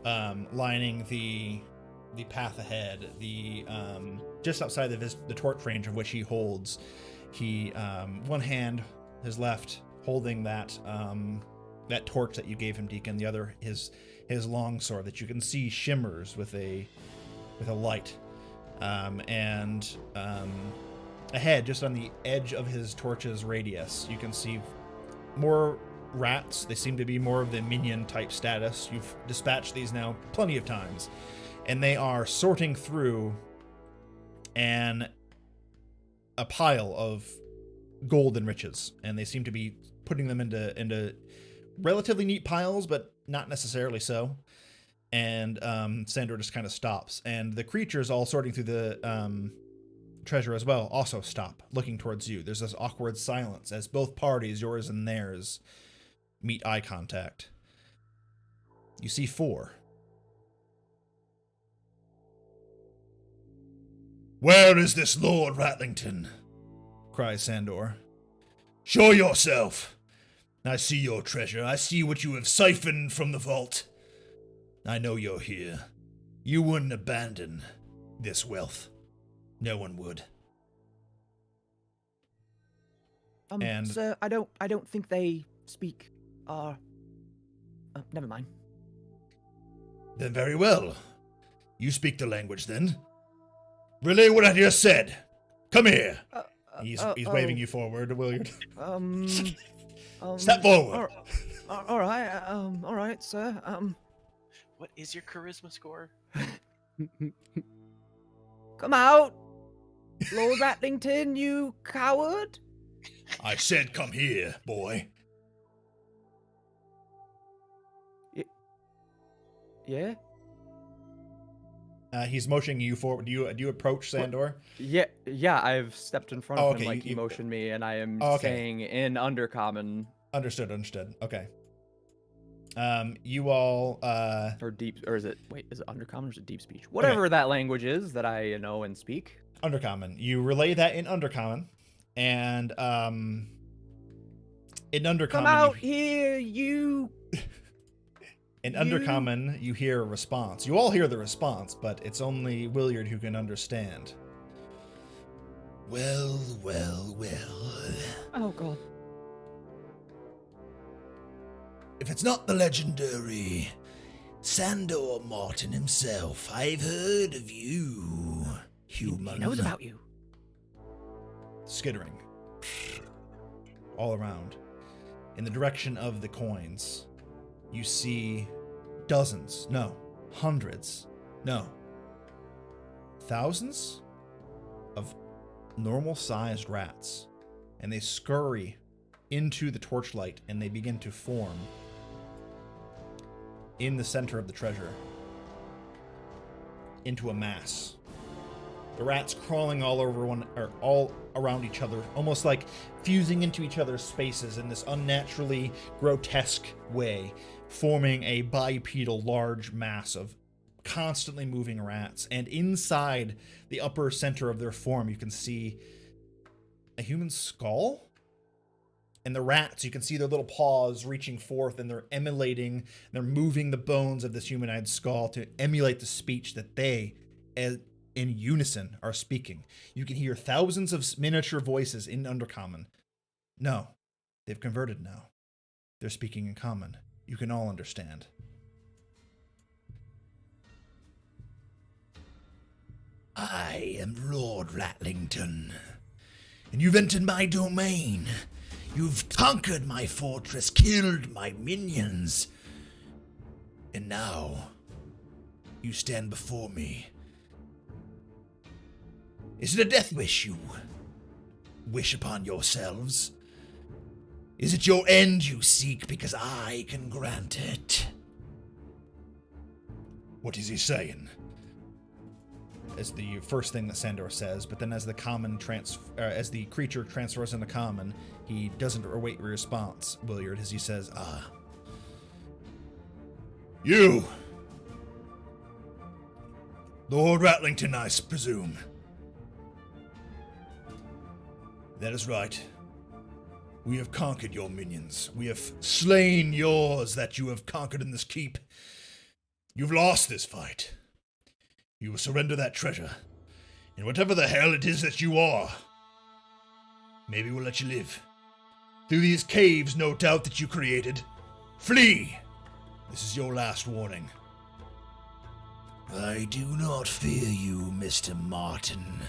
lining the path ahead. Just outside the torch range of which he holds, he one hand, his left, holding that torch that you gave him, Deacon. The other, his long sword that you can see shimmers with a light. And ahead, just on the edge of his torch's radius, you can see more rats. They seem to be more of the minion type status. You've dispatched these now plenty of times, and they are sorting through a pile of gold and riches, and they seem to be putting them into relatively neat piles, but not necessarily so. And Sandor just kind of stops, and the creatures all sorting through the treasure as well also stop, looking towards you. There's this awkward silence as both parties, yours and theirs, meet eye contact. You see 4. "Where is this Lord Ratlington?" cries Sandor. "Show yourself. I see your treasure. I see what you have siphoned from the vault. I know you're here. You wouldn't abandon this wealth. No one would." And sir, I don't think they speak never mind. Then very well. You speak the language then. Relay what I just said. Come here. He's waving you forward, Williard. Step forward. All right, sir. What is your charisma score? Come out, Lord Ratlington, you coward! I said come here, boy. Yeah? He's motioning you forward. Do you approach Sandor? Yeah, I've stepped in front of him like he you motioned me, and I am okay. saying in Undercommon. Understood. Okay. You all Or deep, or is it Undercommon or is it Deep Speech? Whatever that language is that I know and speak. Undercommon. You relay that in Undercommon, and in Undercommon. Come out here, you In Undercommon, you hear a response. You all hear the response, but it's only Williard who can understand. Well, well, well. Oh, God. If it's not the legendary Sandor Martin himself, I've heard of you, human. He knows about you. Skittering. All around. In the direction of the coins, you see dozens, no, hundreds, no, thousands of normal-sized rats. And they scurry into the torchlight and they begin to form in the center of the treasure into a mass. The rats crawling all over all around each other, almost like fusing into each other's spaces in this unnaturally grotesque way, forming a bipedal large mass of constantly moving rats. And inside the upper center of their form, you can see a human skull. And the rats, you can see their little paws reaching forth, and they're emulating, they're moving the bones of this humanoid skull to emulate the speech that they, in unison, are speaking. You can hear thousands of miniature voices in Undercommon. No, they've converted now. They're speaking in common. You can all understand. I am Lord Ratlington, and you've entered my domain. You've conquered my fortress, killed my minions, and now you stand before me. Is it a death wish you wish upon yourselves? Is it your end you seek, because I can grant it? What is he saying? Is the first thing that Sandor says, but then as the creature transfers into common, he doesn't await a response, Williard, as he says, You! Lord Ratlington, I presume. That is right. We have conquered your minions. We have slain yours that you have conquered in this keep. You've lost this fight. You will surrender that treasure, and whatever the hell it is that you are, maybe we'll let you live. Through these caves, no doubt, that you created. Flee! This is your last warning. I do not fear you, Mr. Martin.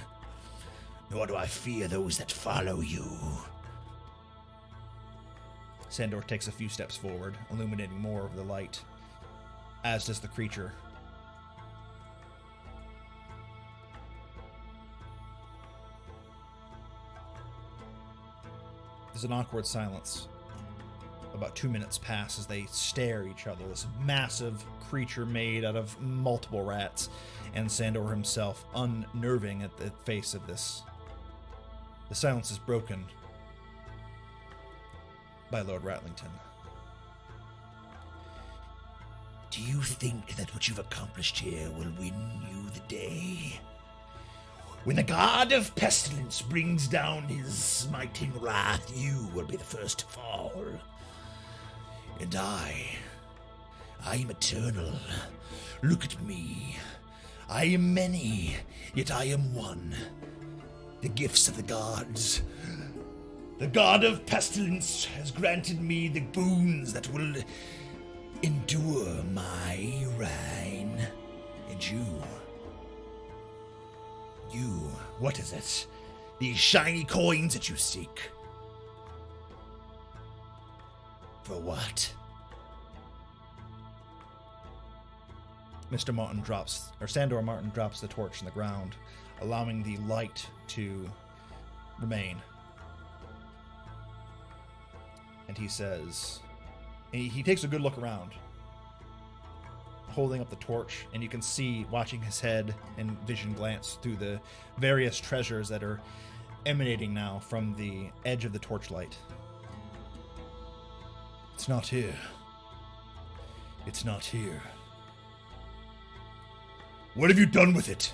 Nor do I fear those that follow you. Sandor takes a few steps forward, illuminating more of the light, as does the creature. There's an awkward silence. About 2 minutes pass as they stare at each other, this massive creature made out of multiple rats, and Sandor himself unnerving at the face of this. The silence is broken by Lord Ratlington. Do you think that what you've accomplished here will win you the day? When the god of pestilence brings down his smiting wrath, you will be the first to fall. And I am eternal. Look at me. I am many, yet I am one. The gifts of the gods. The god of pestilence has granted me the boons that will endure my reign. And you, what is it? These shiny coins that you seek. For what? Sandor Martin drops the torch on the ground, allowing the light to remain. And he says, he takes a good look around, holding up the torch, and you can see, watching his head and vision glance through the various treasures that are emanating now from the edge of the torchlight. It's not here. It's not here. What have you done with it?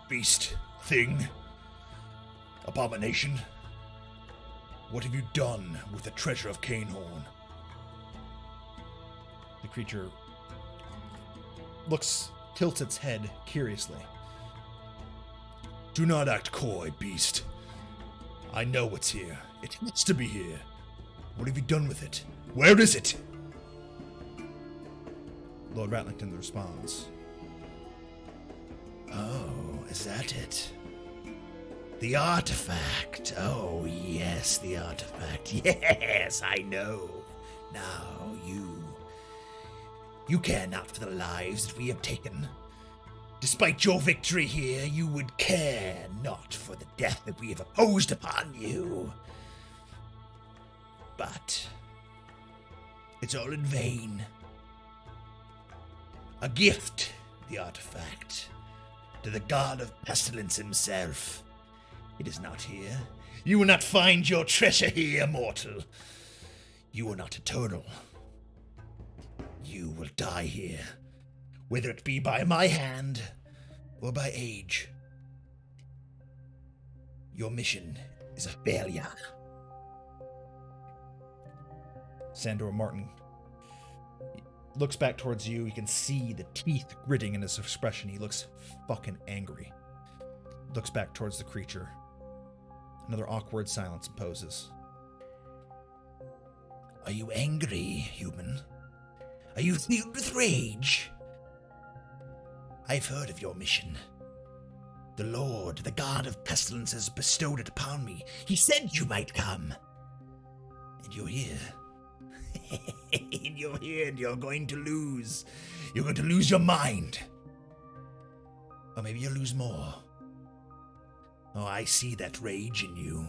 Beast, thing, abomination? What have you done with the treasure of Cainhorn? The creature tilts its head curiously. Do not act coy, beast. I know what's here. It has to be here. What have you done with it? Where is it? Lord Ratlington responds. Oh, is that it? The artifact. Oh, yes, the artifact. Yes, I know. Now, you care not for the lives that we have taken. Despite your victory here, you would care not for the death that we have imposed upon you. But it's all in vain. A gift, the artifact, to the god of pestilence himself. It is not here. You will not find your treasure here, mortal. You are not eternal. You will die here, whether it be by my hand or by age. Your mission is a failure. Sandor Martin looks back towards you. You can see the teeth gritting in his expression. He looks fucking angry. Looks back towards the creature. Another awkward silence imposes. Are you angry, human? Are you filled with rage? I've heard of your mission. The Lord, the God of Pestilence, has bestowed it upon me. He said you might come. And you're here. And you're here and you're going to lose. You're going to lose your mind. Or maybe you'll lose more. Oh, I see that rage in you.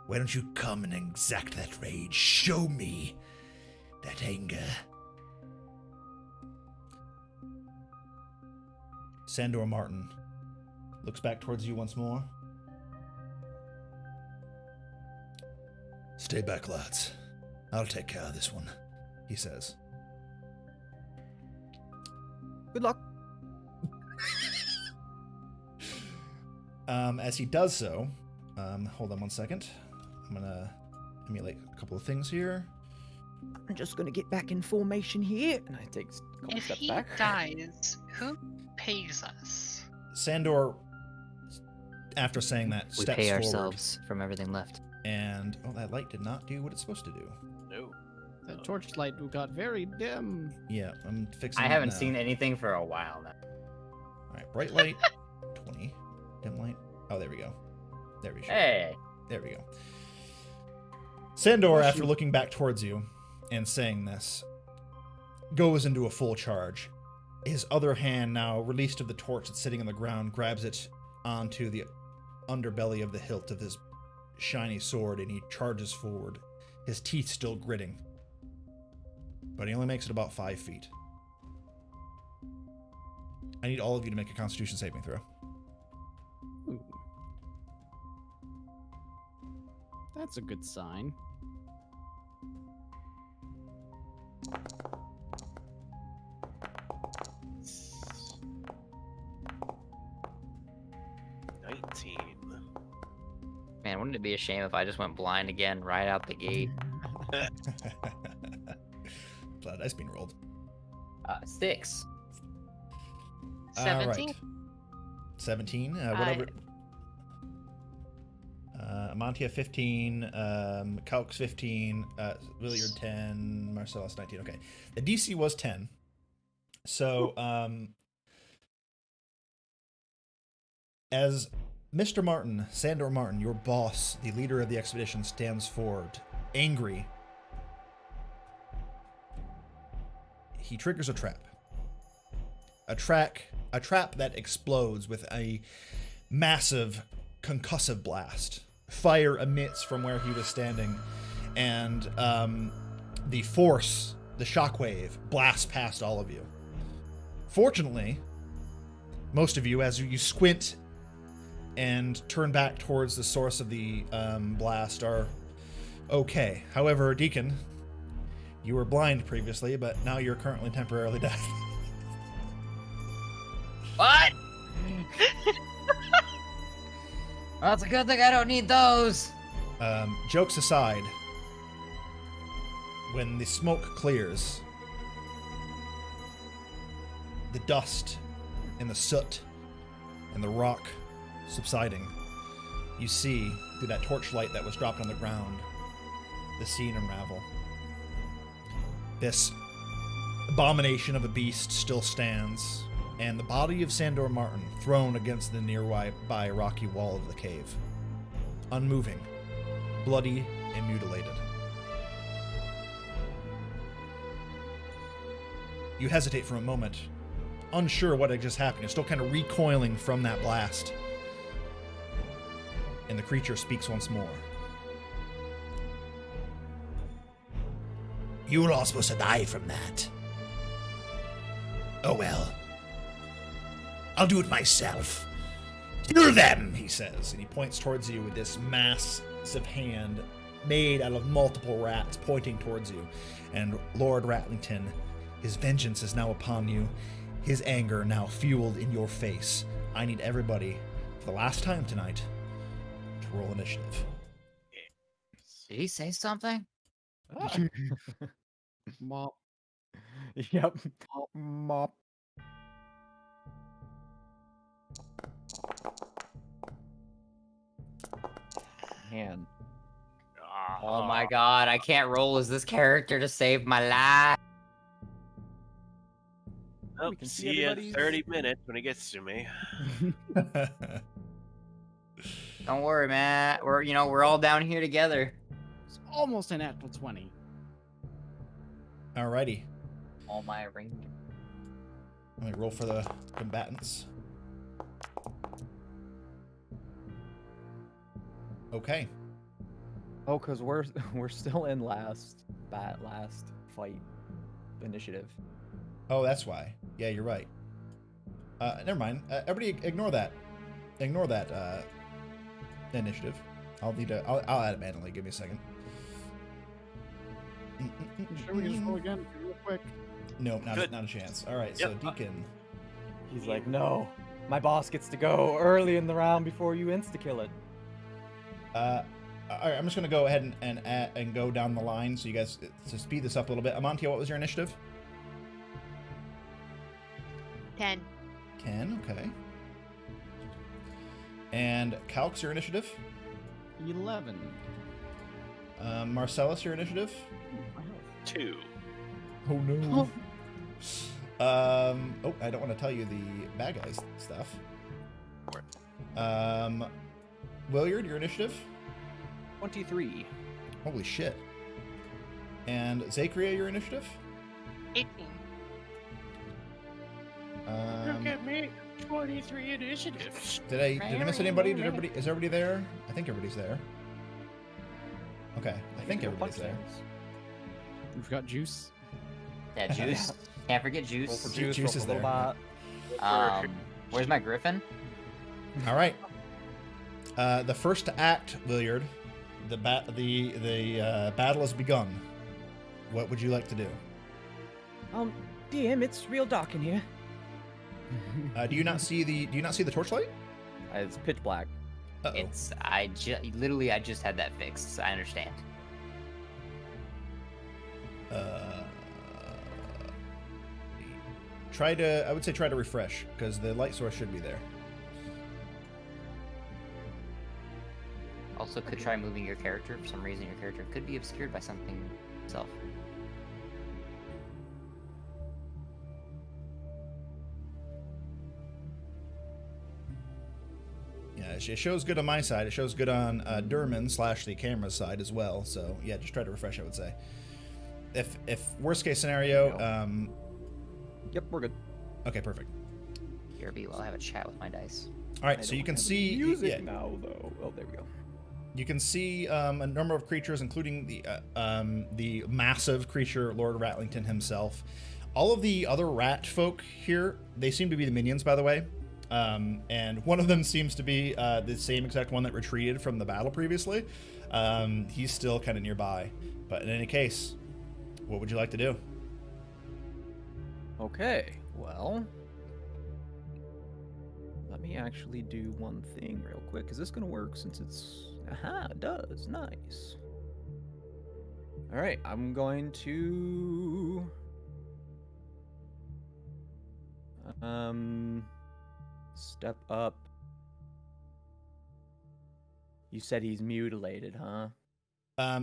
Why don't you come and exact that rage? Show me that anger. Sandor Martin looks back towards you once more. Stay back, lads. I'll take care of this one, he says. Good luck. As he does so, hold on one second. I'm gonna emulate a couple of things here. I'm just gonna get back in formation here, and I take a couple If steps he back. dies, who pays us? Sandor, after saying that, We steps pay forward, ourselves from everything left. and that light did not do what it's supposed to do. No. The torchlight got very dim. Yeah, I'm fixing. I that haven't now. seen anything for a while now. All right, bright light, 20. Dim light. Oh, there we go. There we go. Hey! There we go. Sandor, after looking back towards you and saying this, goes into a full charge. His other hand, now released of the torch that's sitting on the ground, grabs it onto the underbelly of the hilt of his shiny sword, and he charges forward, his teeth still gritting. But he only makes it about 5 feet. I need all of you to make a Constitution saving throw. Ooh. That's a good sign. Man, wouldn't it be a shame if I just went blind again right out the gate? Glad dice being rolled. 6. 17? Right. 17. Whatever. Amantia 15. Calx 15. Williard 10. Marcellus 19. Okay. The DC was 10. So, as Mr. Martin, Sandor Martin, your boss, the leader of the expedition, stands forward, angry, he triggers a trap. A trap that explodes with a massive concussive blast. Fire emits from where he was standing, and the force, the shockwave, blasts past all of you. Fortunately, most of you, as you squint and turn back towards the source of the blast, are okay. However, Deacon, you were blind previously, but now you're currently temporarily deaf. What? Well, it's a good thing I don't need those. Jokes aside, when the smoke clears the dust and the soot and the rock subsiding, you see through that torchlight that was dropped on the ground the scene unravel. This abomination of a beast still stands, and the body of Sandor Martin thrown against the nearby rocky wall of the cave, unmoving, bloody and mutilated. You hesitate for a moment, unsure what had just happened. You're still kind of recoiling from that blast. And the creature speaks once more. You were all supposed to die from that. Oh well. I'll do it myself. Kill them, He says, and he points towards you with this massive hand made out of multiple rats pointing towards you. And Lord Ratlington, his vengeance is now upon you. His anger now fueled in your face. I need everybody, for the last time tonight, to roll initiative. Did he say something? Mop. Yep. Mop. Man. Oh my god, I can't roll as this character to save my life. Oh, We can see see you in everybody's- 30 minutes when he gets to me. Don't worry, man. We're all down here together. It's almost an natural 20. Alrighty. All my ring. Let me roll for the combatants. Okay. Oh, cause we're still in last fight initiative. Oh, that's why. Yeah, you're right. Never mind. Everybody ignore that. Ignore that initiative. I'll add it manually. Give me a second. Sure, we can just roll again real quick. No, not Good. a chance. All right, so Yep. Deacon. He's like, no, my boss gets to go early in the round before you insta-kill it. All right, I'm just gonna go ahead and go down the line so you guys to speed this up a little bit. Amantia, what was your initiative? 10. Ken, okay. And Calx, your initiative. 11. Marcellus, your initiative. 2. Oh no. Oh, I don't want to tell you the bad guys stuff. Williard, your initiative. 23. Holy shit. And Zachria, your initiative. 18. Look at me, 23 initiatives. Did I miss anybody? Is everybody there? I think everybody's there. Okay, I think everybody's there. We've got Juice. Yeah, Juice. Can't forget Roll Juice. for juice, Juice roll is for there. Lobot. Where's my griffin? All right. The first to act, Williard. The battle has begun. What would you like to do? DM, it's real dark in here. Do you not see the torchlight? It's pitch black. Uh-oh. I just had that fixed, so I understand. I would say try to refresh, because the light source should be there. Also, could try moving your character. For some reason, your character could be obscured by something itself. Yeah, it shows good on my side. It shows good on Durman / the camera's side as well. So yeah, just try to refresh, I would say. If worst case scenario, Yep, we're good. okay, perfect. Here, B, while I have a chat with my dice. All right, I so you don't can have see music yeah, now, though. Oh, there we go. you can see a number of creatures, including the massive creature Lord Ratlington himself. All of the other rat folk here, they seem to be the minions, by the way. And one of them seems to be the same exact one that retreated from the battle previously. He's still kind of nearby. But in any case, what would you like to do? Okay, well, let me actually do one thing real quick. Is this gonna work since it's... Aha, it does. Nice. All right, I'm going to... Step up. You said he's mutilated, huh?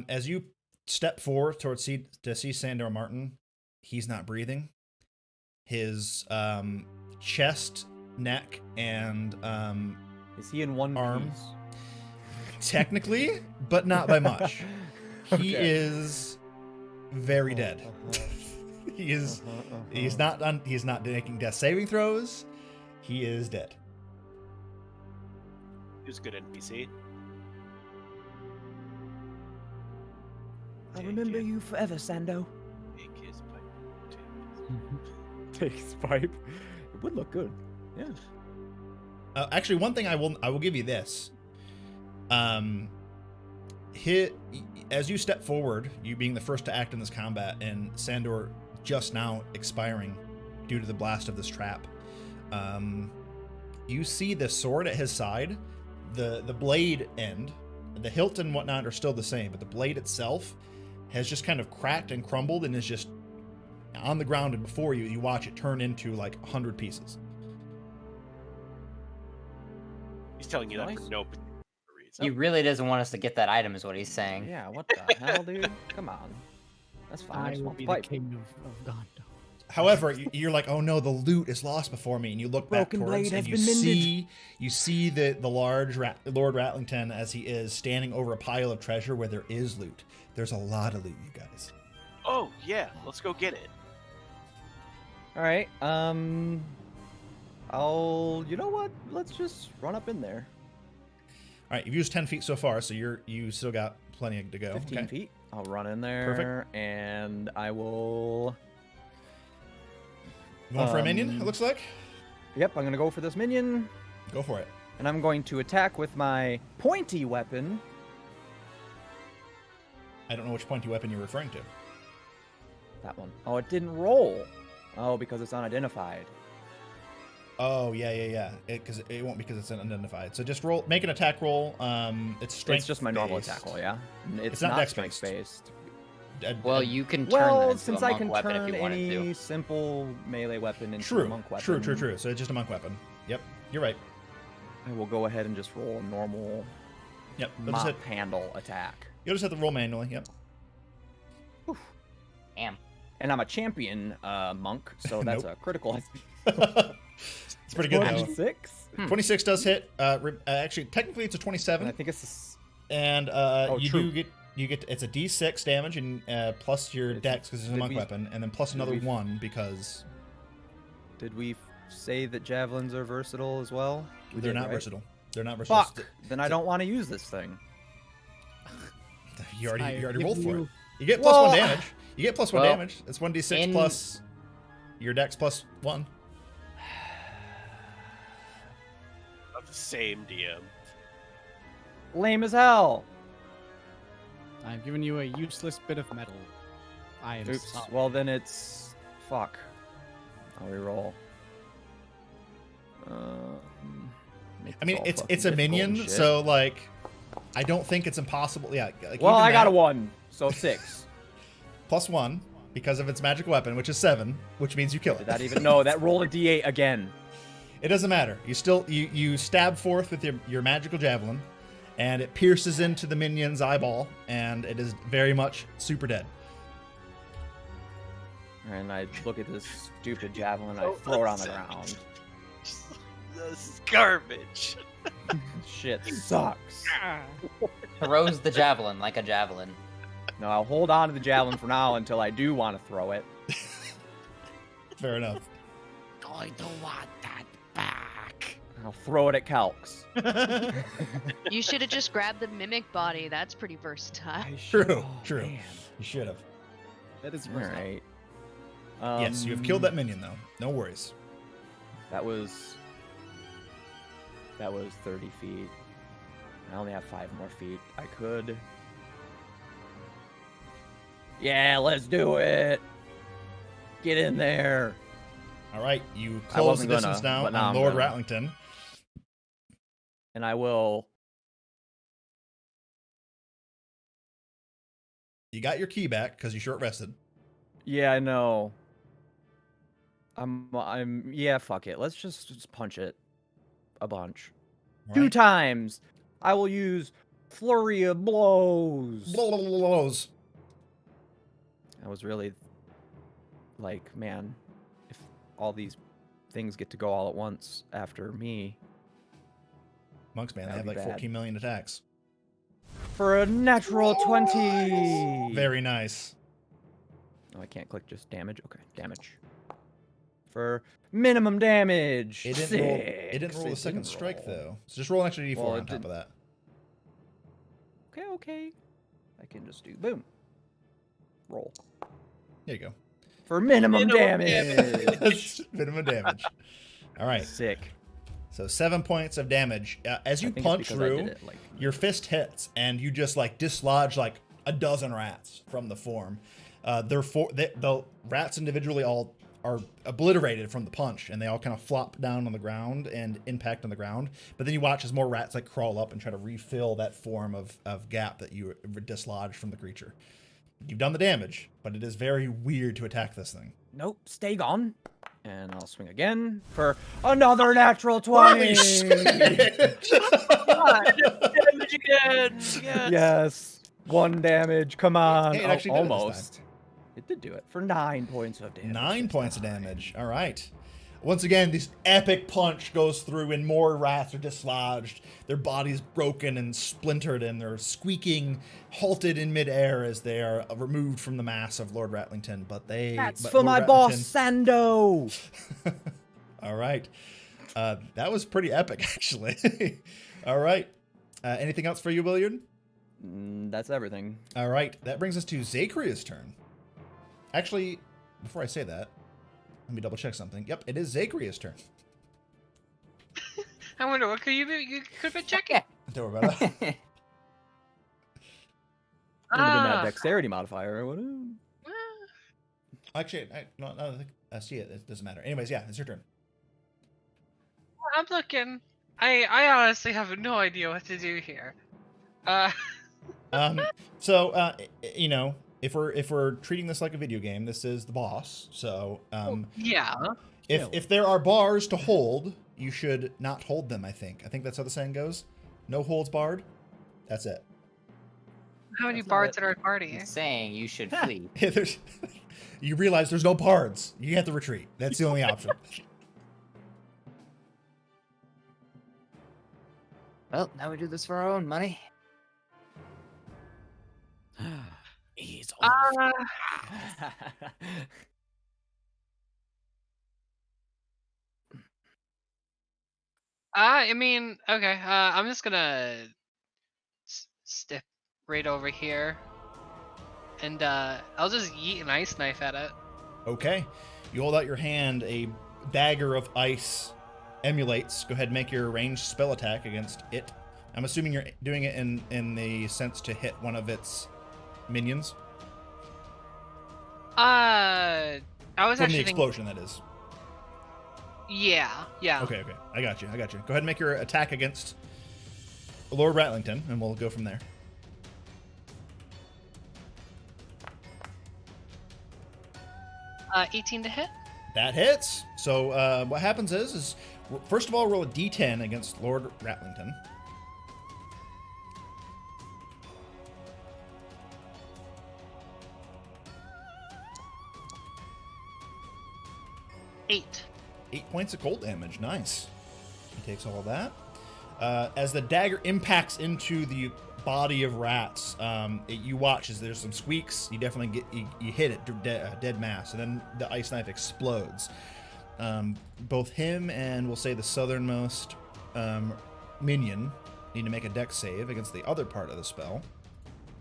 As you step forward to see Sandor Martin, he's not breathing. His chest, neck, and Is he in one arm. piece? Technically, but not by much. He Okay. is very dead. He is. He's not making death saving throws. He is dead. Who's good NPC? I'll remember you forever, Sando. Take his pipe. Take his pipe. It would look good. Yeah. Actually, one thing I will give you this. As you step forward, you being the first to act in this combat, and Sandor just now expiring due to the blast of this trap, you see the sword at his side, the blade end, the hilt and whatnot are still the same, but the blade itself has just kind of cracked and crumbled and is just on the ground, and before you watch it turn into like 100 pieces. He's telling you that Nice. for no particular reason. He really doesn't want us to get that item, is what he's saying. Yeah, what the hell, dude? Come on. That's fine. I I just will want be the the pipe. king of Gondo. However, you're like, oh no, the loot is lost before me, and you look back Broken towards, blade and has been mended. you see the large Lord Ratlington as he is standing over a pile of treasure where there is loot. There's a lot of loot, you guys. Oh yeah, let's go get it. All right. You know what? Let's just run up in there. All right, you've used 10 feet so far, so you still got plenty to go. 15 Okay. feet. I'll run in there, and I will. Going for a minion, it looks like. Yep, I'm gonna go for this minion, Go for it. and I'm going to attack with my pointy weapon. I don't know which pointy weapon you're referring to. That one. Oh, it didn't roll. Oh, because it's unidentified. Oh yeah. Because it won't, because it's unidentified. So just roll, make an attack roll. It's strength. It's just my normal based. attack roll, yeah. It's not not dex strength based. based. Well, you can turn that Well, into since a I monk can weapon turn if you wanted any to. simple melee weapon into a True. monk weapon. True. So it's just a monk weapon. Yep, you're right. I will go ahead and just roll a normal Yep. You'll just, mop handle attack. have to roll manually. Yep. Damn. And I'm a champion monk, so that's Nope. a critical. It's pretty good though. 26. 26 does hit. Actually, technically it's a And 27, I think it's and you true. do get it's a D6 damage and plus your dex because it's a did monk we- weapon, and then plus did another we- 1 because Did we say that javelins are versatile as well? We they're did, not right? versatile. They're not versatile. Fuck. Then I don't want to use this thing. You already I rolled give for you- it. You get plus Well, 1 damage. You get plus 1 well, damage. It's 1d6 in- plus your dex plus 1. Not the same DM. Lame as hell. I've given you a useless bit of metal. I am Oops. sorry. Well, then it's fuck. I'll reroll. Make I mean, this all it's fucking a difficult minion, and shit. so like, I don't think it's impossible. Yeah. Like, Well, even I got that, a 1, so 6. plus 1 because of its magic weapon, which is 7, which means you kill it. Did that even? No, that rolled a D8 again. It doesn't matter. You still you stab forth with your magical javelin, and it pierces into the minion's eyeball, and it is very much super dead. And I look at this stupid javelin, I throw it on the ground. This is garbage. Shit sucks. Throws the javelin like a javelin. No, I'll hold on to the javelin for now until I do want to throw it. Fair enough. Going to want that back. I'll throw it at Calx. You should have just grabbed the mimic body. That's pretty versatile. True. Oh, True. man. You should have. That is All versatile. right. Yes, you have killed that minion though. No worries. That was 30 feet. I only have 5 more feet. I could. Yeah, let's do it. Get in there. All right, you I close the wasn't gonna, distance down but now on I'm Lord gonna. Ratlington. And I will. You got your key back because you short rested. Yeah, I know. Yeah, fuck it. Let's just punch it a bunch. All 2 right. times. I will use flurry of blows. Blows. I was really like, man, if all these things get to go all at once after me. Monks, man, they That'd have be like bad. 14 million attacks. For a natural 20. Very nice. Oh, I can't click just damage. Okay, damage. For minimum damage. It didn't roll a second strike though. So just roll an extra d4 Well, on it top of that. Okay. I can just do boom. Roll. There you go. For minimum damage. Minimum damage. All right. Sick. So 7 points of damage. As you I think it's punch because I did through, it, like, your fist hits, and you just like dislodge like a dozen rats from the form. The rats individually all are obliterated from the punch, and they all kind of flop down on the ground and impact on the ground. But then you watch as more rats like crawl up and try to refill that form of gap that you dislodged from the creature. You've done the damage, but it is very weird to attack this thing. Nope, stay gone. And I'll swing again for another natural 20. Damage again. Yes. Yes. 1 damage. Come on. Hey, it actually did it this time. almost. It did do it for 9 points of damage. 9 points of damage. All right. Once again, this epic punch goes through, and more rats are dislodged. Their bodies broken and splintered, and they're squeaking, halted in midair as they are removed from the mass of Lord Ratlington. That's but for Lord my boss, Ratlington- Sando. All right. That was pretty epic, actually. All right. Anything else for you, Williard? That's everything. All right. That brings us to Zachariah's turn. Actually, before I say that, let me double check something. Yep, it is Zachariah's turn. I wonder what could you could have been checking. Don't worry about it. Would have been that Ah. dexterity modifier. What? Actually, no, I see it. It doesn't matter. Anyways, yeah, it's your turn. I'm looking. I honestly have no idea what to do here. So, you know, if we're treating this like a video game, this is the boss. So, Yeah. if there are bars to hold, you should not hold them. I think that's how the saying goes. No holds barred. That's it. How many That's not bards it. in our party? He's saying you should flee. You realize there's no bards. You have to retreat. That's the only option. Well, now we do this for our own money. He's on I mean, okay. I'm just gonna step right over here, and I'll just yeet an ice knife at it. Okay. You hold out your hand. A dagger of ice emulates. Go ahead and make your ranged spell attack against it. I'm assuming you're doing it in the sense to hit one of its minions. I was From actually the explosion, that is. Yeah. Okay. I got you. Go ahead and make your attack against Lord Ratlington, and we'll go from there. Uh, 18 to hit. That hits. So what happens is first of all, roll a d10 against Lord Ratlington. Eight. 8 points of cold damage. Nice. He takes all of that. As the dagger impacts into the body of rats, you watch as there's some squeaks. You definitely you hit it dead mass, and then the ice knife explodes. Both him and we'll say the southernmost minion need to make a dex save against the other part of the spell.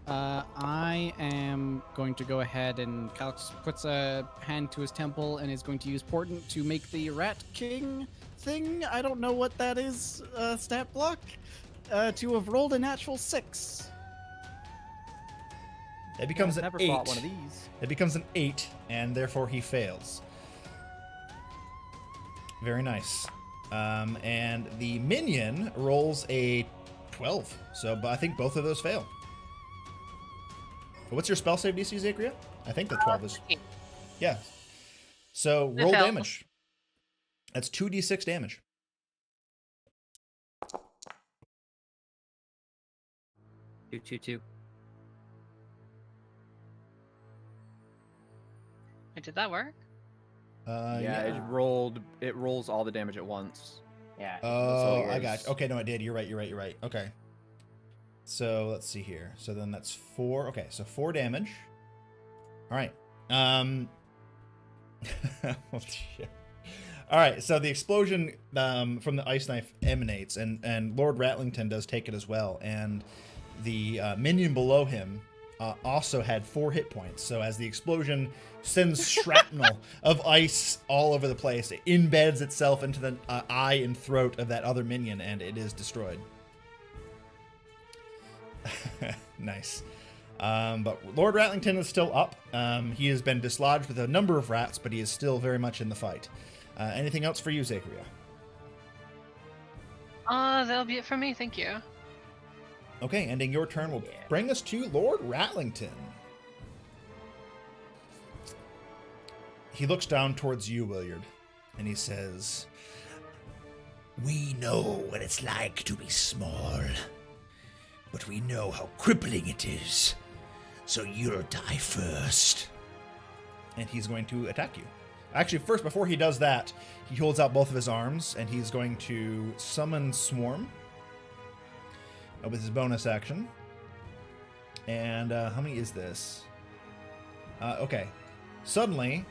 I am going to go ahead, and Calix puts a hand to his temple and is going to use Portent to make the Rat King thing. I don't know what that is, stat block, to have rolled a natural 6. It becomes I've an never 8. fought one of these. It becomes an 8, and therefore he fails. Very nice. And the minion rolls a 12. So but I think both of those fail. What's your spell save DC, Zachariah? I think the 12 is. Yeah. So roll failed. damage. That's 2d6 damage. Two. Wait, did that work? Yeah, it rolls all the damage at once. Yeah. Oh, So I it got was- you. Okay, no, I did. You're right. Okay. So let's see here. So then that's 4. Okay, so 4 damage. All right. Oh, shit. All right. So the explosion from the ice knife emanates, and Lord Ratlington does take it as well, and the minion below him also had 4 hit points. So as the explosion sends shrapnel of ice all over the place, it embeds itself into the eye and throat of that other minion, and it is destroyed. Nice. But Lord Ratlington is still up. He has been dislodged with a number of rats, but he is still very much in the fight. Anything else for you, Zachria? That'll be it for me. Thank you. Okay, ending your turn will bring us to Lord Ratlington. He looks down towards you, Williard, and he says, We know what it's like to be small, but we know how crippling it is. So you'll die first. and he's going to attack you. Actually, first, before he does that, he holds out both of his arms, and he's going to summon Swarm with his bonus action. And how many is this? Okay. Suddenly,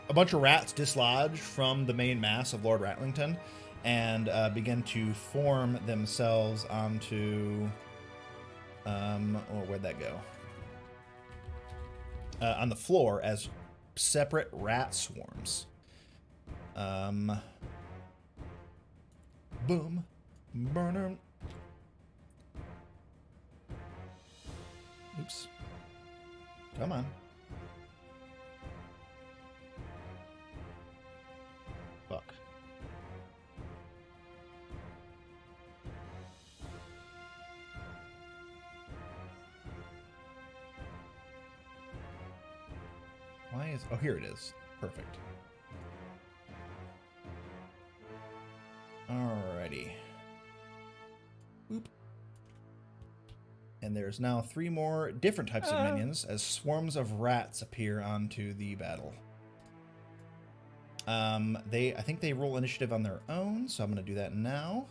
a bunch of rats dislodge from the main mass of Lord Ratlington and begin to form themselves onto... where'd that go? On the floor as separate rat swarms. Boom. Burner. Oops. Come on. Fuck. Why is... Oh, here it is. Perfect. Alrighty. Oop. And there's now 3 more different types of minions as swarms of rats appear onto the battle. I think they roll initiative on their own, so I'm going to do that now.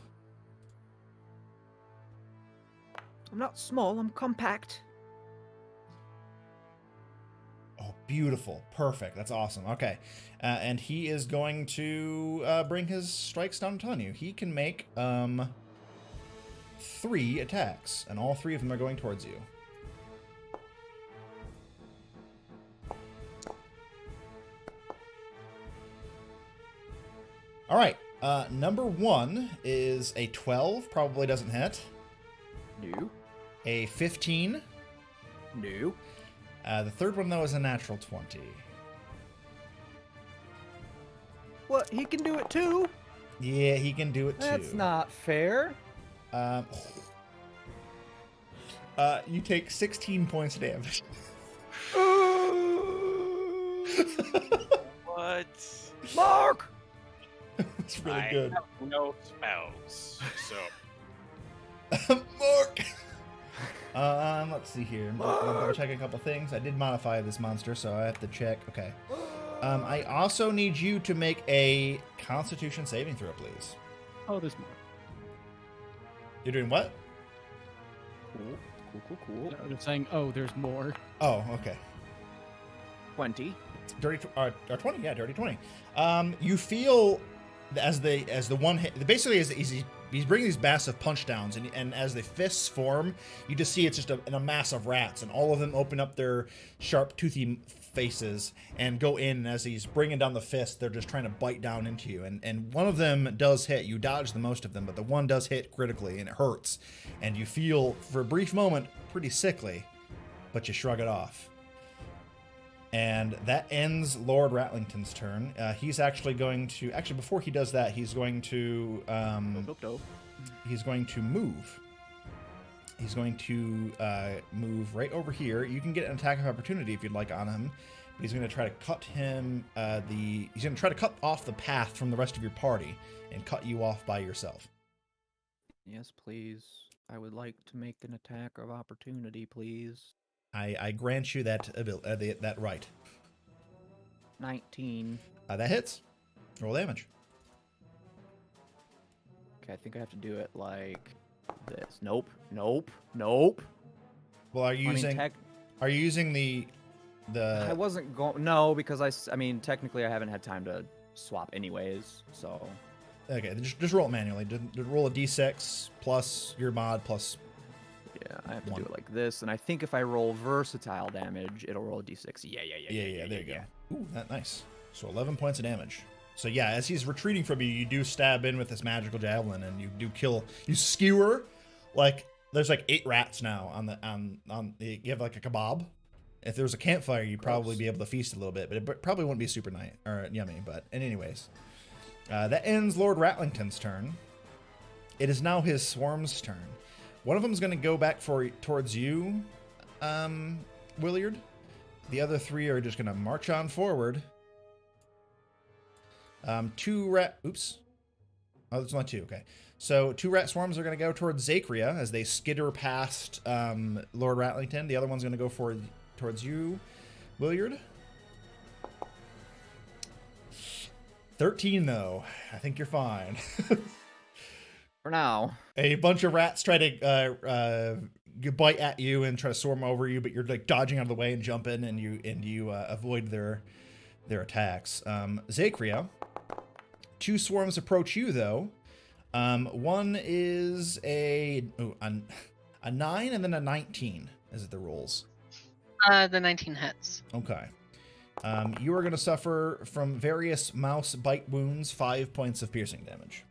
I'm not small, I'm compact. Oh, beautiful. Perfect. That's awesome. Okay. And he is going to bring his strikes down upon you. He can make 3 attacks, and all 3 of them are going towards you. All right. Number 1 is a 12. Probably doesn't hit. No. A 15. No. The third one, though, is a natural 20. What? He can do it too? Yeah, he can do it too. That's not fair. You take 16 points of damage. What? Mark! It's really I good. have no spells, so Mark! Let's see here. I'm double check a couple things. I did modify this monster, so I have to check. Okay. I also need you to make a Constitution saving throw, please. Oh, there's more. You're doing what? Cool. I'm saying, oh, there's more. Oh, okay. 20. Dirty 20, yeah, dirty 20. You feel as the one hit, basically as he's bringing these massive punch downs, and as the fists form, you just see it's just a mass of rats, and all of them open up their sharp, toothy faces and go in. And as he's bringing down the fist, they're just trying to bite down into you. And one of them does hit. You dodge the most of them, but the one does hit critically, and it hurts. And you feel, for a brief moment, pretty sickly, but you shrug it off. And that ends Lord Ratlington's turn. He's actually going to... Actually, before he does that, he's going to... He's going to move. He's going to move right over here. You can get an attack of opportunity if you'd like on him, He's going to try to cut him he's going to try to cut off the path from the rest of your party and cut you off by yourself. Yes, please. I would like to make an attack of opportunity, please. I grant you that that right. 19. That hits. Roll damage. Okay, I think I have to do it like this. Nope. Nope. Nope. Well, are you using the I wasn't going. No, because I mean, technically, I haven't had time to swap anyways. So. Okay, just roll it manually. Just roll a d6 plus your mod plus. Yeah, I have to do it like this, and I think if I roll versatile damage, it'll roll a d6. Yeah. There you go. Ooh, that nice. So 11 points of damage. So yeah, as he's retreating from you, you do stab in with this magical javelin, and you do kill. You skewer, like there's like 8 rats now on you have like a kebab. If there was a campfire, you'd probably be able to feast a little bit, but it probably wouldn't be super nice or yummy. But anyways, that ends Lord Ratlington's turn. It is now his swarm's turn. One of them is going to go back towards you, Williard. The other 3 are just going to march on forward. 2 rat... Oops. Oh, there's only 2. Okay. So 2 rat swarms are going to go towards Zacria as they skitter past Lord Ratlington. The other one's going to go towards you, Williard. 13, though. I think you're fine. For now. A bunch of rats try to bite at you and try to swarm over you, but you're like dodging out of the way and jumping, and you avoid their attacks. Zacria, 2 swarms approach you though. One is a 9 and then a 19. Is it the rolls? The 19 hits. Okay. You are going to suffer from various mouse bite wounds, 5 points of piercing damage.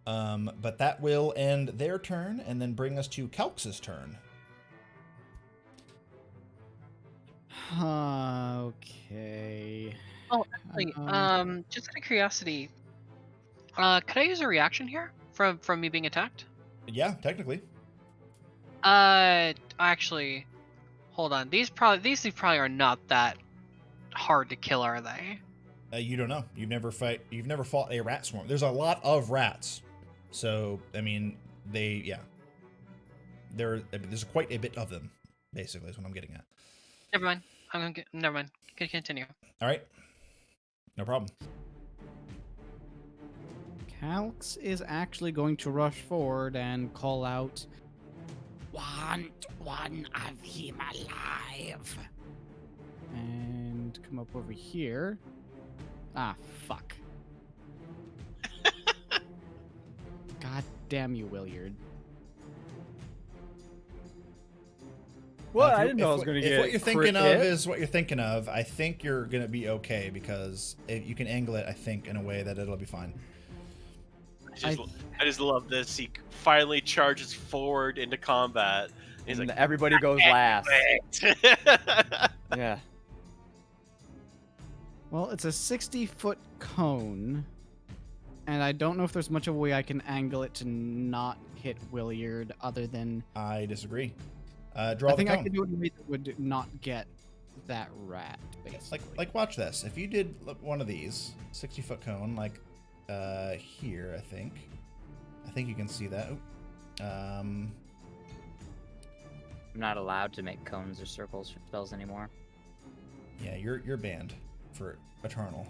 But that will end their turn and then bring us to Calx's turn. Okay. Oh, actually, just out of curiosity, could I use a reaction here from me being attacked? Yeah, technically. Actually, hold on. These probably are not that hard to kill, are they? You don't know. You've never fought a rat swarm. There's a lot of rats, so I mean, there's quite a bit of them. Basically, is what I'm getting at. Never mind. Never mind. Continue. All right. No problem. Calx is actually going to rush forward and call out, Want one of him alive. and come up over here. Ah, fuck. God damn you, Williard. What? I didn't know I was going to get. If what you're thinking crit of hit. is what you're thinking of, I think you're going to be okay because if you can angle it, I think, in a way that it'll be fine. I just love this. He finally charges forward into combat. He's And like, everybody goes last. "Wait." Yeah. Well, it's a 60-foot cone, and I don't know if there's much of a way I can angle it to not hit Williard other than... I disagree. Draw I the think I cone. could do it in a way that would not get that rat, basically. Like watch this. If you did one of these 60-foot cone, like here, I think you can see that. I'm not allowed to make cones or circles for spells anymore. Yeah, you're banned for eternal.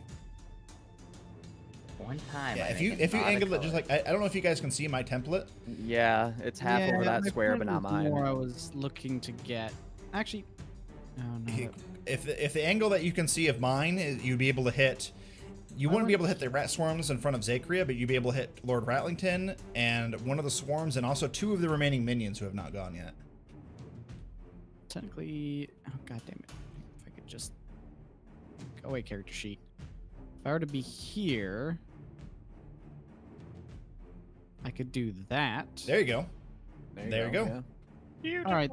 One time. Yeah, I if make you a angle it just color. like I don't know if you guys can see my template. Yeah, it's half over that my square, point but not was mine. more I was looking to get... Actually... No, no. If the angle that you can see of mine, you'd be able to hit. You wouldn't be able to hit the rat swarms in front of Zacria, but you'd be able to hit Lord Ratlington and one of the swarms, and also 2 of the remaining minions who have not gone yet. Technically... Oh, god damn it. If I could just... Go away, character sheet. If I were to be here... I could do that. There you go. There you go. yeah. Alright,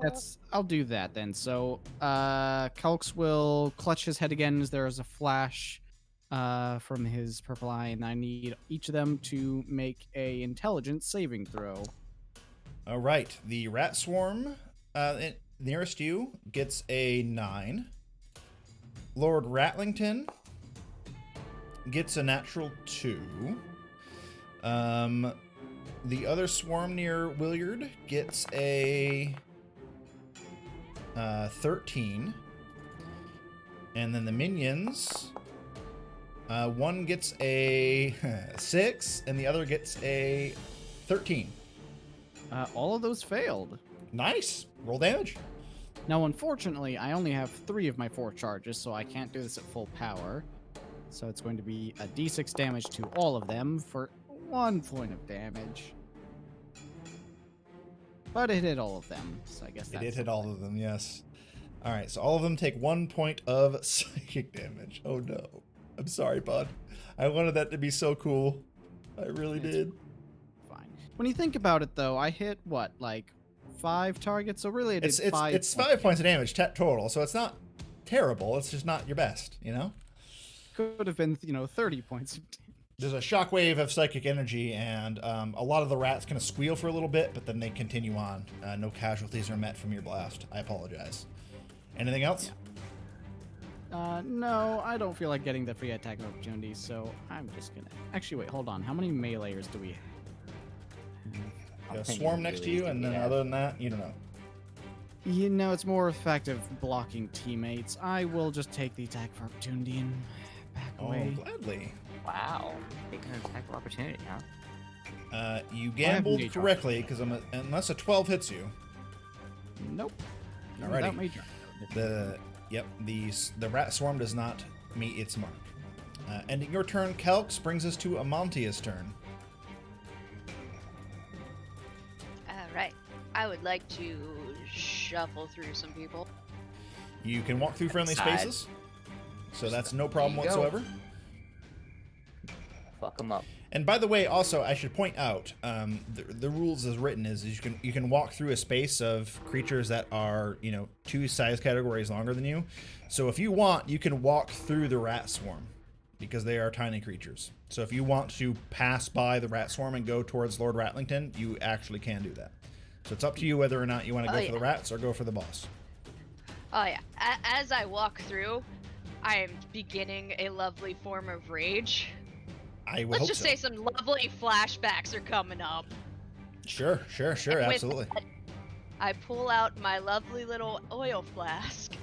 I'll do that then. So, Calx will clutch his head again as there is a flash from his purple eye, and I need each of them to make a intelligence saving throw. All right, the rat swarm. nearest you gets a 9. Lord Ratlington gets a natural 2. The other swarm near Williard gets a 13. And then the minions, one gets a 6, and the other gets a 13. All of those failed. Nice. Roll damage. Now, unfortunately, I only have 3 of my 4 charges, so I can't do this at full power. So it's going to be a d6 damage to all of them for 1 point of damage. But it hit all of them, so I guess It that's... did hit all of them, yes. All right, so all of them take 1 point of psychic damage. Oh no. I'm sorry, bud. I wanted that to be so cool. I really did. Fine. When you think about it, though, I hit, what, like 5 targets? So really, it's 5 It's 5 points of damage total, so it's not terrible. It's just not your best, you know? Could have been, 30 points of damage. There's a shockwave of psychic energy, and a lot of the rats kind of squeal for a little bit, but then they continue on. No casualties are met from your blast. I apologize. Anything else? No, I don't feel like getting the free attack opportunity, so I'm just gonna... Actually, wait, hold on. How many meleeers do we have? A swarm next to you, and then other than that, you don't know. It's more effective blocking teammates. I will just take the attack for opportunity and back away. Oh, gladly. Wow. Taking an attack of opportunity, huh? You I have gambled mage correctly, because unless a 12 hits you. Nope. Alrighty. Without major. The rat swarm does not meet its mark. Ending your turn, Kelks, brings us to Amantia's turn. Alright. I would like to shuffle through some people. You can walk through friendly Side. spaces, so that's no problem There you go. whatsoever. Fuck them up. And by the way, also I should point out, the rules as written is you can walk through a space of creatures that are 2 size categories longer than you. So if you want, you can walk through the rat swarm because they are tiny creatures. So if you want to pass by the rat swarm and go towards Lord Ratlington, you actually can do that. So it's up to you whether or not you want to go for the rats or go for the boss. Oh yeah. As I walk through, I am beginning a lovely form of rage. I would Let's hope just so. say some lovely flashbacks are coming up. Sure, And with absolutely. that, I pull out my lovely little oil flask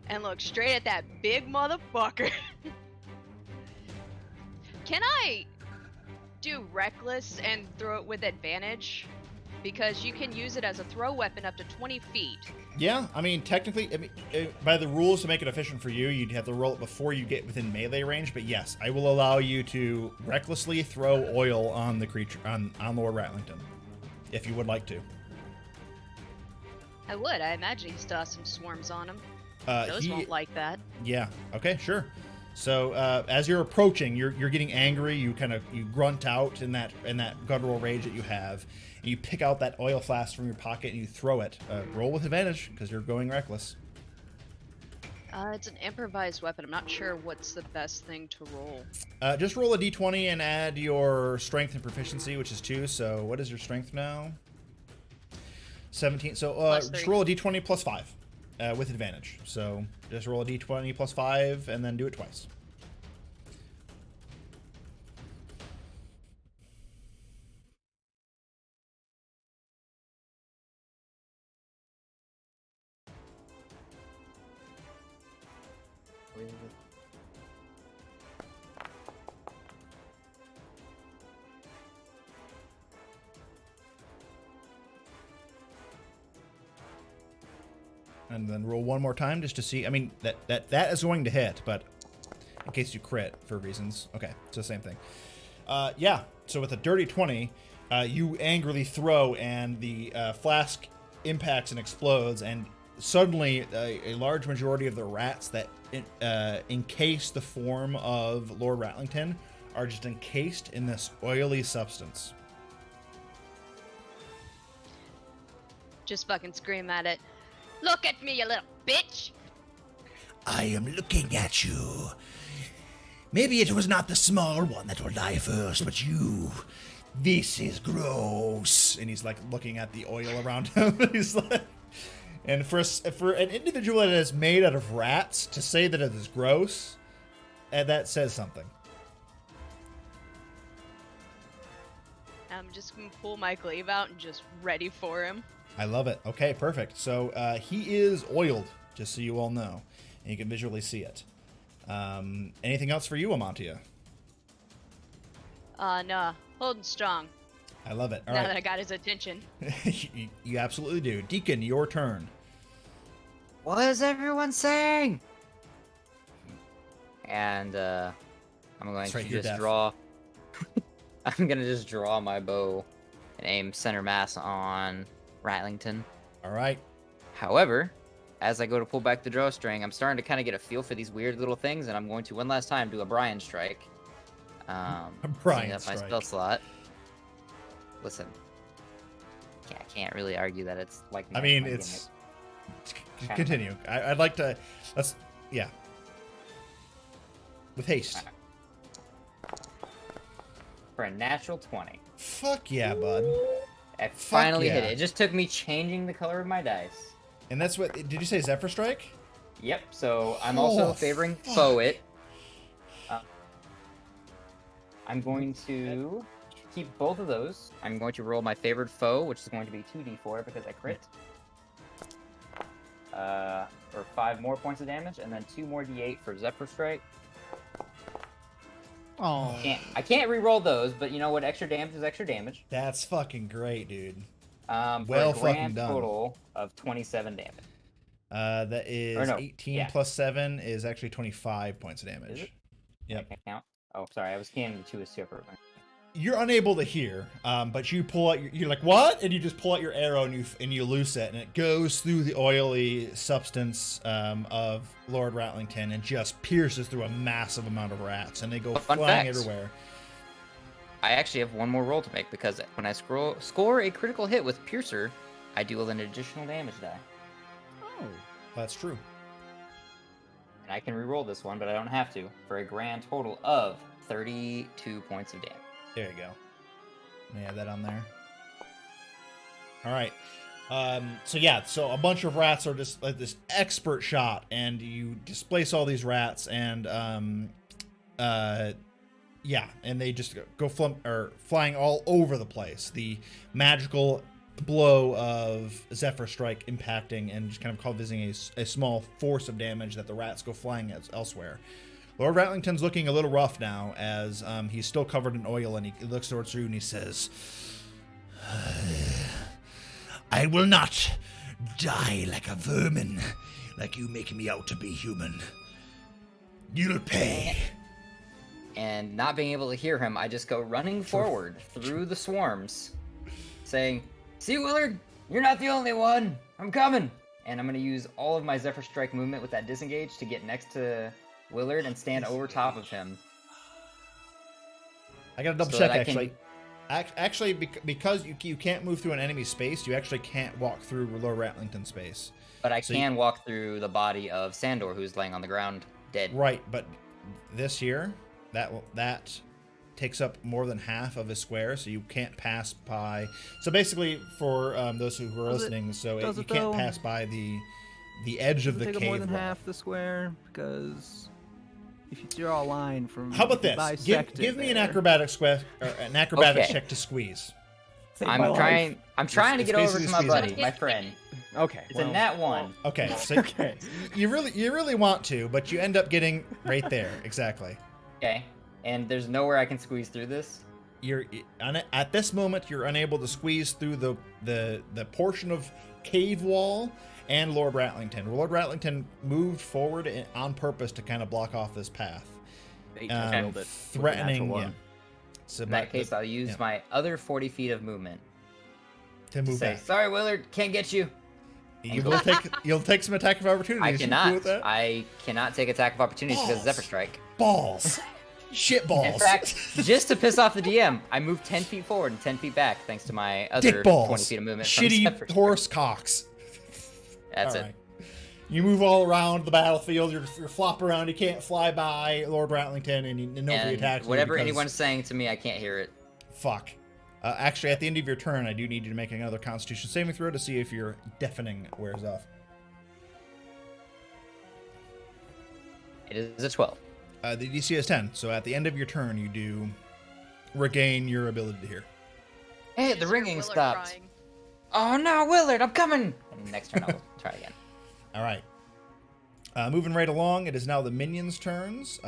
and look straight at that big motherfucker. Can I do reckless and throw it with advantage? Because you can use it as a throw weapon up to 20 feet. Yeah, I mean, technically, by the rules to make it efficient for you, you'd have to roll it before you get within melee range. But yes, I will allow you to recklessly throw oil on the creature, on Lord Ratlington, if you would like to. I would. I imagine he still has some swarms on him. Those won't like that. Yeah. Okay. Sure. So as you're approaching, you're getting angry. You grunt out in that guttural rage that you have. And you pick out that oil flask from your pocket and you throw it. Roll with advantage because you're going reckless. It's an improvised weapon. I'm not sure what's the best thing to roll. Just roll a d20 and add your strength and proficiency, which is 2. So what is your strength now? 17. So just roll a d20 plus 5 with advantage. So just roll a d20 plus 5 and then do it twice. And then roll one more time just to see. I mean, that is going to hit, but in case you crit for reasons. Okay, it's the same thing. Yeah, so with a dirty 20, you angrily throw, and the flask impacts and explodes, and suddenly a large majority of the rats that encase the form of Lord Ratlington are just encased in this oily substance. Just fucking scream at it. Look at me, you little bitch! I am looking at you. Maybe it was not the small one that will die first, but you, This is gross. And he's like looking at the oil around him. He's like, and for an individual that is made out of rats to say that it is gross, that says something. I'm just gonna pull my glaive out and just ready for him. I love it. Okay, perfect. So he is oiled, just so you all know, and you can visually see it. Anything else for you, Amantia? Nah, holding strong. I love it. All now right. that I got his attention. You absolutely do. Deacon, your turn. What is everyone saying? And I'm going That's right, to you're just deaf. draw. I'm gonna just draw my bow and aim center mass on Ratlington. All right. However, as I go to pull back the drawstring, I'm starting to kind of get a feel for these weird little things, and I'm going to one last time do a Brian strike. Brian setting up my strike. spell slot. Listen, I can't really argue that it's like. I mean, my it's. gimmick. Continue. I'd like to. Yeah. With haste. For a natural 20. Fuck yeah, bud. I finally hit yeah. it. It just took me changing the color of my dice. And that's what. Did you say Zephyr Strike? Yep. So I'm also Oh, favoring fuck. foe it. I'm going to keep both of those. I'm going to roll my favored foe, which is going to be 2d4 because I crit. For 5 more points of damage, and then 2 more d8 for Zephyr Strike. Oh. I can't re-roll those, but you know what? Extra damage is extra damage. That's fucking great, dude. For Well a fucking grand done. total of 27 damage. That is Or no, 18 yeah. plus 7 is actually 25 points of damage. Is it? Yep. I count. Oh, sorry, I was counting the 2 as separate. You're unable to hear, but you pull out. You're like, what? And you just pull out your arrow and you loose it, and it goes through the oily substance of Lord Ratlington and just pierces through a massive amount of rats, and they go Fun flying facts. everywhere. I actually have one more roll to make because when I score a critical hit with Piercer, I deal an additional damage die. Oh. That's true. And I can re-roll this one, but I don't have to, for a grand total of 32 points of damage. There you go. Let me add that on there. All right. So a bunch of rats are just like this expert shot, and you displace all these rats, and and they just go flying all over the place. The magical blow of Zephyr Strike impacting and just kind of causing a small force of damage that the rats go flying elsewhere. Lord Ratlington's looking a little rough now as he's still covered in oil, and he looks towards you and he says, I will not die like a vermin, like you make me out to be human. You'll pay. And not being able to hear him, I just go running forward through the swarms, saying, "See, Willard, you're not the only one. I'm coming." And I'm going to use all of my Zephyr Strike movement with that disengage to get next to Willard and stand over top of him. I gotta double So check that I can- actually. Actually, because you can't move through an enemy space, you actually can't walk through Lord Ratlington's space. But I So can walk through the body of Sandor, who's laying on the ground dead. Right, but this here, that takes up more than half of a square, so you can't pass by. So basically, for those who are listening, you can't pass by the edge of the Take cave up more than wall. half the square because if you draw a line from. How about if you this? bisect Give it me an there- acrobatics Okay. check to squeeze. Save my life. I'm trying to It's get over basically to my squeezing. buddy, my friend. Okay. It's a nat 1. Okay, so Okay. you really want to, but you end up getting right there exactly. Okay. And there's nowhere I can squeeze through this. At this moment you're unable to squeeze through the portion of cave wall and Lord Ratlington. Lord Ratlington moved forward on purpose to kind of block off this path, Eight just nailed it with a threatening. natural Yeah. one. So In that case, I'll use my other 40 feet of movement to to move say, back. "Sorry, Willard, can't get you." You'll take some attack of opportunity. I You cool cannot. with that? I cannot take attack of opportunity because of Balls. Zephyr Strike. Balls. Shit balls. In fact, just to piss off the DM, I moved 10 feet forward and 10 feet back thanks to my other Dick balls. 20 feet of movement from Shitty Zephyr Strike. horse cocks. That's All it. right. You move all around the battlefield. You're flop around. You can't fly by Lord Ratlington, and nobody And attacks you whatever because- anyone's saying to me, I can't hear it. Fuck. Actually, at the end of your turn, I do need you to make another Constitution saving throw to see if your deafening wears off. It is a 12. The DC is 10, so at the end of your turn, you do regain your ability to hear. Hey, Is the your ringing Willard stopped. crying? Oh no, Willard, I'm coming! And next turn I'll try again. All right. Moving right along, it is now the minions' turns.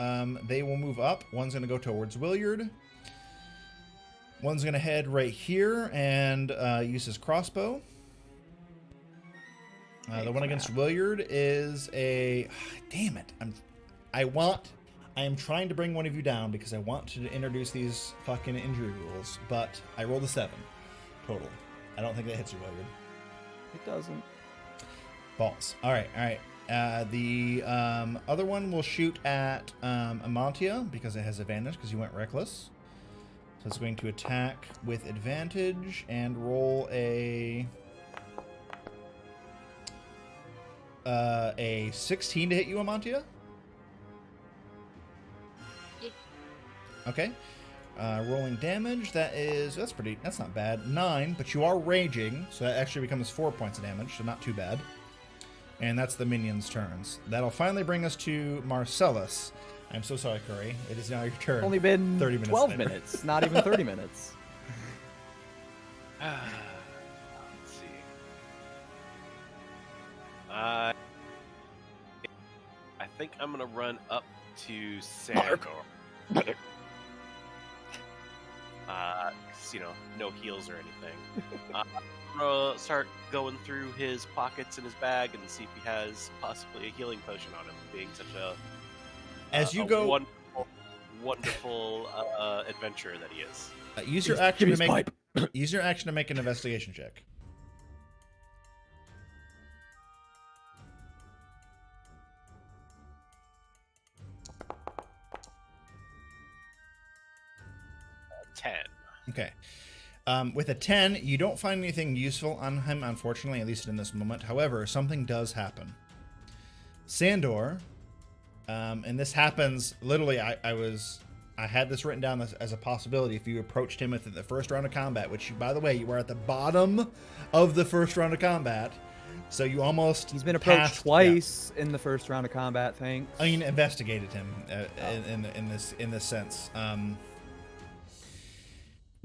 They will move up. One's going to go towards Williard. One's going to head right here and use his crossbow. The one against Williard is a... Damn it. I am trying to bring one of you down because I want to introduce these fucking injury rules, but I rolled a 7 total. I don't think that hits you, Williard. It doesn't. Balls. All right. The other one will shoot at Amantia because it has advantage because you went reckless. So it's going to attack with advantage and roll a 16 to hit you, Amantia. Yeah. Okay. Rolling damage, that's not bad. 9, but you are raging, so that actually becomes 4 points of damage, so not too bad. And that's the minions' turns. That'll finally bring us to Marcellus. I'm so sorry, Curry. It is now your turn. Only been 30 minutes 12 later. minutes, not even 30 minutes. Let's see. I think I'm gonna run up to Sandor. No heals or anything. I'm gonna start going through his pockets in his bag and see if he has possibly a healing potion on him, being such a wonderful adventurer that he is. Use your action to make an investigation check. Uh, 10. Okay. With a 10, you don't find anything useful on him, unfortunately, at least in this moment. However, something does happen. Sandor, and this happens literally. I had this written down as a possibility if you approached him within the first round of combat. Which, by the way, you are at the bottom of the first round of combat, so you almost He's been approached passed, twice in the first round of combat. Thanks. I mean, investigated him in this sense.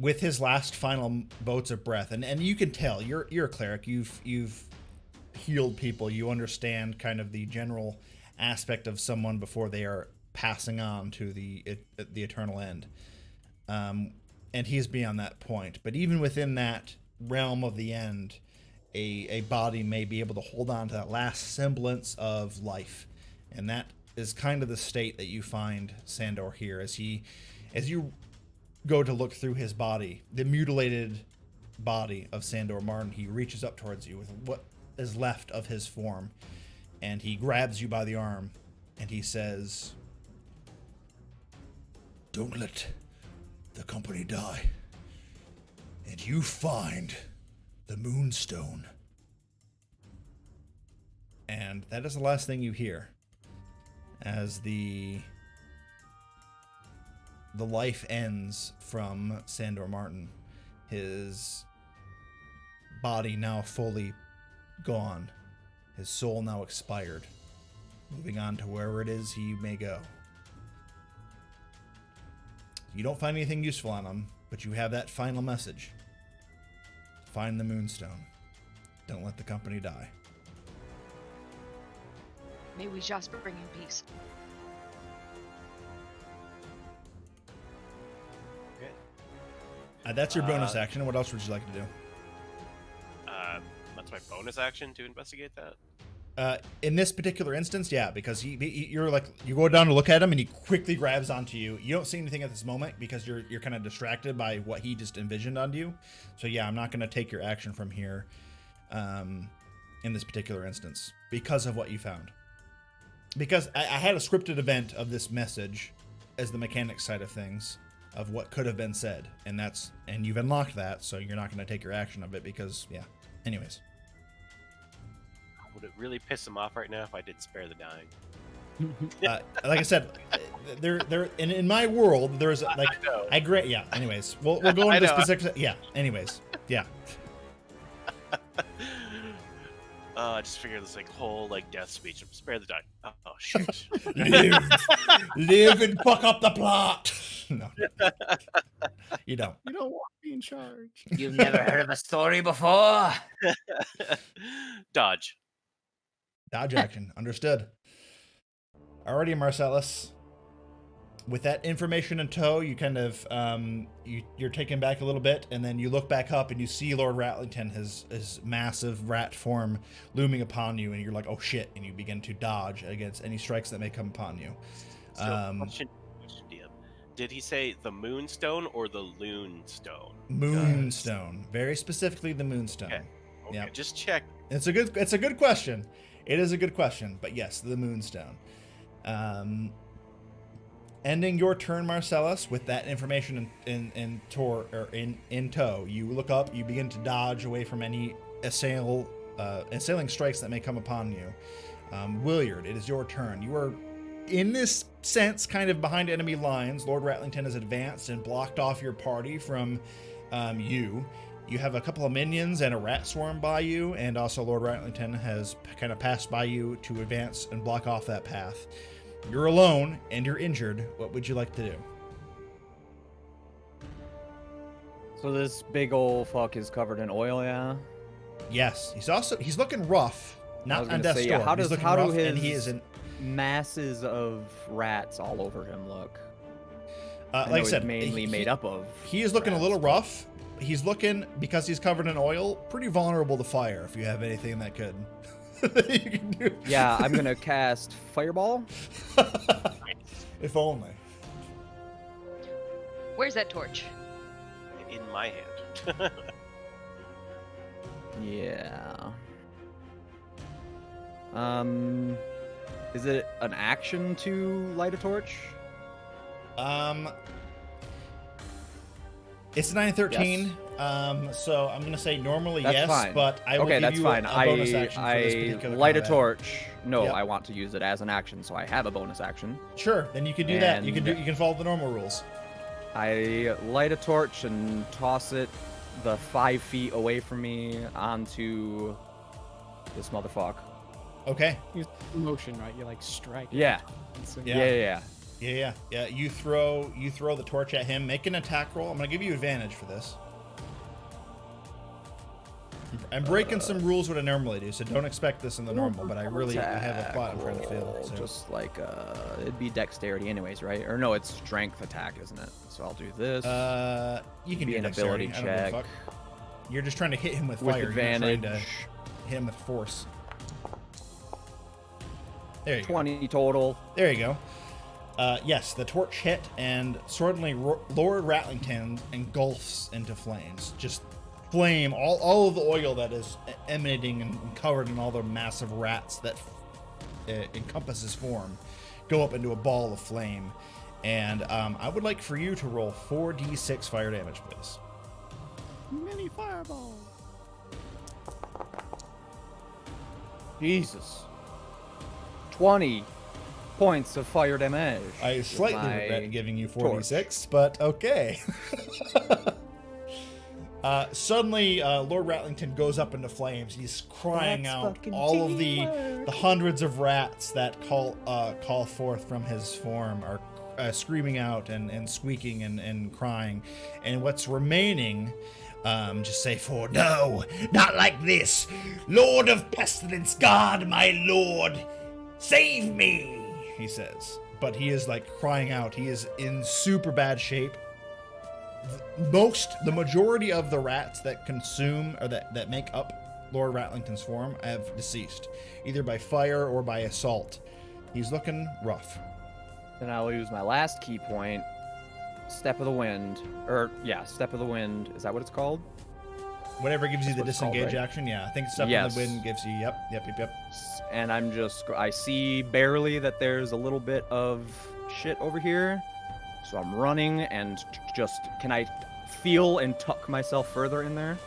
With his last final boats of breath, and you can tell you're a cleric. You've healed people. You understand kind of the general aspect of someone before they are passing on to the eternal end. And he's beyond that point. But even within that realm of the end, a body may be able to hold on to that last semblance of life, and that is kind of the state that you find Sandor here as you go to look through his body, the mutilated body of Sandor Martin. He reaches up towards you with what is left of his form, and he grabs you by the arm, and he says, Don't let the company die. And you find the Moonstone. and that is the last thing you hear as the life ends from Sandor Martin. His body now fully gone. His soul now expired. Moving on to wherever it is he may go. You don't find anything useful on him, but you have that final message. Find the Moonstone. Don't let the company die. May we just bring in peace. That's your bonus action. What else would you like to do? That's my bonus action to investigate that. In this particular instance, yeah, because you're like, you go down to look at him and he quickly grabs onto you. You don't see anything at this moment because you're kind of distracted by what he just envisioned onto you. So yeah, I'm not going to take your action from here in this particular instance because of what you found. Because I had a scripted event of this message as the mechanics side of things of what could have been said, and you've unlocked that, so you're not going to take your action of it because, yeah. Anyways. Would it really piss him off right now if I did spare the dying? Like I said, there in my world there's like I grant. Yeah. Anyways, we'll go into the specifics. Yeah. Anyways. Yeah. I just figured this like whole like death speech. Spare the dying. Oh shoot! live and fuck up the plot. No, you don't. You don't want to be in charge. You've never heard of a story before? Dodge. Dodge action. Understood. Alrighty, Marcellus. With that information in tow, you kind of you're taken back a little bit, and then you look back up and you see Lord Ratlington, his massive rat form looming upon you, and you're like, oh shit, and you begin to dodge against any strikes that may come upon you. So, question, DM. Did he say the Moonstone or the Loonstone? Moonstone. Very specifically the Moonstone. Okay. Yeah. Just check. It's a good question. It is a good question, but yes, the Moonstone. Ending your turn, Marcellus, with that information in tow, you look up, you begin to dodge away from any assailing strikes that may come upon you. Williard, it is your turn. You are, in this sense, kind of behind enemy lines. Lord Ratlington has advanced and blocked off your party from you. You have a couple of minions and a rat swarm by you, and also Lord Ratlington has kind of passed by you to advance and block off that path. You're alone and you're injured. What would you like to do? So this big old fuck is covered in oil, yeah? Yes. He's looking rough. Not on death's door. How He's do looking rough, his and he is in masses of rats all over him look? like I said, mainly made up of. He is looking rats. a little rough. He's looking, because he's covered in oil, pretty vulnerable to fire. If you have anything that could. You can do. Yeah, I'm gonna cast Fireball. If only. Where's that torch? In my hand. Yeah. Is it an action to light a torch? It's 9:13. So I'm gonna say normally That's yes, fine. but I will give that's you fine. a bonus action for this I particular light a combat. torch. No, Yep. I want to use it as an action, so I have a bonus action. Sure, then you can do that. You And- can follow the normal rules. I light a torch and toss it the 5 feet away from me onto this motherfucker. Okay. Use motion, right? You're like striking. Yeah. So Yeah. Yeah. You throw the torch at him. Make an attack roll. I'm gonna give you advantage for this. I'm breaking some rules what I normally do, so don't expect this in the normal. But I have a plot I'm trying to fill. So. Just like it'd be dexterity anyways, right? Or no, it's strength attack, isn't it? So I'll do this. You can be do an dexterity. ability I don't give a check. fuck. You're just trying to hit him with with fire. You're not trying advantage. to hit him with force. There you go. 20 total. There you go. Yes, the torch hit, and suddenly Lord Ratlington engulfs into flames. Just flame, all of the oil that is emanating and covered in all the massive rats that encompass his form go up into a ball of flame. And I would like for you to roll 4d6 fire damage, please. Mini fireball. Jesus. 20 points of fire damage. I with slightly my regret giving you torch. 4d6, but okay. Suddenly, Lord Ratlington goes up into flames. He's crying That's out. fucking All of teamwork. the hundreds of rats that call forth from his form are screaming out and squeaking and crying. And what's remaining, just say for No, not like this. Lord of Pestilence, God, my lord, save me. he says. But he is like crying out. He is in super bad shape. The majority of the rats that consume or that make up Lord Ratlington's form have deceased, either by fire or by assault. He's looking rough. Then I'll use my last key point, Step of the Wind. Step of the Wind. Is that what it's called? Whatever gives you the That's what it's called, disengage right? action, yeah. I think Step in Yes. the Wind gives you, yep. And I see barely that there's a little bit of shit over here. So I'm running and just, can I feel and tuck myself further in there?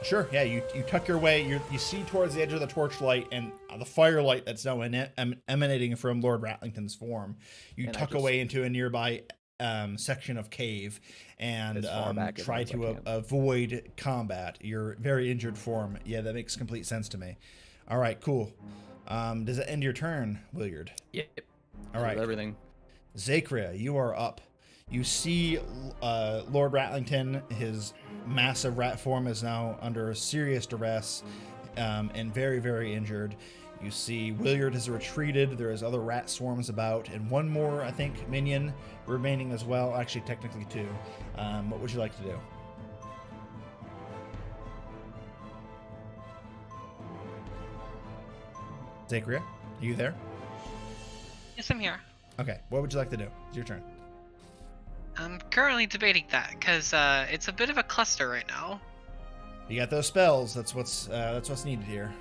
Sure. Yeah. You tuck your way. You see towards the edge of the torchlight and the firelight that's now emanating from Lord Ratlington's form. You And I tuck just- away into a nearby section of cave and As far back try as I to can. avoid combat. Your very injured form. Yeah, that makes complete sense to me. All right. Cool. Does it end your turn, Williard? Yep. All right. Everything. Zakria, you are up. You see Lord Ratlington, his massive rat form is now under serious duress and very, very injured. You see Williard has retreated. There is other rat swarms about, and one more, I think, minion remaining as well. Actually, technically two. What would you like to do? Zakria, are you there? Yes, I'm here. Okay, what would you like to do? It's your turn. I'm currently debating that because it's a bit of a cluster right now. You got those spells. That's what's needed here.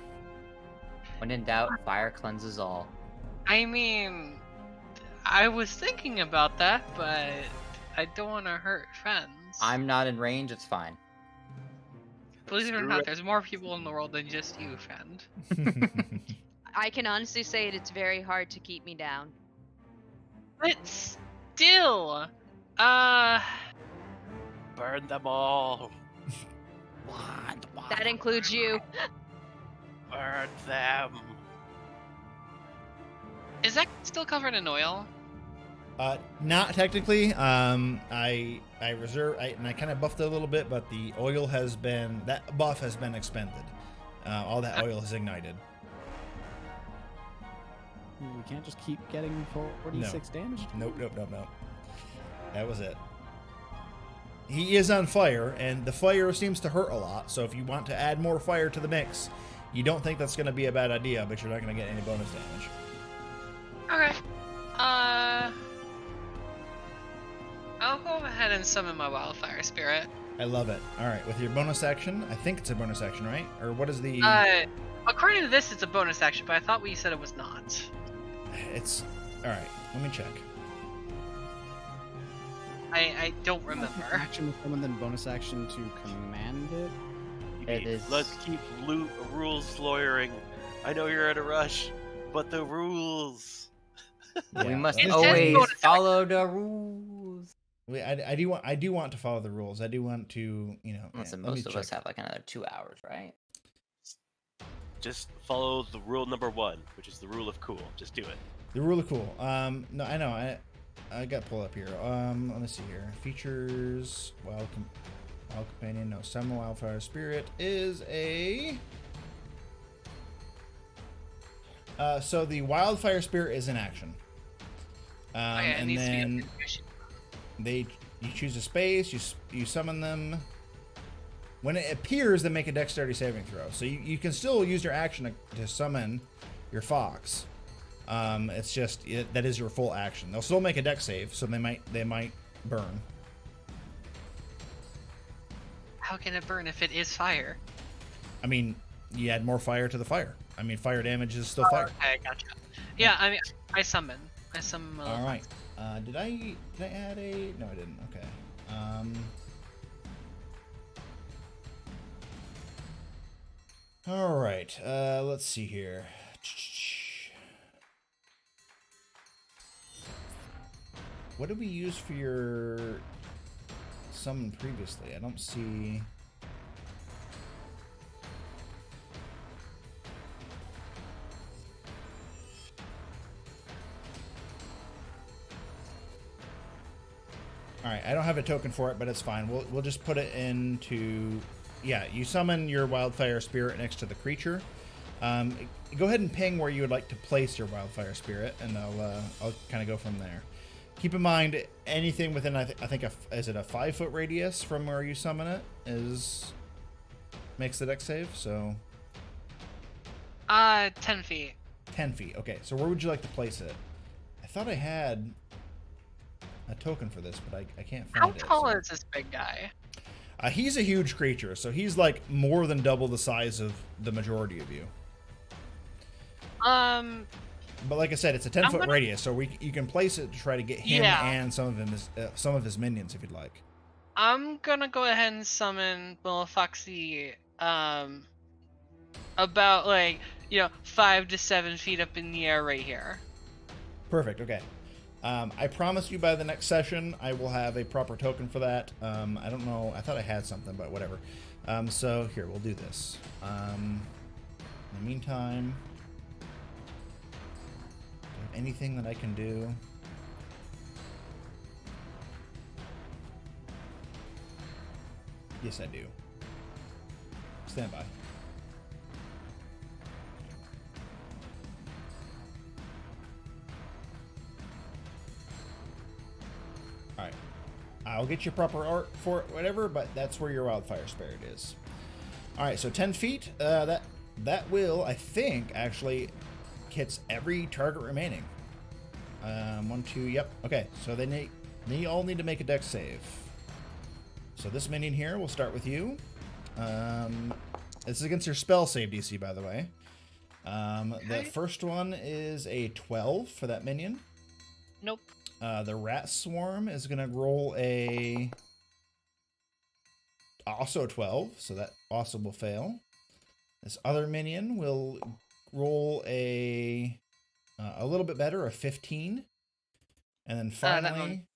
When in doubt, fire cleanses all. I mean, I was thinking about that, but I don't want to hurt friends. I'm not in range, it's fine. Believe it or Screw not, it. there's more people in the world than just you, friend. I can honestly say it's very hard to keep me down. But still, Burn them all. That includes you. Burn them. is that still covered in oil? Not technically. I kind of buffed it a little bit, but the oil that buff has been expended. All that oil has ignited. We can't just keep getting 46 damage. Nope. That was it. He is on fire, and the fire seems to hurt a lot. So if you want to add more fire to the mix, you don't think that's going to be a bad idea, but you're not going to get any bonus damage. Okay. I'll go ahead and summon my wildfire spirit. I love it. All right, with your bonus action, I think it's a bonus action, right? Or what is the? According to this, it's a bonus action, but I thought we said it was not. It's all right. Let me check. I don't remember. Action with someone, then bonus action to command it. It is. Let's keep rules lawyering. I know you're in a rush, but the rules. We Yeah, must It says always bonus follow the rules. I do want to follow the rules. I do want to, Listen, let me most of us check. have like another 2 hours, right? Just follow the rule number 1, which is the rule of cool. Just do it. The rule of cool. No, I know. I got pulled up here. Let me see here. Features. Wild companion. No, summon wildfire spirit is a. So the wildfire spirit is in action. Okay, it And needs to be then a you choose a space. You summon them. When it appears, they make a dexterity saving throw. So you can still use your action to summon your fox. It's just that is your full action. They'll still make a dex save, so they might burn. How can it burn if it is fire? I mean, you add more fire to the fire. I mean, fire damage is still fire. Okay, gotcha. Yeah, I mean, I summon. I summon. my All little right. Did I add a? No, I didn't. Okay. All right. Let's see here. What did we use for your summon previously? I don't see. All right, I don't have a token for it, but it's fine. We'll just put it into. Yeah, you summon your wildfire spirit next to the creature. Go ahead and ping where you would like to place your wildfire spirit, and I'll kind of go from there. Keep in mind, anything within I think is it a 5-foot radius from where you summon it makes the dex save. So 10 feet. 10 feet. Okay, so where would you like to place it? I thought I had a token for this, but I can't find How it. tall so- is this big guy? He's a huge creature, so he's like more than double the size of the majority of you. But like I said, it's a 10-foot gonna- radius, so you can place it to try to get him Yeah. and some of his minions if you'd like. I'm gonna go ahead and summon little Foxy about like 5 to 7 feet up in the air right here. Perfect. Okay. I promise you by the next session I will have a proper token for that. I don't know. I thought I had something, but whatever. So here, we'll do this. In the meantime, do I have anything that I can do? Yes, I do. Stand by. Alright. I'll get you proper art for it, whatever, but that's where your wildfire spirit is. Alright, so 10 feet. That will, I think, actually hits every target remaining. 1, 2, yep. Okay, so they all need to make a dex save. So this minion here, we'll start with you. This is against your spell save DC, by the way. The first one is a 12 for that minion. Nope. The rat swarm is going to roll also 12, so that also will fail. This other minion will roll a little bit better, a 15. And then finally...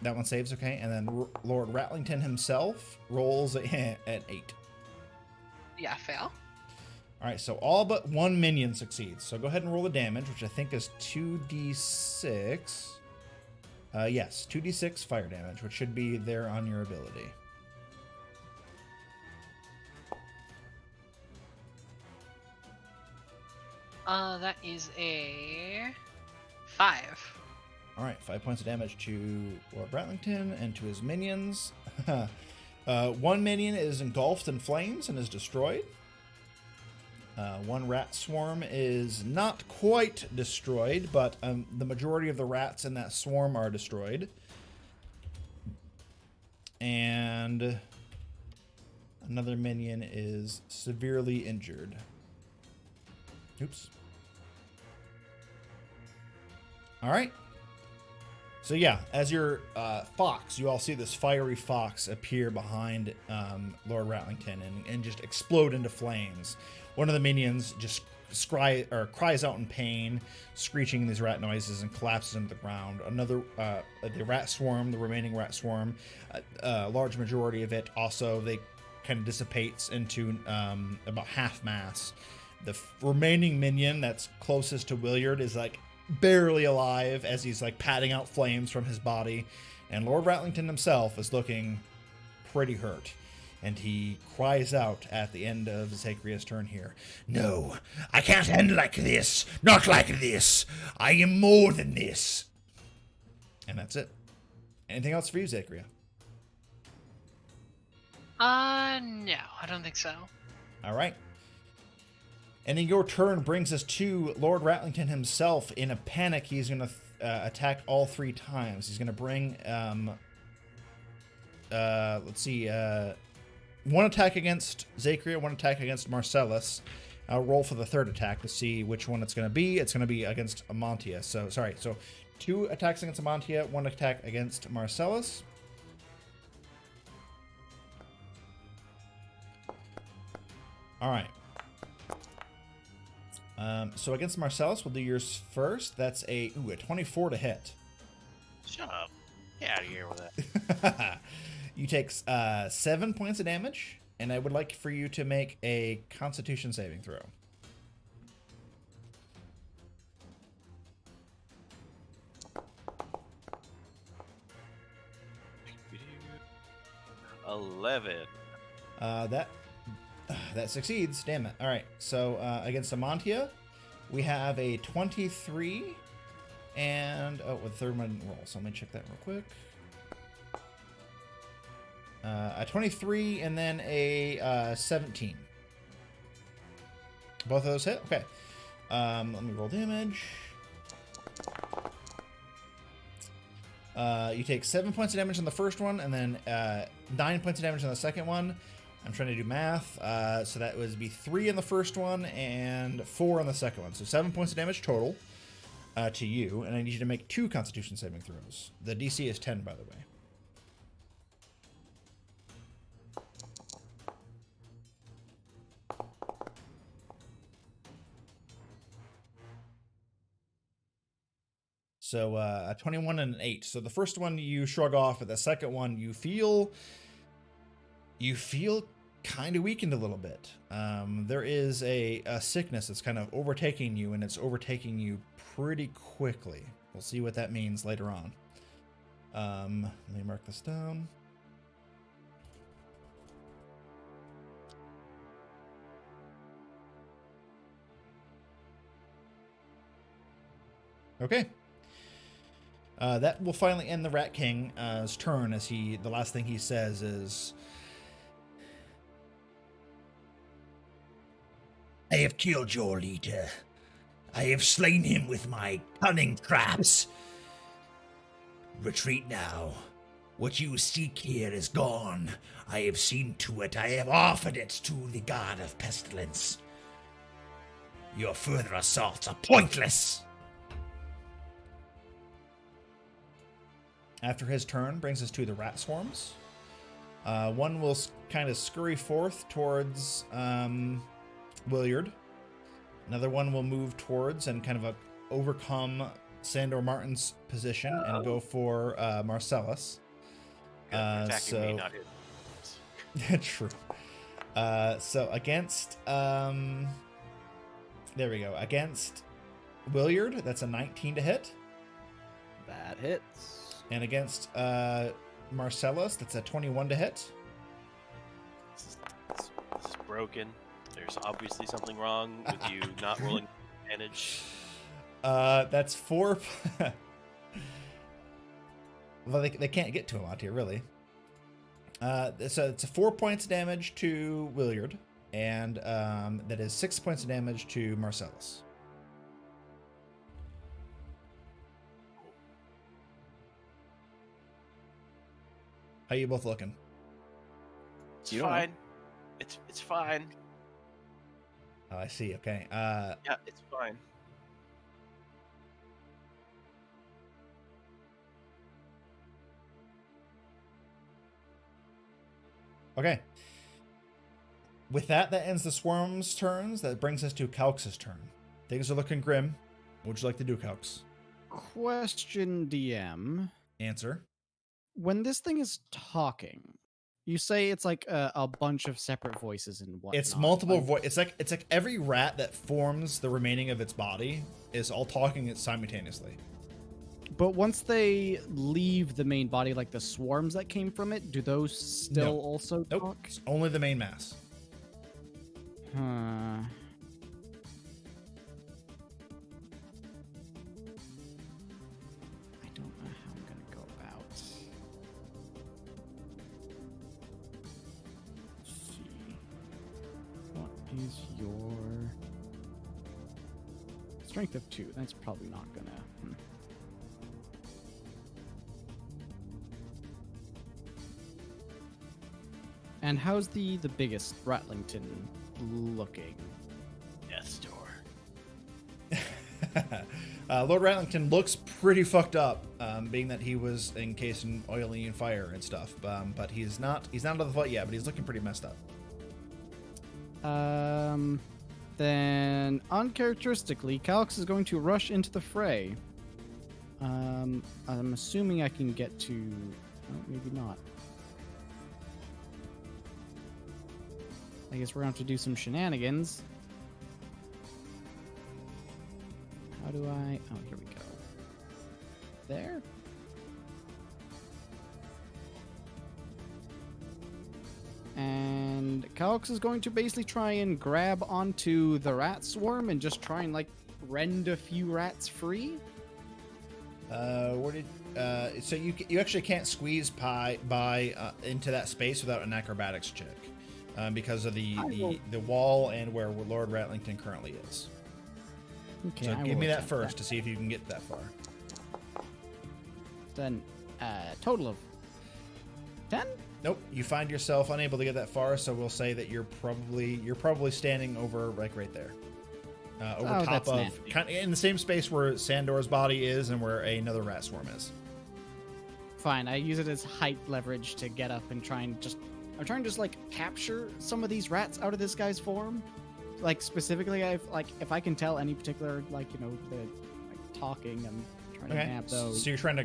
that one saves, okay. And then Lord Ratlington himself rolls at 8. Yeah, fail. All right, so all but one minion succeeds. So go ahead and roll the damage, which I think is 2d6. Yes, 2d6 fire damage, which should be there on your ability. That is a 5. All right, 5 points of damage to Lord Ratlington and to his minions. One minion is engulfed in flames and is destroyed. One rat swarm is not quite destroyed, but the majority of the rats in that swarm are destroyed. And another minion is severely injured. Oops. All right. So yeah, as your fox, you all see this fiery fox appear behind Lord Ratlington and just explode into flames. One of the minions just cries out in pain, screeching these rat noises, and collapses into the ground. Another, the rat swarm, the remaining rat swarm, a large majority of it also, they kind of dissipates into about half mass. The remaining minion that's closest to Williard is like barely alive as he's like patting out flames from his body, and Lord Ratlington himself is looking pretty hurt, and he cries out at the end of Zachariah's turn here. No, I can't end like this. Not like this. I am more than this. And that's it. Anything else for you, Zachariah? No, I don't think so. All right. And in your turn brings us to Lord Ratlington himself. In a panic, he's going to attack all 3 times. He's going to bring, let's see, 1 attack against Zachariah, 1 attack against Marcellus. I'll roll for the 3rd attack to see which one it's going to be. It's going to be against Amantia. So 2 attacks against Amantia, 1 attack against Marcellus. All right. So against Marcellus, we'll do yours first. That's a 24 to hit. Shut up. Get out of here with that. You take 7 points of damage, and I would like for you to make a Constitution saving throw. That succeeds. Damn it. All right. So against Amantia, we have a 23 and with the 3rd one didn't roll. So let me check that real quick. A 23 and then a 17. Both of those hit. Okay. Let me roll damage. You take 7 points of damage on the first one, and then 9 points of damage on the second one. I'm trying to do math. So that would be 3 in the first one and 4 on the second one. So 7 points of damage total to you, and I need you to make 2 Constitution saving throws. The DC is 10, by the way. So a 21 and an 8. So the first one you shrug off, but the second one you feel kind of weakened a little bit. There is a sickness that's kind of overtaking you, and it's overtaking you pretty quickly. We'll see what that means later on. Let me mark this down. Okay. That will finally end the Rat King's turn, as the last thing he says is, I have killed your leader. I have slain him with my cunning traps. Retreat now. What you seek here is gone. I have seen to it. I have offered it to the god of pestilence. Your further assaults are pointless. after his turn, brings us to the rat swarms. One will kind of scurry forth towards Williard. Another one will move towards and kind of overcome Sandor Martin's position and go for Marcellus. Attacking me, not him. True. So against there we go. Against Williard, that's a 19 to hit. That hits. And against Marcellus, that's a 21 to hit. This is broken. There's obviously something wrong with you not rolling advantage. That's 4. Well, they can't get to him out here, really. So it's 4 points of damage to Williard, and that is 6 points of damage to Marcellus. How you both looking? It's fine. It's fine. Oh, I see. Okay. Yeah, it's fine. Okay. With that ends the swarm's turns. That brings us to Calx's turn. Things are looking grim. What would you like to do, Calx? Question, DM. Answer. When this thing is talking, you say it's like a bunch of separate voices and whatnot. It's multiple voice. It's like every rat that forms the remaining of its body is all talking simultaneously. But once they leave the main body, like the swarms that came from it, do those still also Nope. talk? It's only the main mass. Huh. I don't know how I'm gonna go about. Let's see. What is your strength of 2? That's probably not gonna. And how's the biggest Ratlington looking? Death's Door. Lord Ratlington looks pretty fucked up, being that he was encased in oily and fire and stuff. But he's not out of the fight yet, but he's looking pretty messed up. Then uncharacteristically, Calx is going to rush into the fray. I'm assuming I can get to. Oh, maybe not. I guess we're going to have to do some shenanigans. How do I... Oh, here we go. There? And Calx is going to basically try and grab onto the rat swarm and just try and, like, rend a few rats free. So you actually can't squeeze by into that space without an acrobatics check. Because of the wall and where Lord Ratlington currently is. Okay, so give me that first to see if you can get that far. Then, total of 10? Nope, you find yourself unable to get that far, so we'll say that you're probably standing over like right there. Over top of kind of in the same space where Sandor's body is and where another rat swarm is. Fine, I use it as height leverage to get up and try and just I'm trying to just like capture some of these rats out of this guy's form. Like specifically, if I can tell any particular the talking, I'm Try to Okay. nab those. So you're trying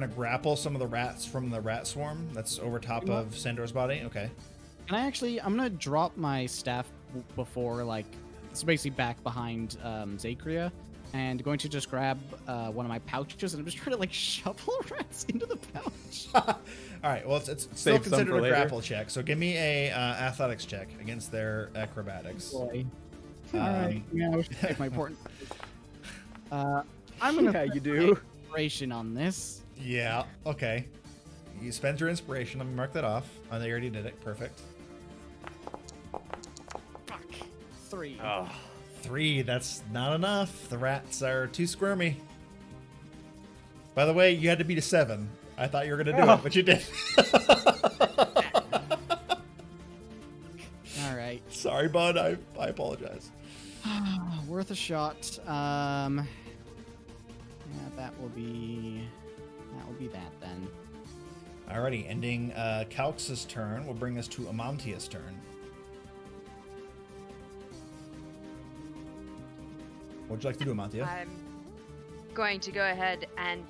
to grapple some of the rats from the rat swarm that's over top of Sandor's body. Okay. And I'm gonna drop my staff before, like, it's basically back behind Zacria, and going to just grab one of my pouches, and I'm just trying to, like, shovel rats into the pouch. All right. Well, it's still Save some considered for a later. grapple check. So give me a athletics check against their acrobatics. Boy. All right. Yeah, I wish I take my important. I'm gonna Yeah, you spend do. my inspiration on this. Yeah. Okay. You spend your inspiration. Let me mark that off. Oh, they already did it. Perfect. Fuck. 3. Oh, 3. That's not enough. The rats are too squirmy. By the way, you had to beat a 7. I thought you were gonna do Oh. it, but you did. All right. Sorry, bud. I apologize. Worth a shot. Yeah, that will be that then. Alrighty, ending Calx's turn will bring us to Amantia's turn. What would you like to do, Amantia? I'm going to go ahead and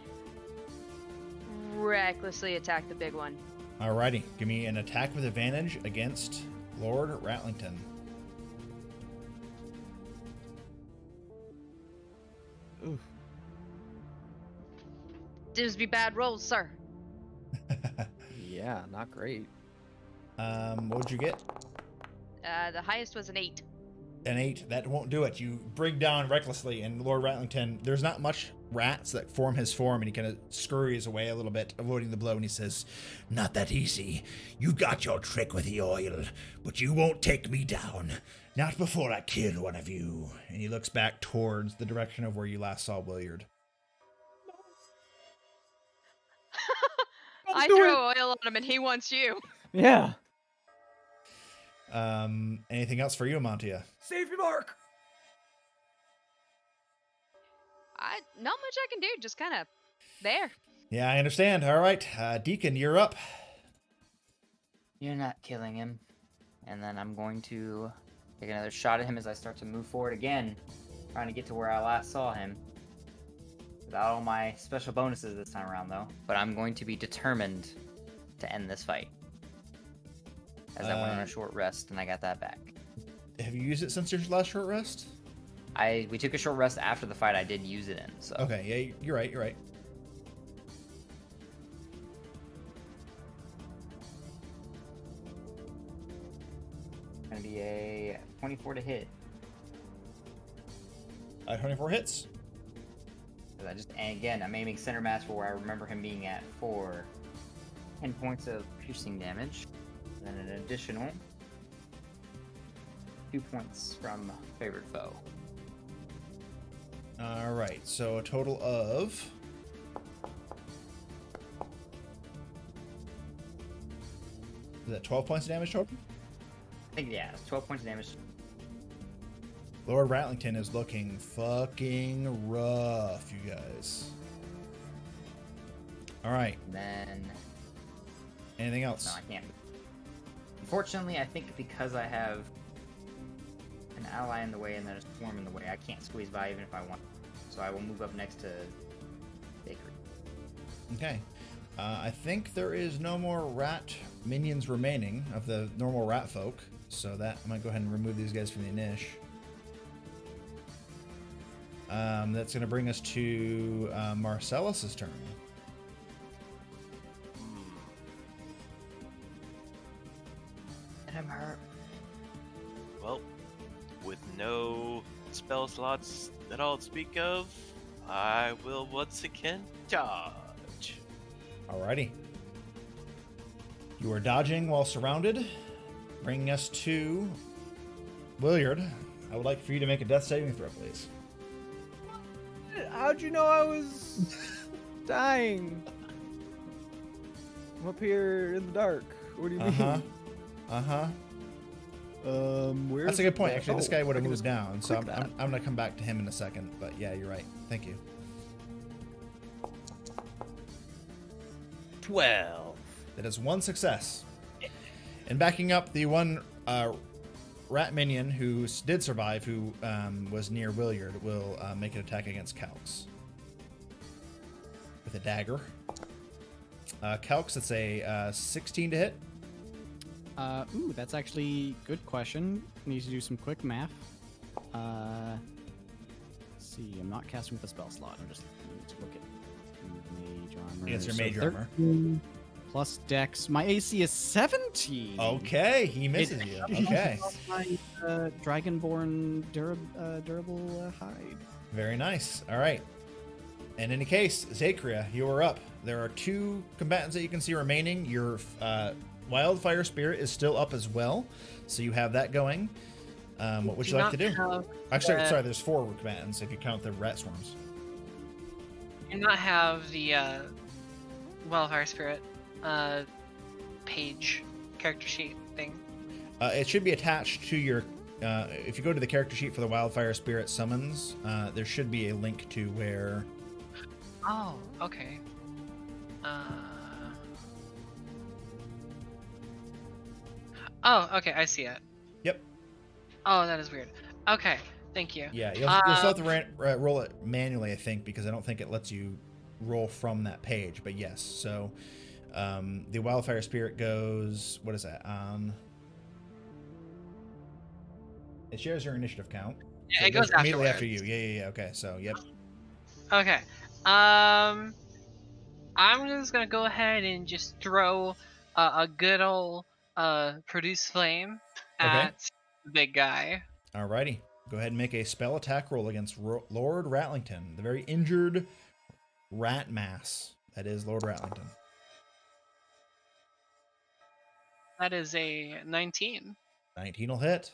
recklessly attack the big one. Alrighty, give me an attack with advantage against Lord Ratlington. These be bad rolls, sir. Yeah, not great. What would you get? The highest was an 8. An 8. That won't do it. You bring down recklessly, and Lord Ratlington, there's not much rats that form his form, and he kind of scurries away a little bit, avoiding the blow, and he says, Not that easy. You got your trick with the oil, but you won't take me down. Not before I kill one of you. and he looks back towards the direction of where you last saw Williard. I throw oil on him and he wants you. Yeah. Anything else for you, Amantia? Save your mark. Not much I can do, just kind of there. Yeah, I understand. All right, Deacon, you're up. You're not killing him. And then I'm going to take another shot at him as I start to move forward again, trying to get to where I last saw him. Without all my special bonuses this time around, though. But I'm going to be determined to end this fight. As I went on a short rest, and I got that back. Have you used it since your last short rest? We took a short rest after the fight I did use it in, so... Okay, yeah, you're right, you're right. Gonna be a 24 to hit. 24 hits. And again, I'm aiming center mass for where I remember him being at for 10 points of piercing damage. And then an additional 2 points from favorite foe. All right, so a total of... Is that 12 points of damage total? I think, yeah, it's 12 points of damage. Lord Ratlington is looking fucking rough, you guys. All right, And then... anything else? No, I can't. Unfortunately, I think because I have an ally in the way and then a swarm in the way, I can't squeeze by even if I want. So I will move up next to Bakery. Okay. I think there is no more rat minions remaining of the normal rat folk, so that I might go ahead and remove these guys from the niche. That's going to bring us to Marcellus's turn. And I'm hurt. Well, with no spell slots at all to speak of, I will once again dodge. Alrighty. You are dodging while surrounded, bringing us to Williard. I would like for you to make a death saving throw, please. How'd you know I was dying? I'm up here in the dark. What do you Uh-huh. mean? Uh-huh. Where's That's a good point. the- Actually, this oh, guy would I have can moved just down, so click I'm going to come back to him in a second. But yeah, you're right. Thank you. 12. That is one success. And backing up the one rat minion who did survive, who was near Williard, will make an attack against Calx. with a dagger. Calx, it's a 16 to hit. Ooh, that's actually good question. Need to do some quick math. Let's see, I'm not casting with a spell slot. I'm just need to look at mage armor. It's your So mage armor. 13 plus dex. My AC is 17. Okay, he misses you. Okay. My dragonborn durable hide. Very nice. All right. In any case, Zakria, you are up. There are 2 combatants that you can see remaining. Your Wildfire Spirit is still up as well, so you have that going. What would you like to do? Actually, sorry, there's 4 combatants if you count the rat swarms. Do not have the Wildfire Spirit page character sheet thing. It should be attached to your. If you go to the character sheet for the Wildfire Spirit summons, there should be a link to where. Oh, okay. Oh, okay, I see it. Yep. Oh, that is weird. Okay, thank you. Yeah, you'll still have to roll it manually, I think, because I don't think it lets you roll from that page. But yes, so the Wildfire Spirit goes. What is that? It shares your initiative count. Yeah, So it goes immediately afterwards. after you. Yeah. Okay, so yep. Okay. I'm just gonna go ahead and just throw a good old produce flame at the big guy. Alrighty, go ahead and make a spell attack roll against Lord Ratlington, the very injured rat mass that is Lord Ratlington. That is a 19. 19 will hit.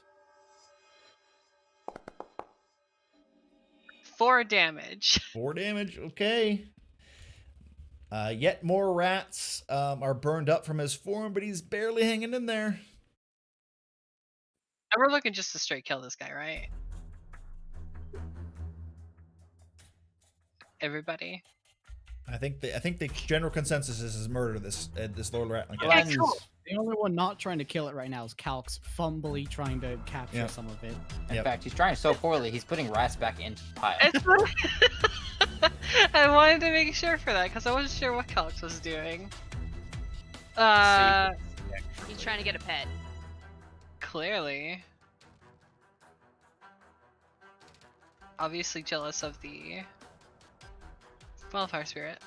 4 damage. 4 damage, okay. Yet more rats are burned up from his form, but he's barely hanging in there. And we're looking just to straight kill this guy, right? Everybody. I think the general consensus is murder this Lord Ratlington. Okay, cool. The only one not trying to kill it right now is Calx, fumbly trying to capture some of it. In fact, he's trying so poorly, he's putting rats back into the pile. I wanted to make sure for that because I wasn't sure what Calx was doing. He's trying to get a pet. Clearly. Obviously jealous of the Wildfire Spirit.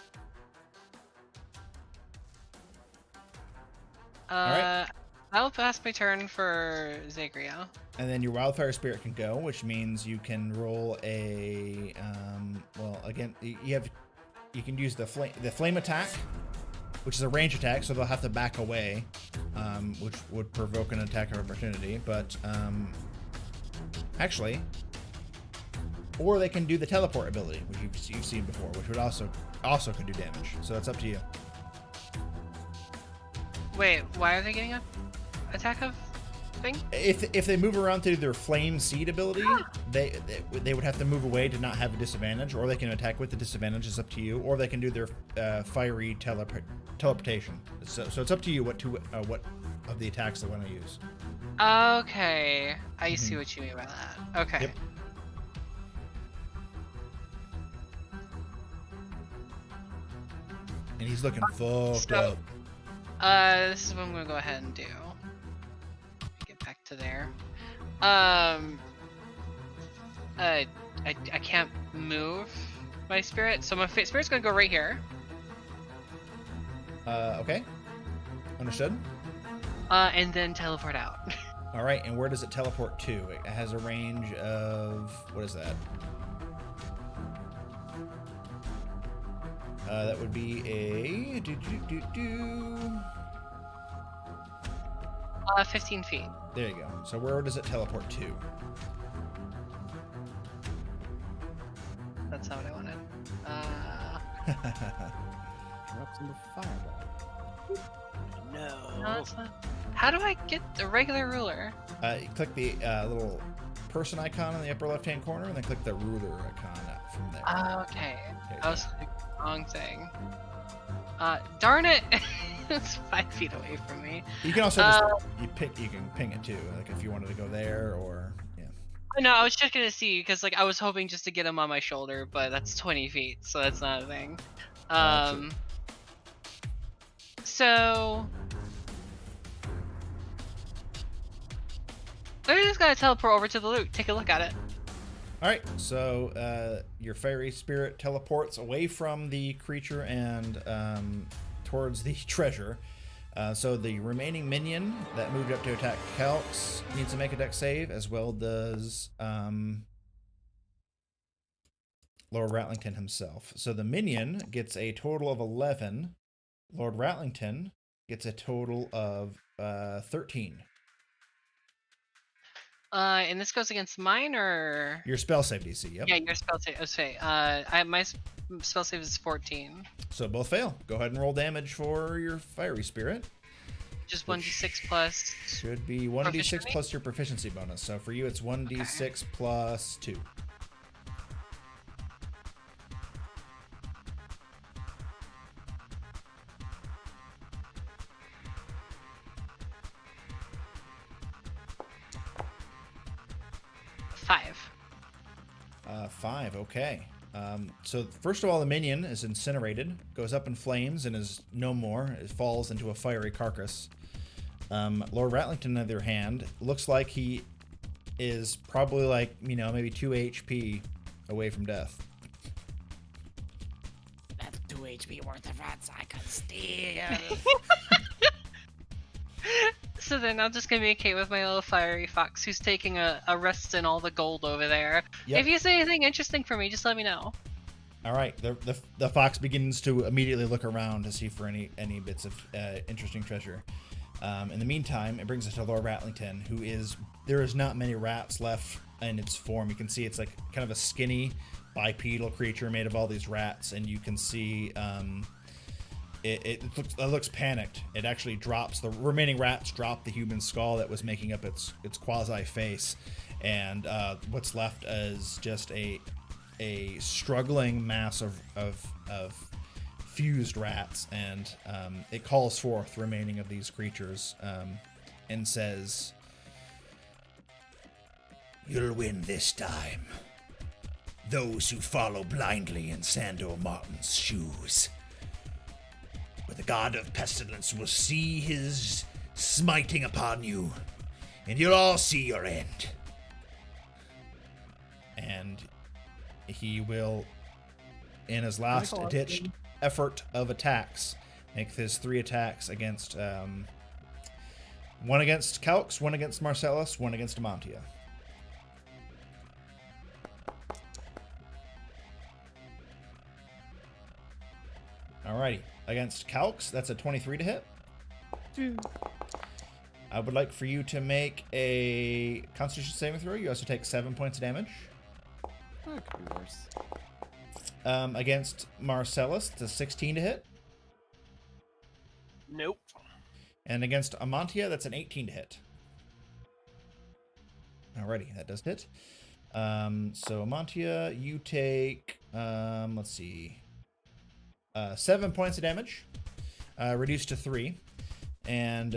Alright. I'll pass my turn for Zagria. And then your Wildfire Spirit can go, which means you can roll a well, again, you can use the flame attack, which is a range attack, so they'll have to back away, which would provoke an attack of opportunity. But actually, or they can do the teleport ability, which you've seen before, which would also could do damage. So that's up to you. Wait, why are they getting a attack of thing? If they move around to their flame seed ability, they would have to move away to not have a disadvantage, or they can attack with the disadvantage. It's up to you, or they can do their fiery teleportation. So it's up to you what of the attacks they want to use. Okay, I see what you mean by that. Okay. Yep. And he's looking fucked up. This is what I'm gonna go ahead and do. Get back to there. I can't move my spirit, so my spirit's gonna go right here. Okay. Understood. And then teleport out. All right, and where does it teleport to? It has a range of, what is that? That would be a 15 feet. There you go. So where does it teleport to? That's not what I wanted. Drops into fireball. No, it's not. How do I get the regular ruler? You click the little person icon in the upper left-hand corner, and then click the ruler icon from there. Okay. There you I was like, wrong thing. Darn it! It's 5 feet away from me. You can also just you can ping it too, like if you wanted to go there or yeah. No, I was just gonna see because like I was hoping just to get him on my shoulder, but that's 20 feet, so that's not a thing. Gotcha. So we're just gonna teleport over to the loot. Take a look at it. All right, so your fairy spirit teleports away from the creature and towards the treasure. So the remaining minion that moved up to attack Calx needs to make a dex save, as well does Lord Ratlington himself. So the minion gets a total of 11. Lord Ratlington gets a total of 13. And this goes against mine, or Your spell save DC, yep. yeah, your spell save. Okay, my spell save is 14. So both fail. Go ahead and roll damage for your fiery spirit. Just 1d6 plus. Should be 1d6 Proficiency? plus your proficiency bonus. So for you, it's 1d6 plus 2. Five. 5, okay. So first of all, the minion is incinerated, goes up in flames, and is no more. It falls into a fiery carcass. Lord Ratlington, on the other hand, looks like he is probably like, maybe 2 HP away from death. That's 2 HP worth of rats I can steal. So then I'll just communicate with my little fiery fox who's taking a rest in all the gold over there. Yep. If you see anything interesting for me, just let me know. All right, the fox begins to immediately look around to see for any bits of interesting treasure. In the meantime, it brings us to Lord Ratlington, there is not many rats left in its form. You can see it's like kind of a skinny bipedal creature made of all these rats, and you can see it looks panicked. It actually drops the remaining rats drop the human skull that was making up its quasi face, and what's left is just a struggling mass of fused rats, and it calls forth the remaining of these creatures and says, You'll win this time. Those who follow blindly in Sandor Martin's shoes. But the god of pestilence will see his smiting upon you, and you'll all see your end. and he will, in his last ditched effort of attacks, make his 3 attacks against one against Calx, one against Marcellus, one against Amantia. Alrighty, against Calx, that's a 23 to hit. I would like for you to make a Constitution saving throw. You also take 7 points of damage. That could be worse. Against Marcellus, it's a 16 to hit. Nope. And against Amantia, that's an 18 to hit. Alrighty, that does hit. So Amantia, you take, let's see, 7 points of damage, reduced to 3. And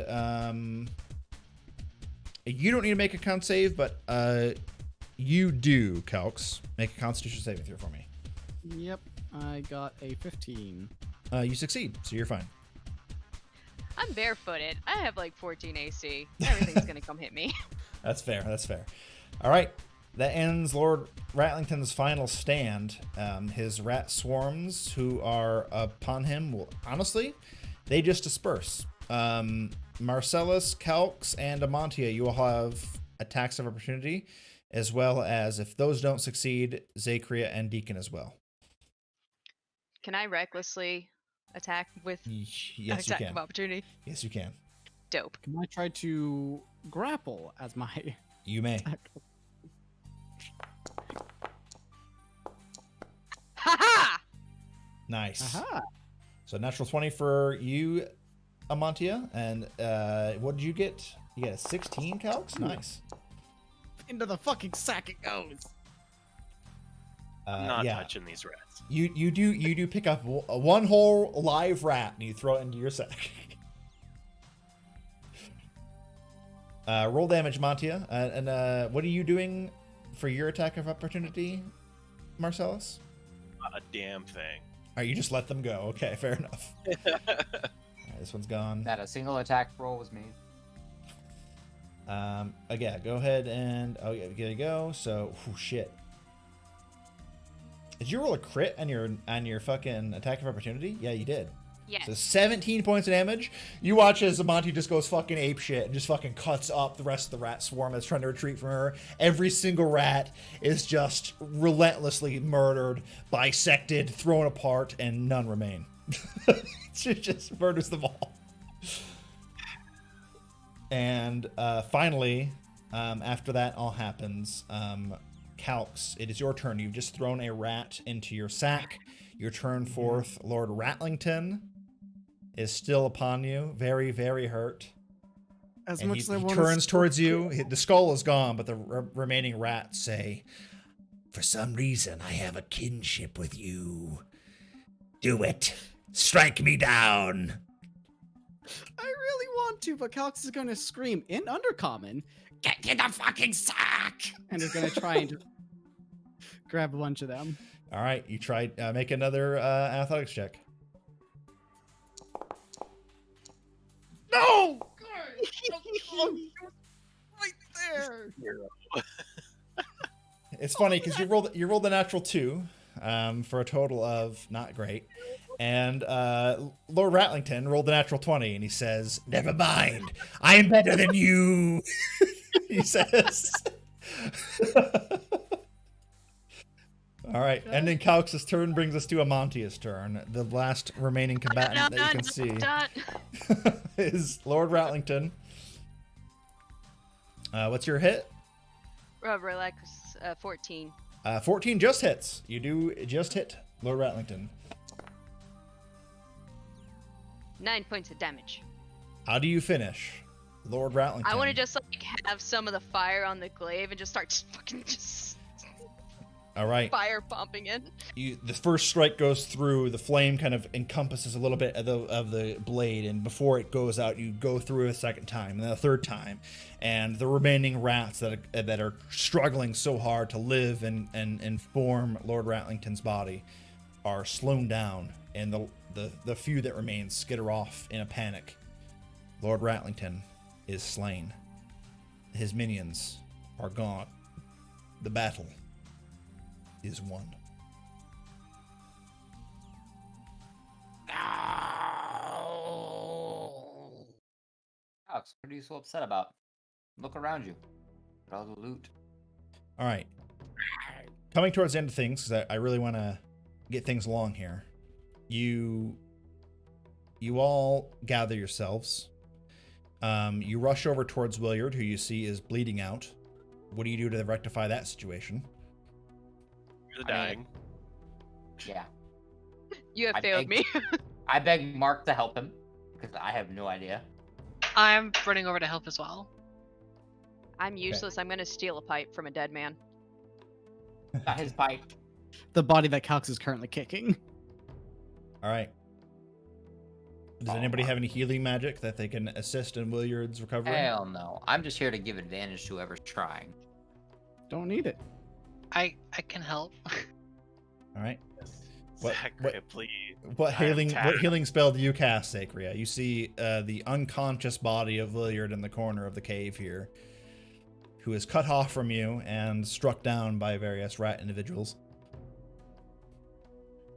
you don't need to make a con save, but you do, Calx. Make a Constitution saving throw for me. Yep, I got a 15. You succeed, so you're fine. I'm barefooted. I have like 14 AC. Everything's gonna come hit me. That's fair. That's fair. All right. That ends Lord Ratlington's final stand. His rat swarms who are upon him will, honestly, they just disperse. Marcellus, Calx, and Amantia, you will have attacks of opportunity, as well as, if those don't succeed, Zachria and Deacon as well. Can I recklessly attack with Yes, you attack can. of opportunity? Yes, you can. Dope. Can I try to grapple as my You may. attack? Ha Nice. Aha! So natural 20 for you, Amantia. And what did you get? You got a 16, Calx? Nice. Into the fucking sack it goes. Not yeah. touching these rats. You do pick up one whole live rat and you throw it into your sack. Roll damage, Mantia. And what are you doing for your attack of opportunity, Marcellus? Not a damn thing. Right, you just let them go. Okay, fair enough. All right, this one's gone. That a single attack roll was made. Yeah, go ahead and yeah, there you go. So, shit. Did you roll a crit on your fucking attack of opportunity? Yeah, you did. Yes. So 17 points of damage. You watch as Amonte just goes fucking ape shit and just fucking cuts up the rest of the rat swarm that's trying to retreat from her. Every single rat is just relentlessly murdered, bisected, thrown apart, and none remain. She just murders them all. And finally, after that all happens, Calx, it is your turn. You've just thrown a rat into your sack. Your turn forth. Lord Ratlington is still upon you, very, very hurt. As And much he as I want turns towards you. The skull is gone, but the remaining rats say, For some reason, I have a kinship with you. Do it. Strike me down. I really want to, but Calx is going to scream in Undercommon, Get in the fucking sack! and is going to try and grab a bunch of them. all right, you try, make another athletics check. No! Right there! It's funny because you rolled a natural 2 for a total of not great. And Lord Ratlington rolled a natural 20, and he says, Never mind. I am better than you. he says. All right, ending Calx's turn brings us to Amontia's turn. The last remaining combatant that you can see is Lord Ratlington. What's your hit? Relax, 14. 14 just hits. You do just hit Lord Ratlington. 9 points of damage. How do you finish, Lord Ratlington? I want to just like have some of the fire on the glaive and just start fucking just All right. fire pumping in. The first strike goes through. The flame kind of encompasses a little bit of the blade, and before it goes out, you go through a second time, and then a third time, and the remaining rats that are struggling so hard to live and form Lord Ratlington's body are slowed down, and the few that remain skitter off in a panic. Lord Ratlington is slain. His minions are gone. The battle is won. Alex, what are you so upset about? Look around you. At all the loot. All right. Coming towards the end of things, because I really want to get things along here. You all gather yourselves. You rush over towards Williard, who you see is bleeding out. What do you do to rectify that situation? You're the dying. Yeah. You have I failed me. I beg Mark to help him, because I have no idea. I'm running over to help as well. I'm useless. I'm gonna steal a pipe from a dead man. Got his pipe. The body that Calx is currently kicking. All right. Does anybody have any healing magic that they can assist in Williard's recovery? Hell no. I'm just here to give advantage to whoever's trying. Don't need it. I can help. All right. Zachary, please. What I'm tapped. healing spell do you cast, Sacria? You see the unconscious body of Williard in the corner of the cave here, who is cut off from you and struck down by various rat individuals.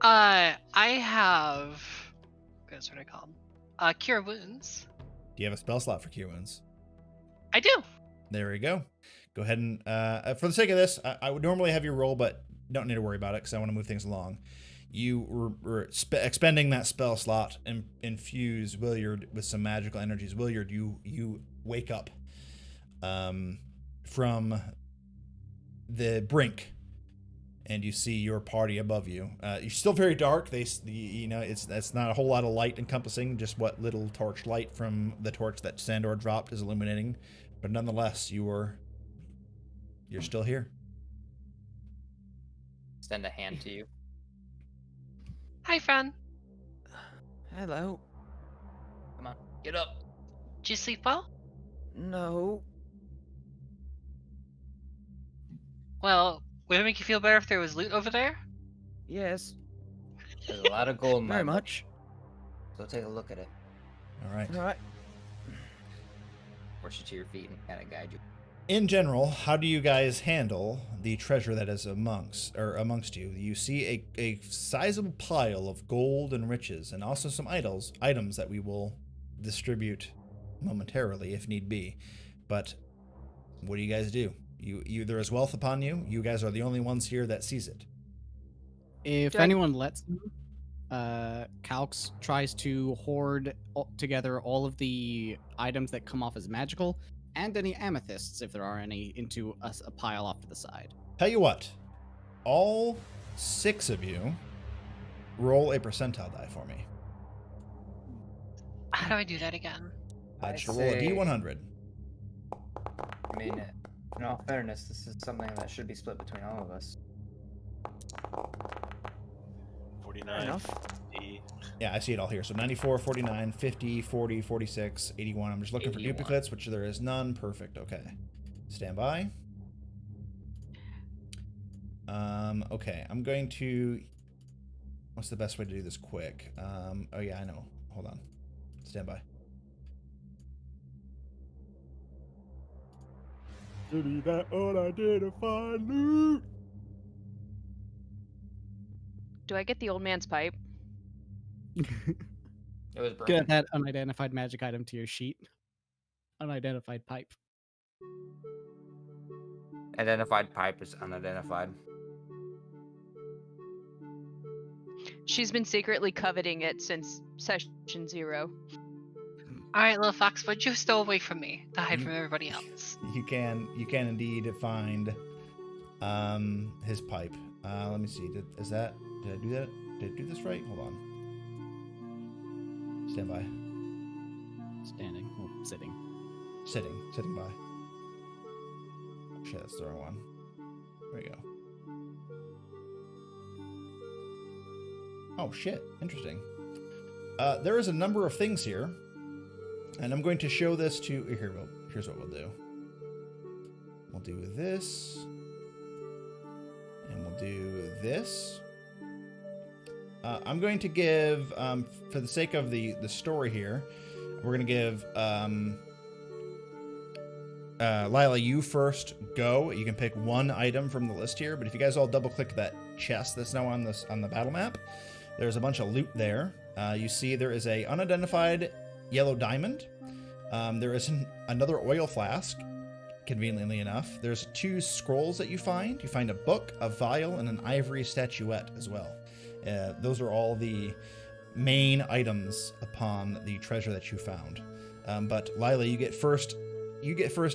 I have. What's what I call them? Cure wounds. Do you have a spell slot for Cure Wounds? I do. There we go. Go ahead and, for the sake of this, I would normally have you roll, but don't need to worry about it because I want to move things along. You were expending that spell slot and infuse Williard with some magical energies. Williard, you wake up from the brink, and you see your party above you. You're still very dark. It's not a whole lot of light encompassing, just what little torch light from the torch that Sandor dropped is illuminating. But nonetheless, you're still here. Extend a hand to you. Hi, friend. Hello. Come on, get up. Did you sleep well? No. Well, would it make you feel better if there was loot over there? Yes. There's a lot of gold in my Very book, much. so take a look at it. All right. All right. Force you to your feet and kind of guide you. In general, how do you guys handle the treasure that is amongst you? You see a sizable pile of gold and riches, and also some items that we will distribute momentarily if need be. But what do you guys do? There is wealth upon you. You guys are the only ones here that sees it. If Do I- anyone lets him, Calx tries to hoard together all of the items that come off as magical and any amethysts, if there are any, into a pile off to the side. Tell you what, all 6 of you roll a percentile die for me. How do I do that again? I I should roll a say- D100. I mean, in all fairness, this is something that should be split between all of us. 49. Enough. 50. Yeah, I see it all here. So 94, 49, 50, 40, 46, 81. I'm just looking for 81. duplicates, which there is none. Perfect. Okay. Stand by. Okay. I'm going to... What's the best way to do this quick? Oh, yeah, I know. Hold on. Stand by. City that unidentified loot. Do I get the old man's pipe? It was broken. Get that unidentified magic item to your sheet. Unidentified pipe. Identified pipe is unidentified. She's been secretly coveting it since session 0. All right, little fox, but you stole away from me to hide from everybody else. You can indeed find his pipe. Let me see. Did I do that? Did I do this right? Hold on. Stand by. Standing. Well, sitting. Sitting by. Oh, shit, that's the wrong one. There you go. Oh shit, interesting. There is a number of things here, and I'm going to show this to. Here's what we'll do. We'll do this, and we'll do this. I'm going to give, for the sake of the story here, we're going to give Lila, you first go. You can pick one item from the list here, but if you guys all double-click that chest that's now on the battle map, there's a bunch of loot there. You see there is a unidentified yellow diamond. There is another oil flask, conveniently enough. There's 2 scrolls that you find. You find a book, a vial, and an ivory statuette as well. Those are all the main items upon the treasure that you found. But Lila, you get first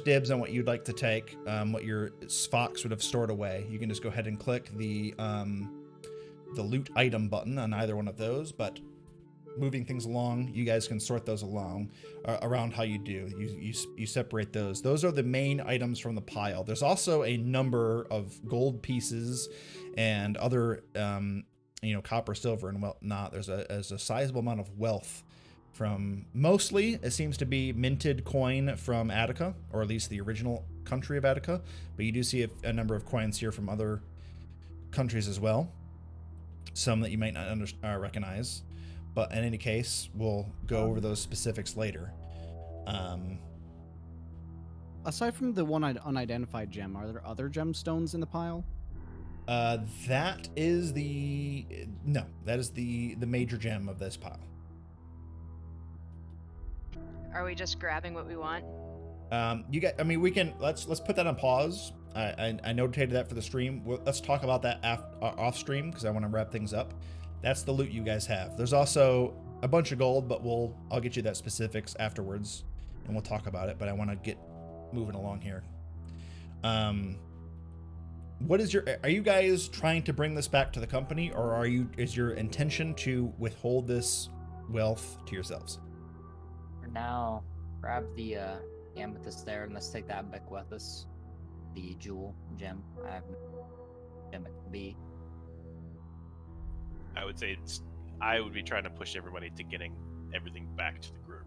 dibs on what you'd like to take, what your fox would have stored away. You can just go ahead and click the loot item button on either one of those, but moving things along, you guys can sort those along around how you do. You separate those. Those are the main items from the pile. There's also a number of gold pieces and other copper, silver, and whatnot. There's a sizable amount of wealth from, mostly it seems to be minted coin from Attica, or at least the original country of Attica, but you do see a number of coins here from other countries as well, some that you might not recognize, but in any case, we'll go over those specifics later. Aside from the one unidentified gem, are there other gemstones in the pile? That is the major gem of this pile. Are we just grabbing what we want? We can let's put that on pause. I notated that for the stream. Let's talk about that off stream because I want to wrap things up. That's the loot you guys have. There's also a bunch of gold, but I'll get you that specifics afterwards, and we'll talk about it. But I want to get moving along here. Are you guys trying to bring this back to the company, or is your intention to withhold this wealth to yourselves? For now, grab the amethyst there, and let's take that back with us. The jewel gem. I have gem it can be. I would say I would be trying to push everybody to getting everything back to the group.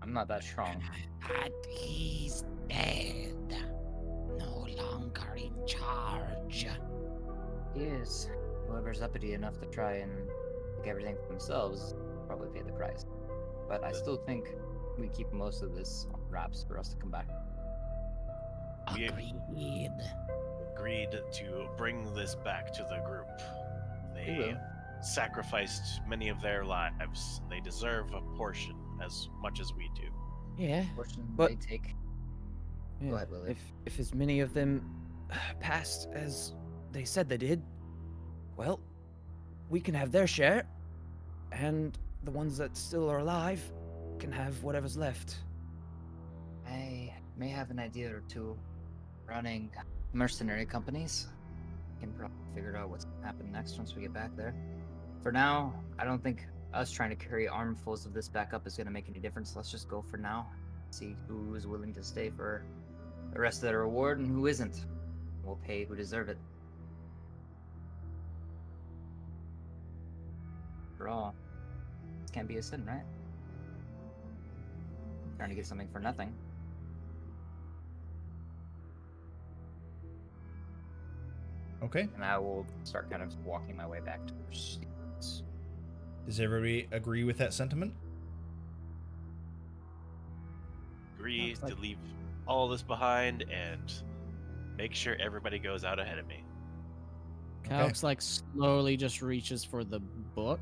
I'm not that strong. But he's dead. No longer in charge. Yes, but whoever's uppity enough to try and take everything for themselves probably pay the price. But I still think we keep most of this on wraps for us to come back. We Agreed. agreed to bring this back to the group. They sacrificed many of their lives. They deserve a portion as much as we do. Yeah. Portion But- they take. Yeah, Go ahead, Willie. If as many of them passed as they said they did, well, we can have their share, and the ones that still are alive can have whatever's left. I may have an idea or two running mercenary companies. Can probably figure out what's gonna happen next once we get back there. For now, I don't think us trying to carry armfuls of this back up is gonna make any difference. Let's just go for now. See who is willing to stay for the rest of the reward and who isn't. We'll pay who deserve it. For all, this can't be a sin, right? Trying to get something for nothing. Okay. And I will start kind of walking my way back to the seats. Does everybody agree with that sentiment? Agree to leave all this behind and make sure everybody goes out ahead of me. Calx like slowly just reaches for the book.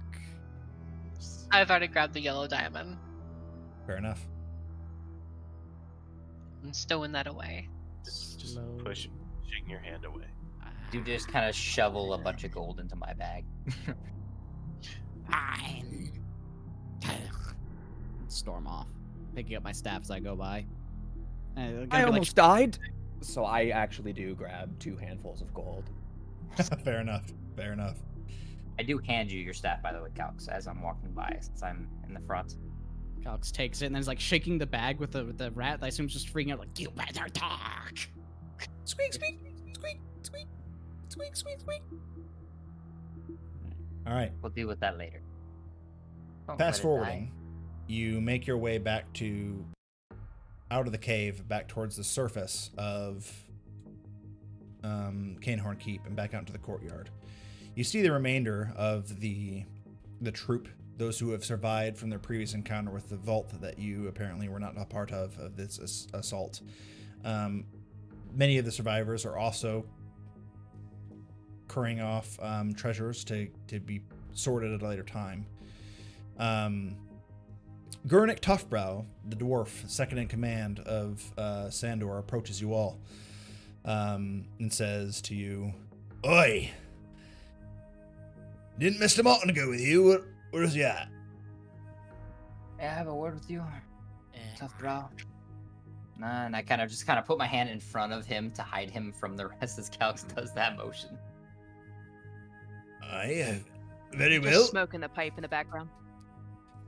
I've already grabbed the yellow diamond. Fair enough. I'm stowing that away. Just Slowly. pushing your hand away. You just kind of shovel a bunch of gold into my bag. Fine. Storm off, picking up my staff as I go by. I almost died, so I actually do grab 2 handfuls of gold. Fair enough. Fair enough. I do hand you your staff, by the way, Calx, as I'm walking by, since I'm in the front. Calx takes it and then is like shaking the bag with the rat. I assume is just freaking out like, You better talk. Squeak, squeak, squeak, squeak, squeak, squeak, squeak. All right. We'll deal with that later. Don't Fast let it forwarding, you make your way back to out of the cave, back towards the surface of Cainhorn Keep, and back out into the courtyard. You see the remainder of the troop, those who have survived from their previous encounter with the vault that you apparently were not a part of this assault. Many of the survivors are also carrying off treasures to be sorted at a later time. Gurnik Toughbrow, the dwarf, second in command of Sandor, approaches you all and says to you, "Oi! Didn't Mr. Martin go with you? Where is he at?" May I have a word with you? Tough brow. Nah, and I kind of put my hand in front of him to hide him from the rest as Calx does that motion. Aye, very Just well. smoking the pipe in the background.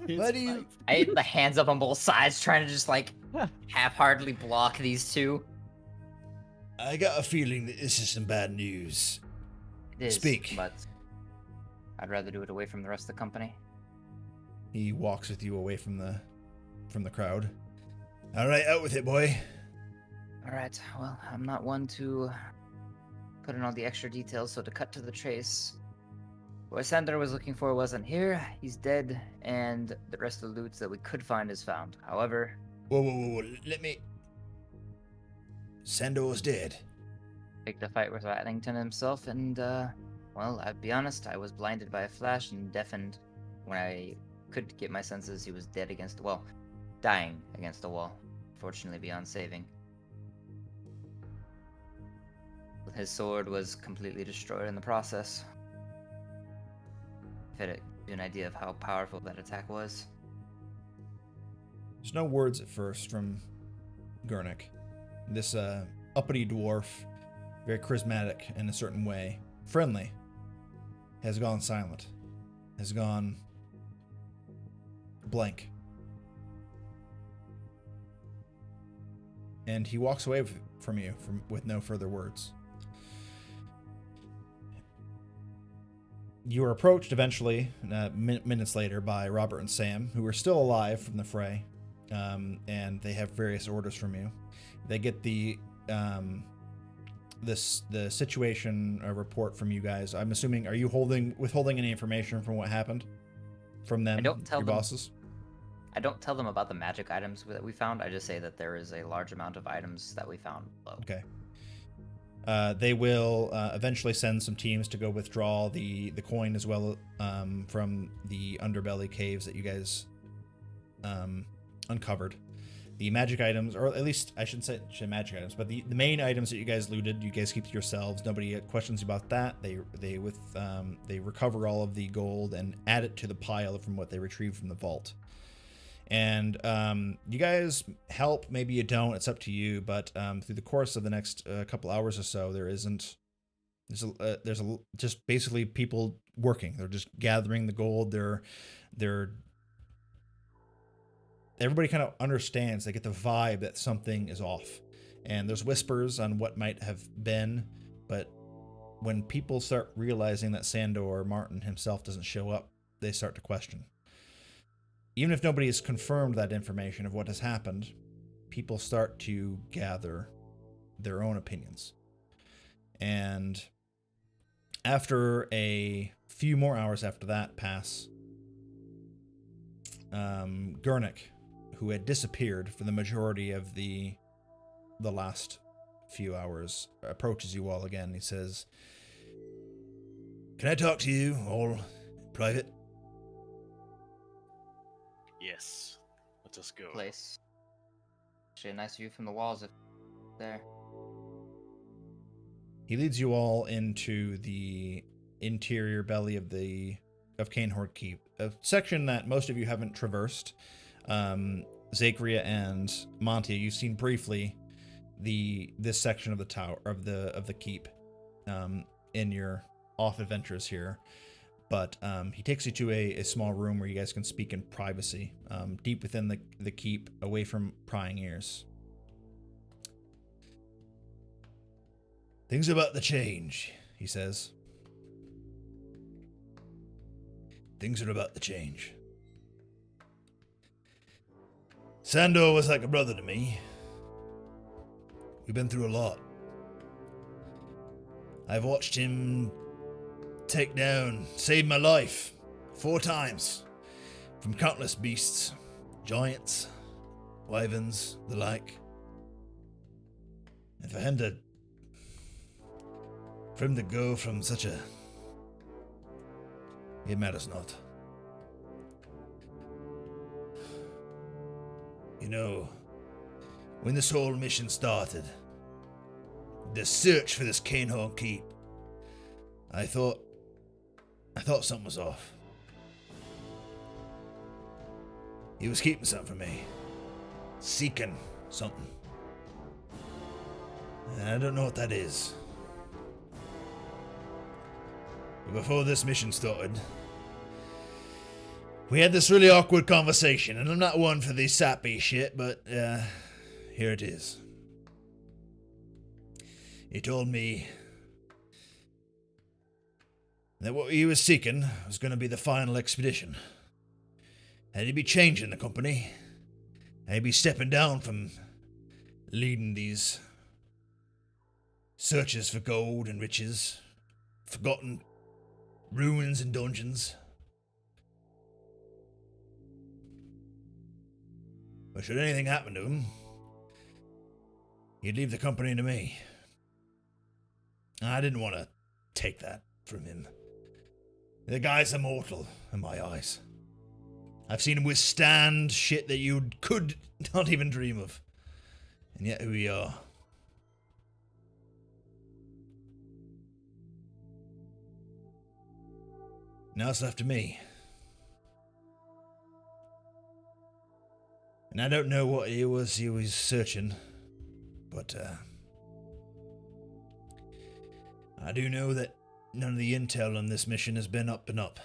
Why do you... I had the hands up on both sides, trying to just like half-heartedly block these two. I got a feeling that this is some bad news. It is, Speak. but I'd rather do it away from the rest of the company. He walks with you away from the crowd. All right, out with it, boy. All right. Well, I'm not one to put in all the extra details, so to cut to the chase, what Sandor was looking for wasn't here. He's dead, and the rest of the loot that we could find is found. However, Whoa. Let me... Sandor's dead. picked a fight with Ratlington himself, and well, I'll be honest, I was blinded by a flash and deafened when I could get my senses. He was dead against the wall, dying against the wall. Fortunately, beyond saving. His sword was completely destroyed in the process. If it gives you an idea of how powerful that attack was. There's no words at first from Gurnik. This uppity dwarf, very charismatic in a certain way, friendly, has gone silent, has gone blank. And he walks away from you with no further words. You are approached eventually, minutes later, by Robert and Sam, who are still alive from the fray, and they have various orders from you. They get the the situation report from you guys. I'm assuming, are you withholding any information from what happened from them? I don't tell your them. bosses. I don't tell them about the magic items that we found. I just say that there is a large amount of items that we found below. Okay. They will eventually send some teams to go withdraw the coin as well from the underbelly caves that you guys uncovered. The magic items, or at least I shouldn't say magic items, but the main items that you guys looted, you guys keep to yourselves. Nobody questions about that. They recover all of the gold and add it to the pile from what they retrieved from the vault. And you guys help, maybe you don't, it's up to you, but through the course of the next couple hours or so, there's just basically people working. They're just gathering the gold. Everybody kind of understands, they get the vibe that something is off. And there's whispers on what might have been, but when people start realizing that Sando or Martin himself doesn't show up, they start to question. Even if nobody has confirmed that information of what has happened, people start to gather their own opinions. And after a few more hours after that pass, Gurnik, who had disappeared for the majority of the last few hours, approaches you all again. He says, "Can I talk to you all private?" Yes. Let us go. Place. Actually, a nice view from the walls if there. He leads you all into the interior belly of Cainhorn Keep, a section that most of you haven't traversed. Zachria and Monty, you've seen briefly this section of the tower of the keep in your off adventures here. But he takes you to a small room where you guys can speak in privacy, deep within the keep, away from prying ears. "Things are about to change," he says. "Things are about to change. Sando was like a brother to me. We've been through a lot. I've watched him save my life 4 times from countless beasts, giants, wyverns, the like. And for him to go from such a... It matters not. You know, when this whole mission started, the search for this Cainhorn Keep, I thought something was off. He was keeping something from me. Seeking something. And I don't know what that is. But before this mission started, we had this really awkward conversation, and I'm not one for the sappy shit, but here it is. He told me that what he was seeking was going to be the final expedition. And he'd be changing the company. And he'd be stepping down from leading these searches for gold and riches, forgotten ruins and dungeons. But should anything happen to him, he'd leave the company to me. I didn't want to take that from him. The guy's immortal in my eyes. I've seen him withstand shit that you could not even dream of. And yet here we are. Now it's left to me. And I don't know what he was searching, but I do know that none of the intel on this mission has been up and up.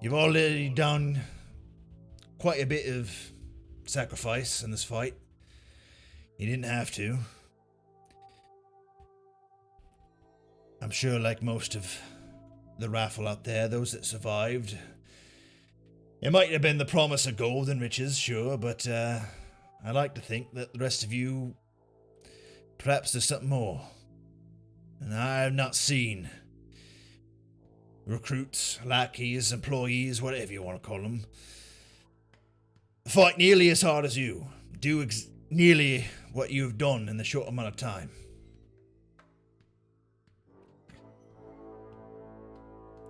You've already done quite a bit of sacrifice in this fight. You didn't have to. I'm sure, like most of the raffle out there, those that survived, it might have been the promise of gold and riches, sure, but I like to think that the rest of you perhaps there's something more. And I have not seen recruits, lackeys, employees, whatever you want to call them, fight nearly as hard as you, do nearly what you've done in the short amount of time.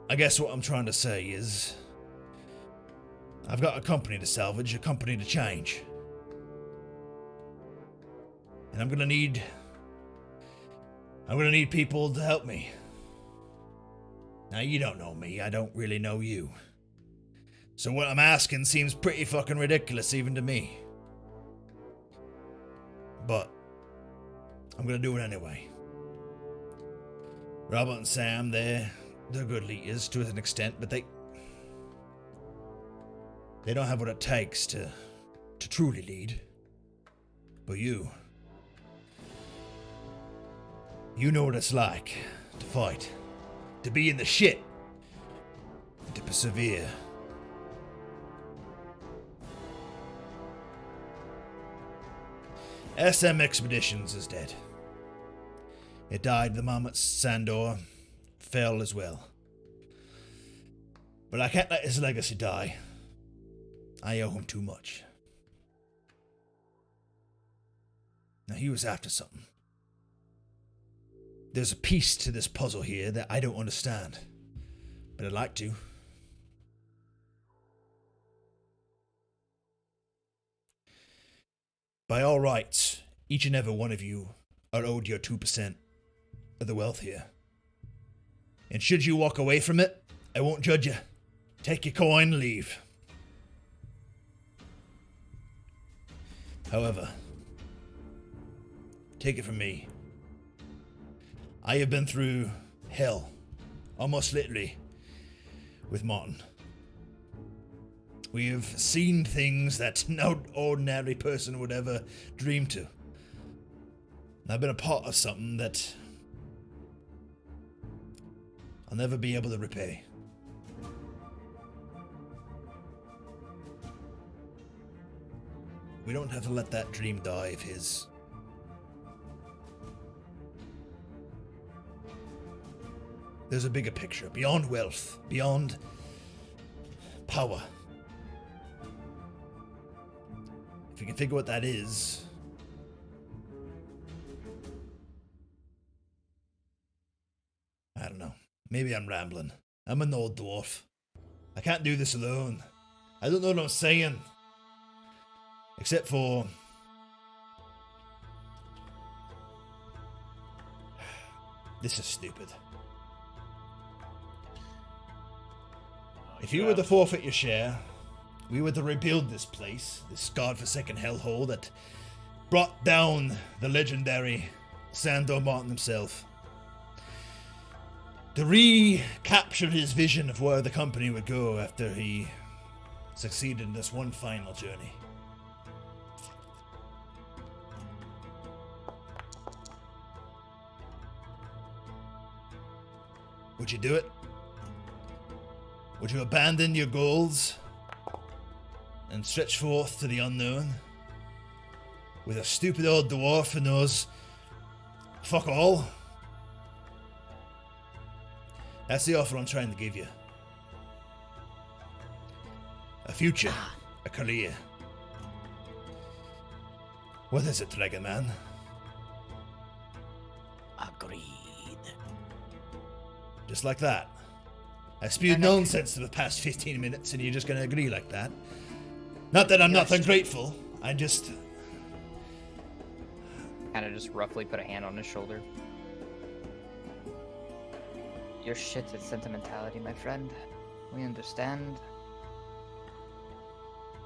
I guess what I'm trying to say is, I've got a company to salvage, a company to change. And I'm gonna need people to help me. Now, you don't know me, I don't really know you. So what I'm asking seems pretty fucking ridiculous even to me. But I'm gonna do it anyway. Robert and Sam, they're good leaders to an extent, but they don't have what it takes to truly lead. But you know what it's like to fight, to be in the shit, and to persevere. SM Expeditions is dead. It died the moment Sandor fell as well. But I can't let his legacy die. I owe him too much. Now, he was after something. There's a piece to this puzzle here that I don't understand, but I'd like to. By all rights, each and every one of you are owed your 2% of the wealth here. And should you walk away from it, I won't judge you. Take your coin and leave. However, take it from me. I have been through hell, almost literally, with Martin. We have seen things that no ordinary person would ever dream to. And I've been a part of something that I'll never be able to repay. We don't have to let that dream die of his. There's a bigger picture, beyond wealth, beyond power. If you can figure what that is, I don't know. Maybe I'm rambling. I'm an old dwarf. I can't do this alone. I don't know what I'm saying. Except for... This is stupid. If you were to forfeit your share, we were to rebuild this place, this godforsaken hellhole that brought down the legendary Sandor Martin himself. To recapture his vision of where the company would go after he succeeded in this one final journey. Would you do it? Would you abandon your goals and stretch forth to the unknown with a stupid old dwarf who knows fuck all? That's the offer I'm trying to give you. A future, a career. What is it, Dragon Man? Agreed. Just like that. I spewed nonsense for the past 15 minutes and you're just gonna agree like that? Not that I'm not ungrateful, I just... Kind of just roughly put a hand on his shoulder. Your shit is sentimentality, my friend. We understand.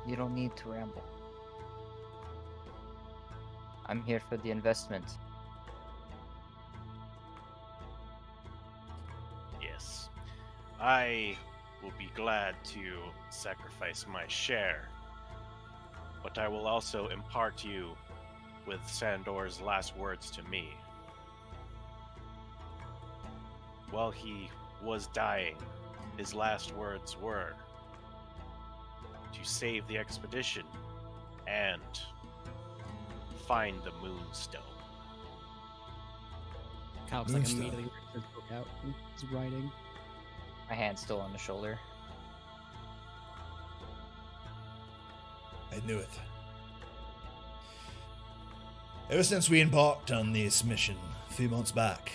You don't need to ramble. I'm here for the investment. Yes. I will be glad to sacrifice my share, but I will also impart you with Sandor's last words to me. While he was dying, his last words were to save the expedition and find the Moonstone. Calx like immediately rips his book out and is writing. My hand's still on the shoulder. I knew it. Ever since we embarked on this mission a few months back,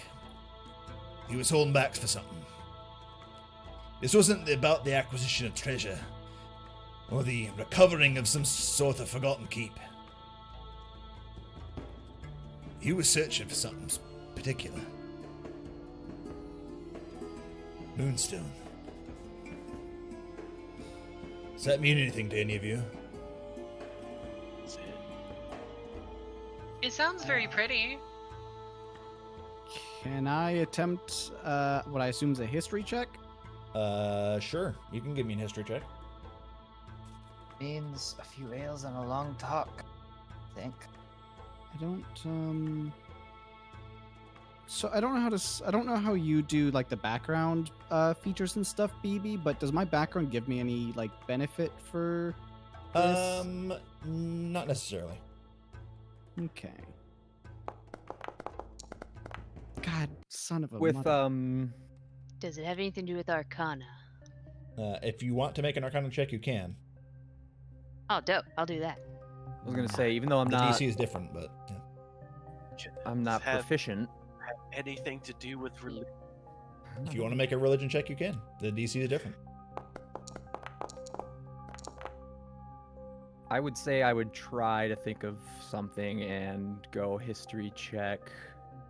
he was holding back for something. This wasn't about the acquisition of treasure, or the recovering of some sort of forgotten keep. He was searching for something particular. Moonstone. Does that mean anything to any of you? That's it. It sounds very pretty. Can I attempt what I assume is a history check? Sure. You can give me a history check. Means a few ales and a long talk, I think. I don't so I don't know how to I don't know how you do like the background features and stuff, BB, but does my background give me any like benefit for this? Not necessarily. Okay. God, son of a With mother. Does it have anything to do with Arcana? If you want to make an Arcana check, you can. Oh, dope. I'll do that. I was gonna say, even though I'm The not, DC is different, but yeah. I'm not Have proficient. anything to do with religion? If you want to make a religion check, you can. The DC is different. I would say I would try to think of something and go history check.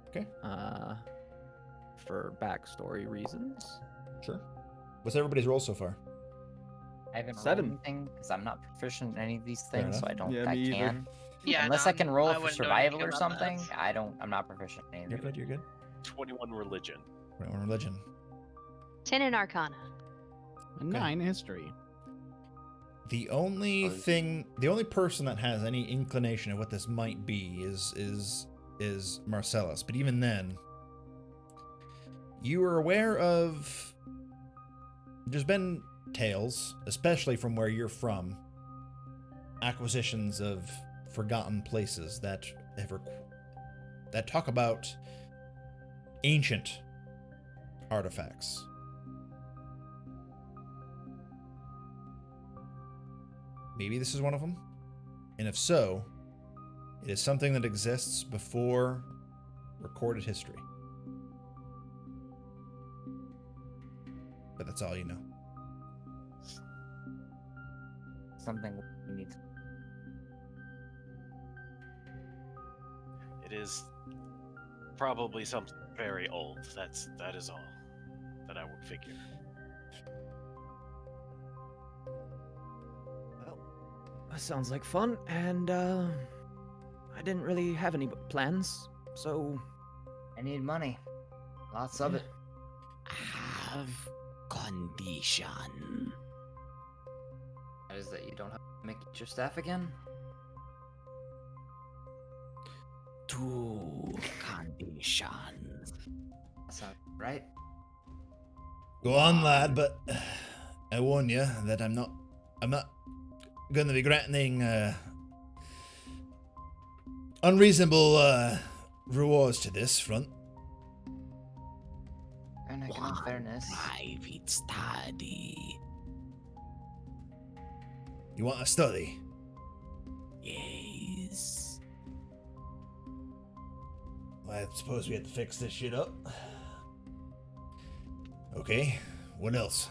Okay. For backstory reasons. Sure. What's everybody's roll so far? I haven't 7. rolled anything because I'm not proficient in any of these Fair things, so I enough. don't. Yeah, I me either. can. Yeah, Unless no, I can roll I for wouldn't know survival anything or about that. something. I'm not proficient in any You're of good, you're good. 21 religion. Right, on religion. 10 in Arcana. A 9 history. The only person that has any inclination of what this might be is Marcellus. But even then, you are aware of. There's been tales, especially from where you're from, acquisitions of forgotten places that talk about ancient artifacts. Maybe this is one of them. And if so, it is something that exists before recorded history. But that's all you know. Something we need to. It is probably something very old. That is all that I would figure. Well, that sounds like fun, and I didn't really have any plans, so I need money. Lots of it. Have condition. That is that you don't have to make it your staff again. Two conditions. That sounds right. Go on, lad, but I warn you that I'm not going to be granting unreasonable rewards to this front. And I One in fairness. private study. You want a study? Yes. Well, I suppose we have to fix this shit up. Okay, what else?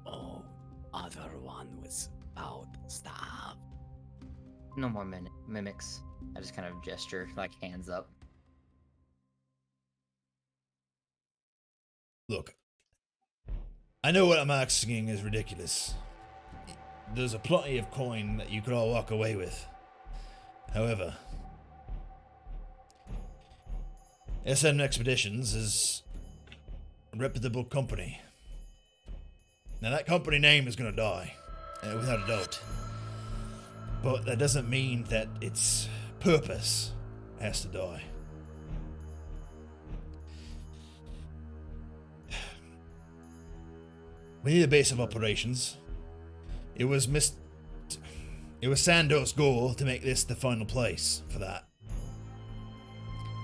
Oh, other one was about stuff. No more mimics. I just kind of gesture, like hands up. Look, I know what I'm asking is ridiculous. There's a plenty of coin that you could all walk away with. However, SM Expeditions is a reputable company. Now that company name is gonna die, without a doubt. But that doesn't mean that its purpose has to die. We need a base of operations. It was Sandor's goal to make this the final place for that.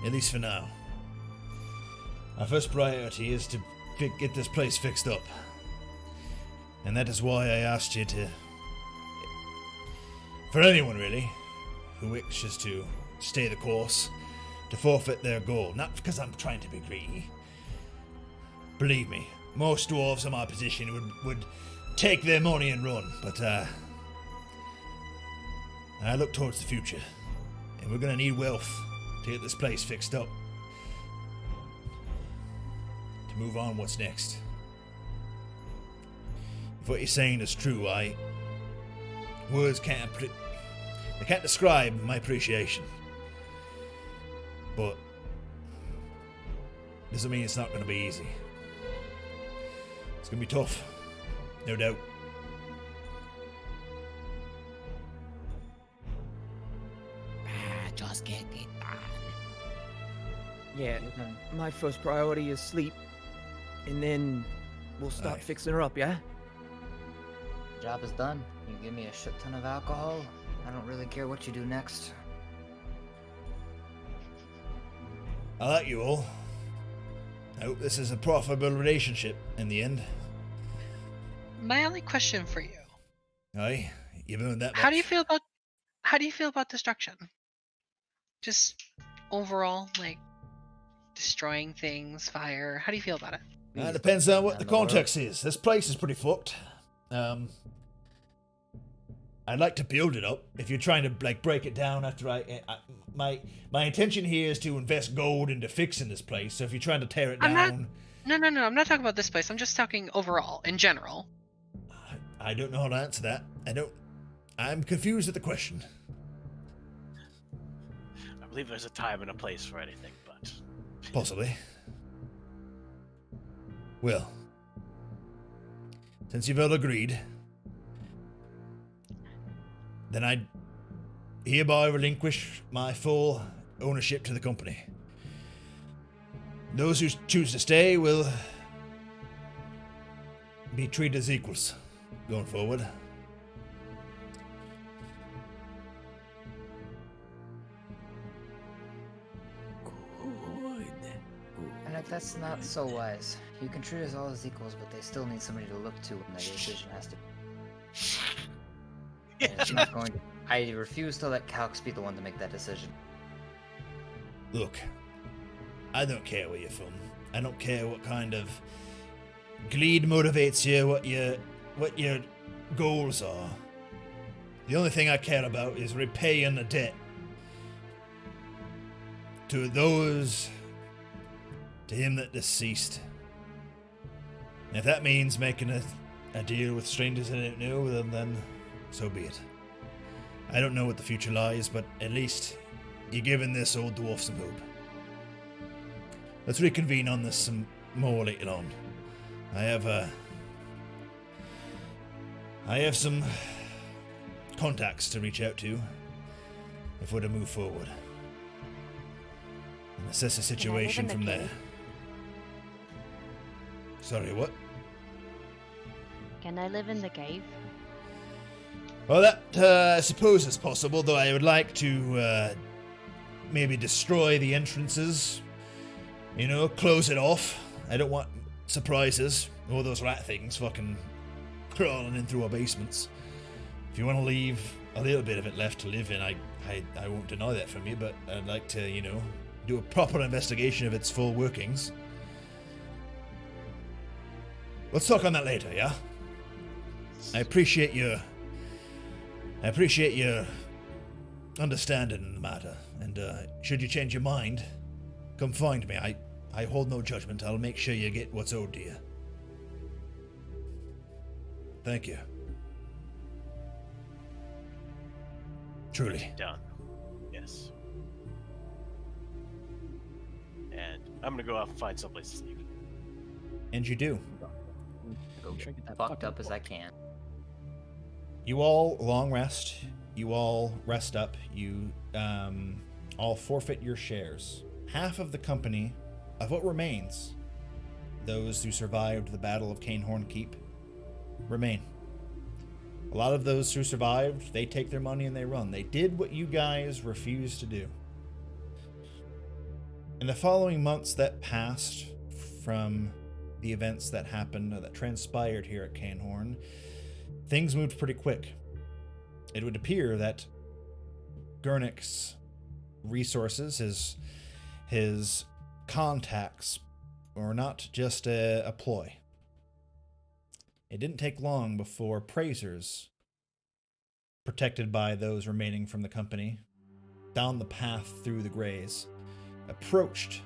At least for now. Our first priority is to get this place fixed up. And that is why I asked you to... For anyone, really, who wishes to stay the course, to forfeit their gold. Not because I'm trying to be greedy. Believe me, most dwarves in my position would take their money and run, but I look towards the future, and we're gonna need wealth to get this place fixed up. To move on, what's next? If what you're saying is true, words can't describe my appreciation. But doesn't mean it's not going to be easy. It's going to be tough, no doubt. Just get it done. Yeah, my first priority is sleep, and then we'll start Aye. fixing her up, yeah? Job is done. You give me a shit ton of alcohol, I don't really care what you do next. I like you all. I hope this is a profitable relationship in the end. My only question for you: Aye, you've earned that much. How do you feel about destruction? Just overall, like destroying things, fire. How do you feel about it? It depends on what the context is. This place is pretty fucked. I'd like to build it up. If you're trying to like break it down after my intention here is to invest gold into fixing this place. So if you're trying to tear it down, No. I'm not talking about this place. I'm just talking overall, in general. I don't know how to answer that. I'm confused at the question. I believe there's a time and a place for anything, but Possibly. Well, since you've all agreed, then I hereby relinquish my full ownership to the company. Those who choose to stay will be treated as equals going forward. And if that's not so wise, you can treat us all as equals, but they still need somebody to look to when the decision has to. And it's not going to. I refuse to let Calx be the one to make that decision. Look, I don't care where you're from. I don't care what kind of greed motivates you, what your goals are. The only thing I care about is repaying the debt to him that deceased. And if that means making a deal with strangers I don't know, then so be it. I don't know what the future lies, but at least you're giving this old dwarf some hope. Let's reconvene on this some more later on. I have some contacts to reach out to if we're to move forward. And assess the situation from there. Sorry, what? Can I live in the cave? Well, that I suppose is possible, though I would like to maybe destroy the entrances. Close it off. I don't want surprises. All those rat things fucking crawling in through our basements. If you want to leave a little bit of it left to live in, I won't deny that from you, but I'd like to, do a proper investigation of its full workings. Let's talk on that later, yeah? I appreciate your understanding in the matter, and should you change your mind, come find me. I hold no judgment. I'll make sure you get what's owed to you. Thank you. Truly. done. Yes. And I'm gonna go off and find someplace to sleep. And you do. Go get as fucked up as I can. You all long rest. You all rest up. You all forfeit your shares. Half of the company, of what remains, those who survived the Battle of Cainhorn Keep, remain. A lot of those who survived, they take their money and they run. They did what you guys refused to do. In the following months that passed from the events that happened, that transpired here at Cainhorn, things moved pretty quick. It would appear that Gurnik's resources, his contacts, were not just a ploy. It didn't take long before praisers, protected by those remaining from the company, down the path through the Greys, approached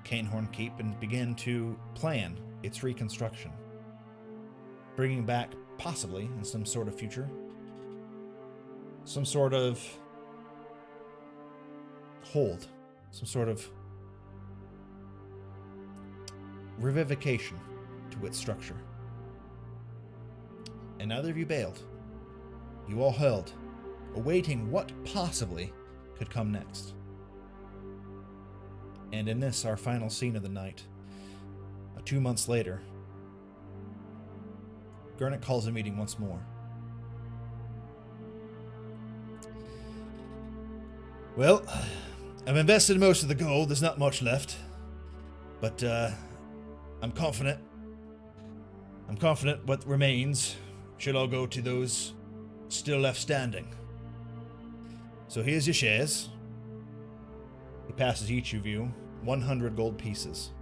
Cainhorn Keep and began to plan its reconstruction, bringing back, possibly in some sort of future, some sort of hold, some sort of revivification to its structure. And neither of you bailed. You all held, awaiting what possibly could come next. And in this, our final scene of the night, 2 months later, Gurnik calls a meeting once more. Well, I've invested most of the gold. There's not much left. But I'm confident. I'm confident what remains should all go to those still left standing. So here's your shares. He passes each of you 100 gold pieces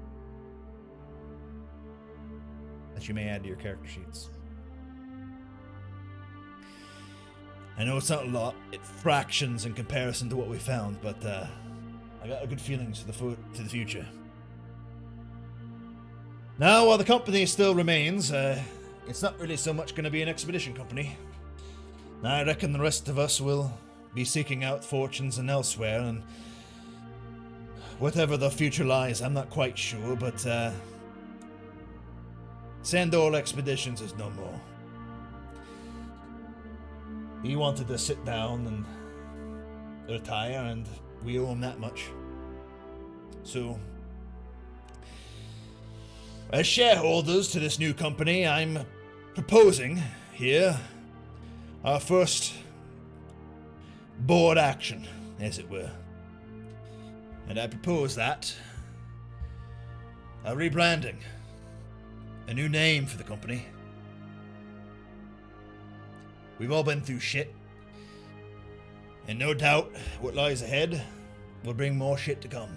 that you may add to your character sheets. I know it's not a lot, it fractions in comparison to what we found, but I got a good feeling to the future. Now, while the company still remains, it's not really so much going to be an expedition company. I reckon the rest of us will be seeking out fortunes and elsewhere, and whatever the future lies, I'm not quite sure, but Sandor Expeditions is no more. He wanted to sit down and retire, and we owe him that much. So, as shareholders to this new company, I'm proposing here our first board action, as it were. And I propose that a rebranding, a new name for the company. We've all been through shit, and no doubt what lies ahead will bring more shit to come.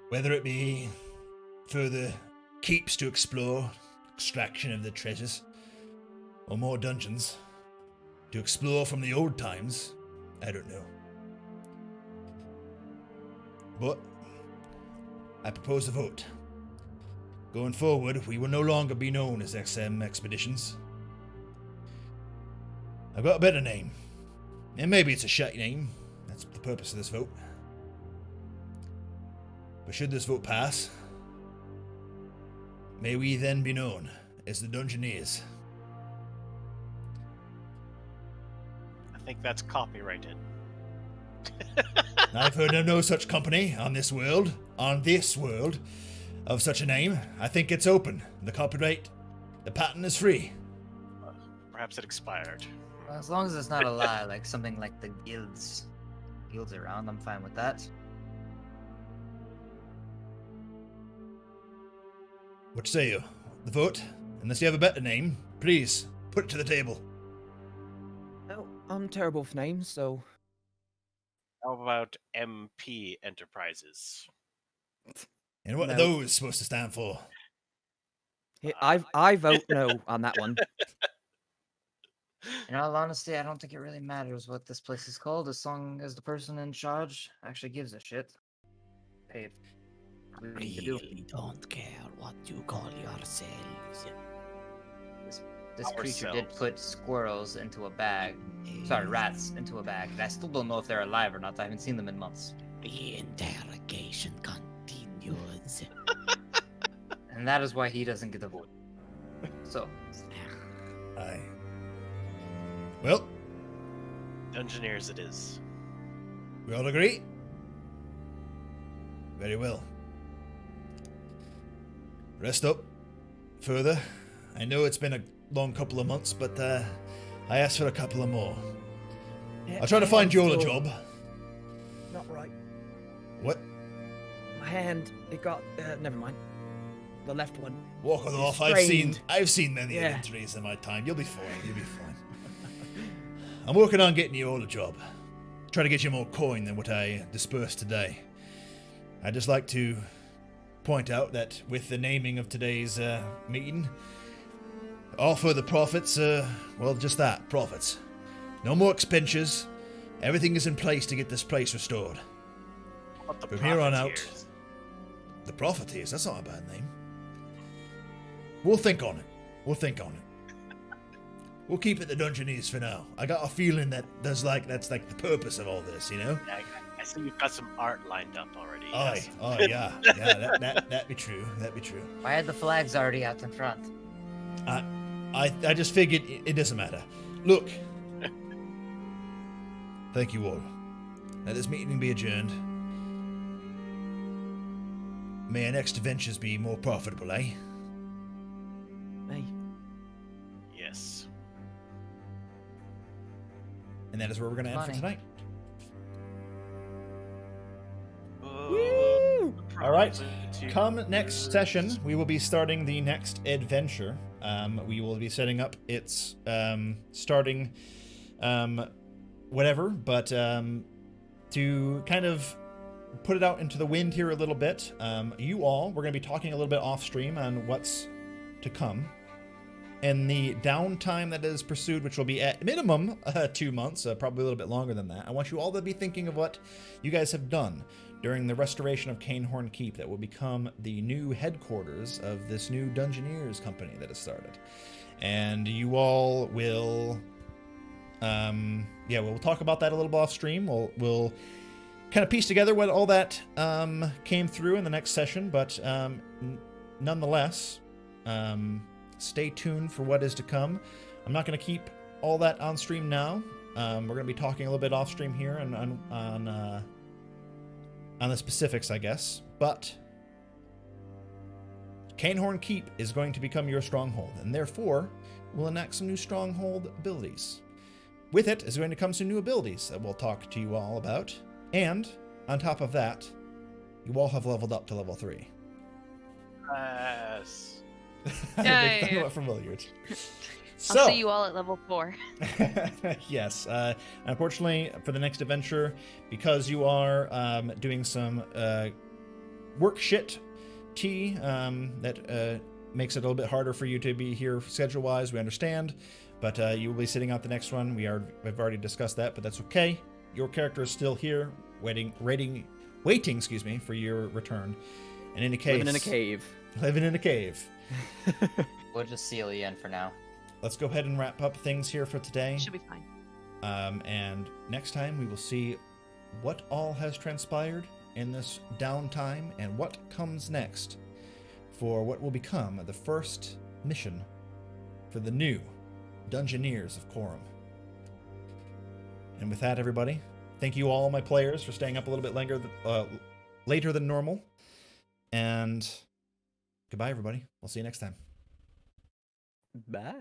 Whether it be further keeps to explore, extraction of the treasures, or more dungeons to explore from the old times, I don't know. But I propose a vote. Going forward, we will no longer be known as XM Expeditions. I've got a better name. And maybe it's a shit name. That's the purpose of this vote. But should this vote pass, may we then be known as the Dungeoneers. I think that's copyrighted. I've heard of no such company on this world, of such a name. I think it's open. The copyright, the patent is free. Perhaps it expired. As long as it's not a lie, like something like the guilds around, I'm fine with that. What say you? The vote? Unless you have a better name, please, put it to the table. Oh, I'm terrible with names, so... How about MP Enterprises? And what No. are those supposed to stand for? I vote no on that one. In all honesty, I don't think it really matters what this place is called, as long as the person in charge actually gives a shit. Paid. We need to do. Really don't care what you call yourselves. This creature did Ourselves. put squirrels into a bag. Sorry, rats into a bag. And I still don't know if they're alive or not. I haven't seen them in months. The interrogation continues. And that is why he doesn't get the vote. So, Aye. Well, Dungeoneers it is. we all agree? Very well. Rest up. Further. I know it's been a long couple of months, but I asked for a couple of more. I'll try to find you all a job. What? My hand, it got. Never mind. The left one. Walk it It's off. strained. I've seen many Yeah. injuries in my time. You'll be fine. You'll be fine. I'm working on getting you all a job. Try to get you more coin than what I dispersed today. I'd just like to point out that with the naming of today's meeting, all for the profits, well, just that, profits. No more expenditures. Everything is in place to get this place restored. What the From here on out, profiteers? the Profiteers, that's not a bad name. We'll think on it. We'll keep it the Dungeoneers for now. I got a feeling that that's like the purpose of all this, you know? Yeah, I see you've got some art lined up already. Aye, yes. yeah, that'd be true. Why are the flags already out in front? I just figured it doesn't matter. Look. Thank you all. Let this meeting be adjourned. May our next adventures be more profitable, eh? Hey. Yes. And that is where we're going to end for Money. tonight. Woo! All right. Come next session, we will be starting the next adventure. We will be setting up its starting whatever, but to kind of put it out into the wind here a little bit, we're going to be talking a little bit off stream on what's to come. And the downtime that is pursued, which will be at minimum 2 months, probably a little bit longer than that, I want you all to be thinking of what you guys have done during the restoration of Cainhorn Keep that will become the new headquarters of this new Dungeoneers company that has started. And you all will, we'll talk about that a little bit off stream. We'll kind of piece together what all that came through in the next session, but nonetheless, stay tuned for what is to come. I'm not going to keep all that on stream now. We're going to be talking a little bit off stream here and on the specifics, I guess. But Cainhorn Keep is going to become your stronghold, and therefore will enact some new stronghold abilities. With it is going to come some new abilities that we'll talk to you all about. And on top of that, you all have leveled up to level 3. Yes. Yay. Familiar. I'll see you all at level 4. Yes. Unfortunately, for the next adventure, because you are doing some work shit that makes it a little bit harder for you to be here schedule-wise, we understand. But you will be sitting out the next one. We've already discussed that, but that's okay. Your character is still here, waiting, for your return. And in a case, living in a cave. We'll just seal you in for now. Let's go ahead and wrap up things here for today. Should be fine. And next time we will see what all has transpired in this downtime and what comes next for what will become the first mission for the new Dungeoneers of Khorim. And with that, everybody, thank you all my players for staying up a little bit later than normal. And goodbye, everybody. We'll see you next time. Bye.